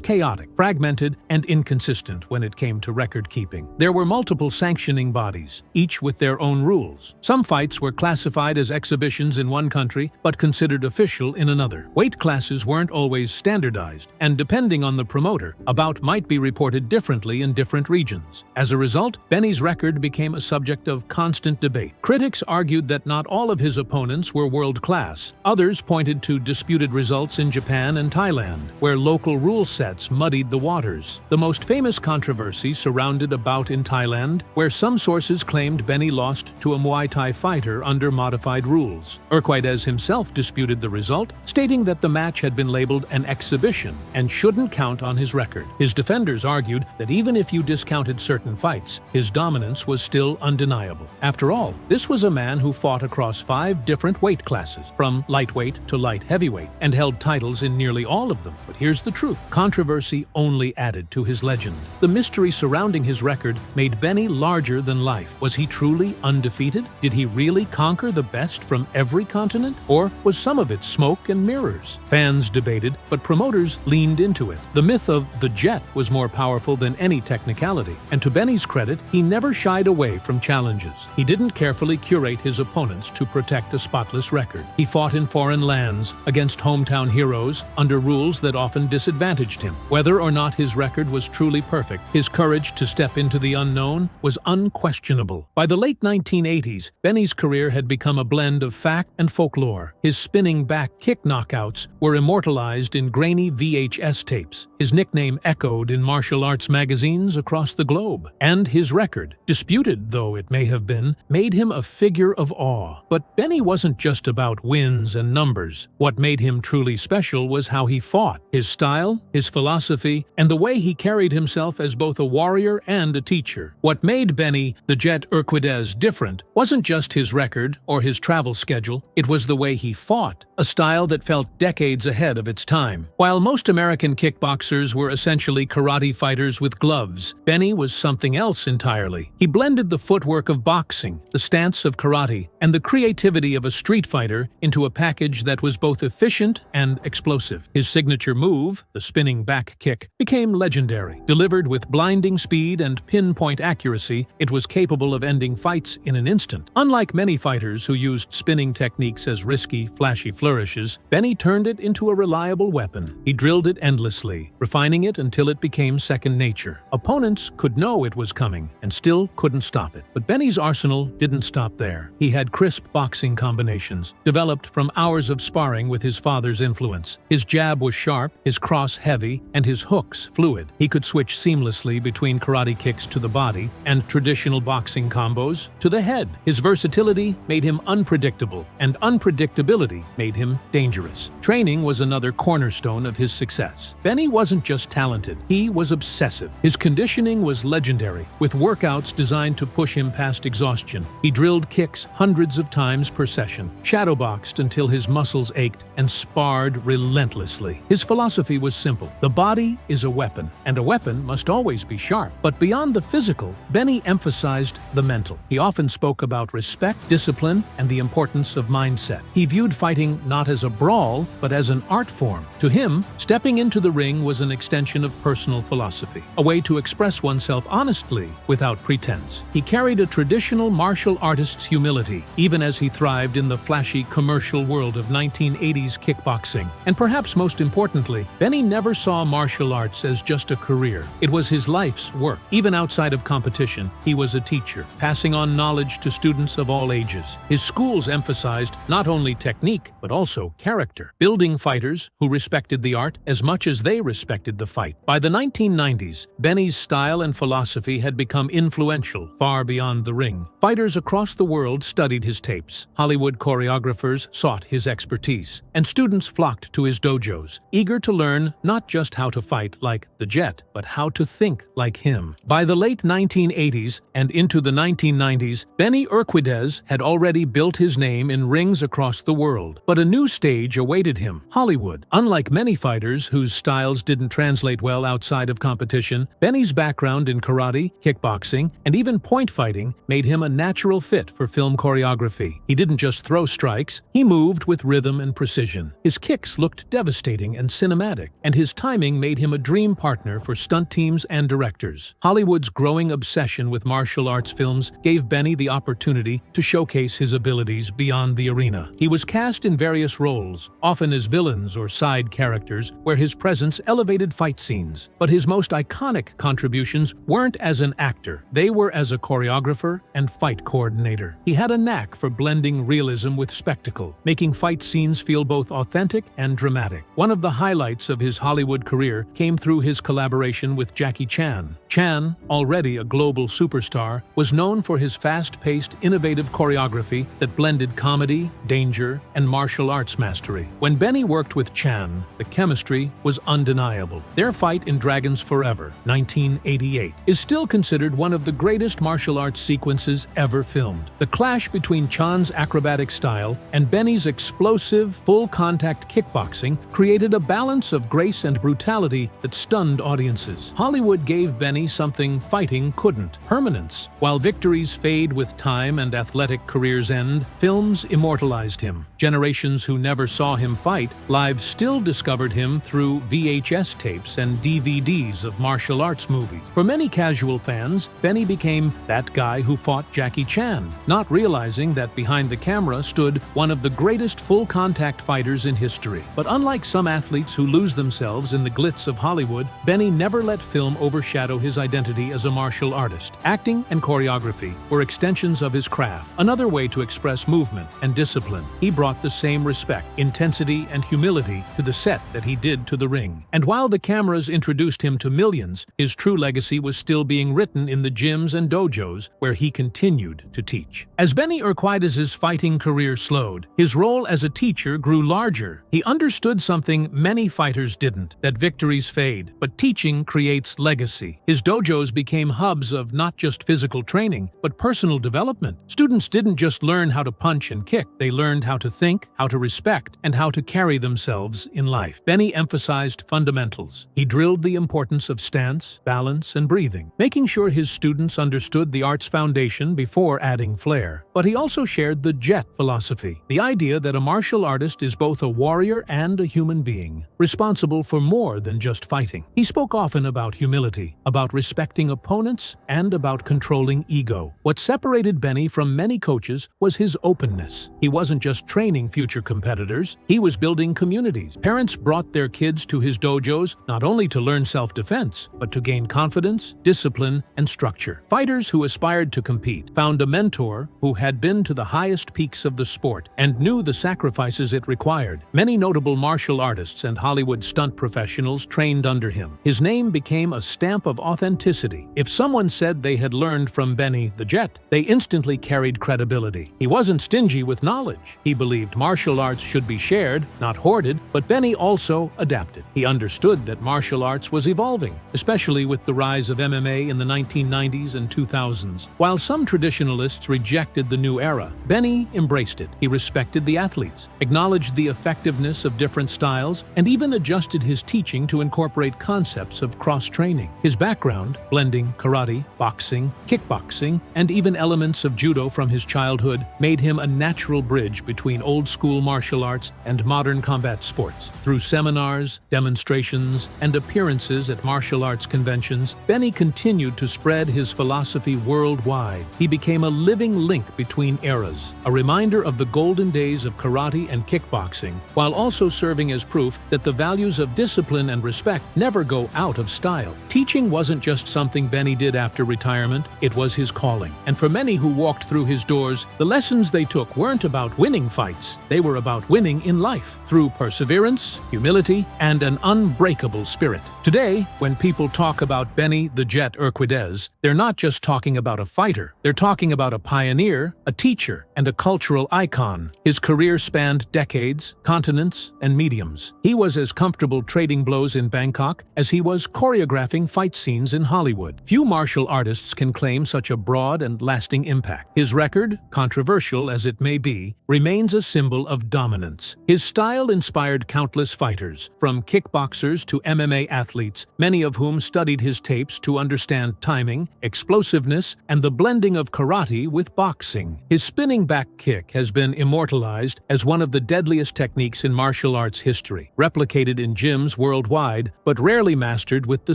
chaotic, fragmented, and inconsistent when it came to record-keeping. There were multiple sanctioning bodies, each with their own rules. Some fights were classified as exhibitions in one country, but considered official in another. Weight classes weren't always standardized, and depending on the promoter, a bout might be reported differently in different regions. As a result, Benny's record became a subject of constant debate. Critics argued that not all of his opponents were world-class. Others pointed to disputed results in Japan and Thailand, where local rule sets muddied the waters. The most famous controversy surrounded a bout in Thailand, where some sources claimed Benny lost to a Muay Thai fighter under modified rules. Urquidez himself disputed the result, stating that the match had been labeled an exhibition and shouldn't count on his record. His defenders argued that even if you discounted certain fights, his dominance was still undeniable. After all, this was a man who fought across 5 different weight classes, from lightweight to light heavyweight, and held titles in nearly all of them. But here's the truth: controversy only added to his legend. The mystery surrounding his record made Benny larger than life. Was he truly undefeated? Did he really conquer the best from every continent? Or was some of it smoke and mirrors? Fans debated, but promoters leaned into it. The myth of the Jet was more powerful than any technicality, and to Benny's credit, he never shied away from challenges. He didn't carefully curate his opponents to protect a spotless record. He fought in foreign lands, against hometown heroes, under rules that often disadvantaged him. Whether or not his record was truly perfect, his courage to step into the unknown was unquestionable. By the late 1980s, Benny's career had become a blend of fact and folklore. His spinning back kick knockouts were immortalized in grainy VHS tapes. His nickname echoed in martial arts magazines across the globe. And his record, disputed though it may have been, made him a figure of awe. But Benny wasn't just about wins and numbers. What made him truly special was how he fought, his style, his philosophy, and the way he carried himself as both a warrior and a teacher. What made Benny the Jet Urquidez different wasn't just his record or his travel schedule, it was the way he fought, a style that felt decades ahead of its time. While most American kickboxers were essentially essentially karate fighters with gloves. Benny was something else entirely. He blended the footwork of boxing, the stance of karate, and the creativity of a street fighter into a package that was both efficient and explosive. His signature move, the spinning back kick, became legendary. Delivered with blinding speed and pinpoint accuracy, it was capable of ending fights in an instant. Unlike many fighters who used spinning techniques as risky, flashy flourishes, Benny turned it into a reliable weapon. He drilled it endlessly, refining it until it became second nature. Opponents could know it was coming and still couldn't stop it. But Benny's arsenal didn't stop there. He had crisp boxing combinations, developed from hours of sparring with his father's influence. His jab was sharp, his cross heavy, and his hooks fluid. He could switch seamlessly between karate kicks to the body and traditional boxing combos to the head. His versatility made him unpredictable, and unpredictability made him dangerous. Training was another cornerstone of his success. Benny wasn't just talented, he was obsessive. His conditioning was legendary, with workouts designed to push him past exhaustion. He drilled kicks hundreds of times per session, shadowboxed until his muscles ached, and sparred relentlessly. His philosophy was simple. The body is a weapon, and a weapon must always be sharp. But beyond the physical, Benny emphasized the mental. He often spoke about respect, discipline, and the importance of mindset. He viewed fighting not as a brawl, but as an art form. To him, stepping into the ring was an extension of personal philosophy, a way to express oneself honestly without pretense. He carried a traditional martial artist's humility, even as he thrived in the flashy commercial world of 1980s kickboxing. And perhaps most importantly, Benny never saw martial arts as just a career. It was his life's work. Even outside of competition, he was a teacher, passing on knowledge to students of all ages. His schools emphasized not only technique, but also character, building fighters who respected the art as much as they respected the fight. By the 1990s, Benny's style and philosophy had become influential far beyond the ring. Fighters across the world studied his tapes. Hollywood choreographers sought his expertise, and students flocked to his dojos, eager to learn not just how to fight like the Jet, but how to think like him. By the late 1980s and into the 1990s, Benny Urquidez had already built his name in rings across the world. But a new stage awaited him: Hollywood. Unlike many fighters whose styles didn't translate well outside of competition, Benny's background in karate, kickboxing, and even point fighting made him a natural fit for film choreography. He didn't just throw strikes, he moved with rhythm and precision. His kicks looked devastating and cinematic, and his timing made him a dream partner for stunt teams and directors. Hollywood's growing obsession with martial arts films gave Benny the opportunity to showcase his abilities beyond the arena. He was cast in various roles, often as villains or side characters, where his presence elevated fight scenes. But his most iconic contributions weren't as an actor. They were as a choreographer and fight coordinator. He had a knack for blending realism with spectacle, making fight scenes feel both authentic and dramatic. One of the highlights of his Hollywood career came through his collaboration with Jackie Chan. Chan, already a global superstar, was known for his fast-paced, innovative choreography that blended comedy, danger, and martial arts mastery. When Benny worked with Chan, the chemistry was undeniable. Their fight in Dragons Forever, 1988, is still considered one of the greatest martial arts sequences ever filmed. The clash between Chan's acrobatic style and Benny's explosive, full-contact kickboxing created a balance of grace and brutality that stunned audiences. Hollywood gave Benny something fighting couldn't: permanence. While victories fade with time and athletic careers end, films immortalized him. Generations who never saw him fight live still discovered him through VHS tapes and DVDs of martial arts movies. For many casual fans, Benny became that guy who fought Jackie Chan, not realizing that behind the camera stood one of the greatest full-contact fighters in history. But unlike some athletes who lose themselves in the glitz of Hollywood, Benny never let film overshadow his identity as a martial artist. Acting and choreography were extensions of his craft, another way to express movement and discipline. He brought the same respect, intensity, and humility to the set that he did to the ring. And while the cameras introduced him to millions, his true legacy was still being written in the gyms and dojos where he continued to teach. As Benny Urquidez's fighting career slowed, his role as a teacher grew larger. He understood something many fighters didn't: that victories fade, but teaching creates legacy. His dojos became hubs of not just physical training, but personal development. Students didn't just learn how to punch and kick, they learned how to think, how to respect, and how to carry themselves in life. Benny emphasized fundamentals. He drilled drilled the importance of stance, balance, and breathing, making sure his students understood the art's foundation before adding flair. But he also shared the jet philosophy, the idea that a martial artist is both a warrior and a human being, responsible for more than just fighting. He spoke often about humility, about respecting opponents, and about controlling ego. What separated Benny from many coaches was his openness. He wasn't just training future competitors, he was building communities. Parents brought their kids to his dojos not only to learn self-defense, but to gain confidence, discipline, and structure. Fighters who aspired to compete found a mentor who had been to the highest peaks of the sport and knew the sacrifices it required. Many notable martial artists and Hollywood stunt professionals trained under him. His name became a stamp of authenticity. If someone said they had learned from Benny the Jet, they instantly carried credibility. He wasn't stingy with knowledge. He believed martial arts should be shared, not hoarded, but Benny also adapted. He understood that martial arts was evolving, especially with the rise of MMA in the 1990s and 2000s. While some traditionalists rejected the new era, Benny embraced it. He respected the athletes, acknowledged the effectiveness of different styles, and even adjusted his teaching to incorporate concepts of cross-training. His background, blending karate, boxing, kickboxing, and even elements of judo from his childhood, made him a natural bridge between old-school martial arts and modern combat sports. Through seminars, demonstrations, and appearances at martial arts conventions, Benny continued to spread his philosophy worldwide. He became a living link between eras, a reminder of the golden days of karate and kickboxing, while also serving as proof that the values of discipline and respect never go out of style. Teaching wasn't just something Benny did after retirement, it was his calling. And for many who walked through his doors, the lessons they took weren't about winning fights, they were about winning in life, through perseverance, humility, and an unbreakable spirit. Today, when people talk about Benny the Jet Urquidez, they're not just talking about a fighter, they're talking about a pioneer, a teacher, and a cultural icon. His career spanned decades, continents, and mediums. He was as comfortable trading blows in Bangkok as he was choreographing fight scenes in Hollywood. Few martial artists can claim such a broad and lasting impact. His record, controversial as it may be, remains a symbol of dominance. His style inspired countless fighters, from kickboxers to MMA athletes, many of whom studied his tapes to understand timing, explosiveness, and the blending of karate with boxing. His spinning back kick has been immortalized as one of the deadliest techniques in martial arts history, replicated in gyms worldwide, but rarely mastered with the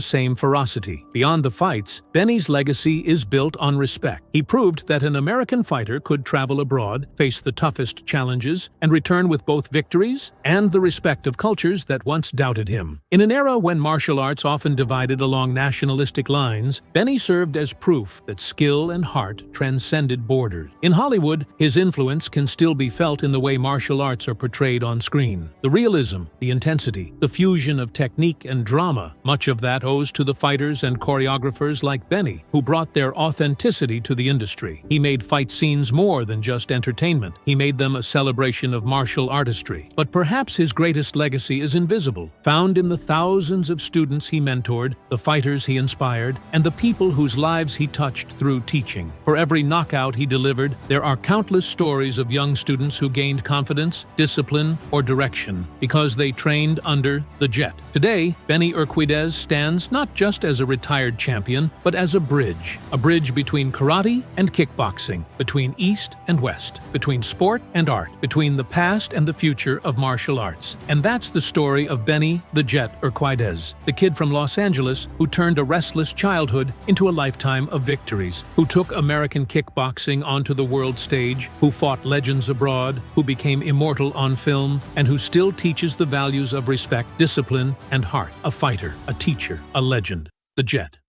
same ferocity. Beyond the fights, Benny's legacy is built on respect. He proved that an American fighter could travel abroad, face the toughest challenges, and return with both victories and the respect of cultures that once doubted him. In an era when martial arts often divided along nationalistic lines, Benny served as proof that skill and heart transcended borders. In Hollywood, his influence can still be felt in the way martial arts are portrayed on screen. The realism, the intensity, the fusion of technique and drama, much of that owes to the fighters and choreographers like Benny, who brought their authenticity to the industry. He made fight scenes more than just entertainment. He made them a celebration of martial artistry. But perhaps his greatest legacy is invisible, found in the thousands of students he mentored, the fighters he inspired, and the people whose lives he touched through teaching. For every knockout he delivered, there are countless stories of young students who gained confidence, discipline, or direction because they trained under the Jet. Today, Benny Urquidez stands not just as a retired champion, but as a bridge between karate and kickboxing, between East and West, between sport and art, between the past and the future of martial arts. And that's the story of Benny the Jet Urquidez, the kid from Los Angeles who turned a restless childhood into a lifetime of victories, who took American kickboxing onto the world stage, who fought legends abroad, who became immortal on film, and who still teaches the values of respect, discipline, and heart. A fighter, a teacher, a legend. The Jet.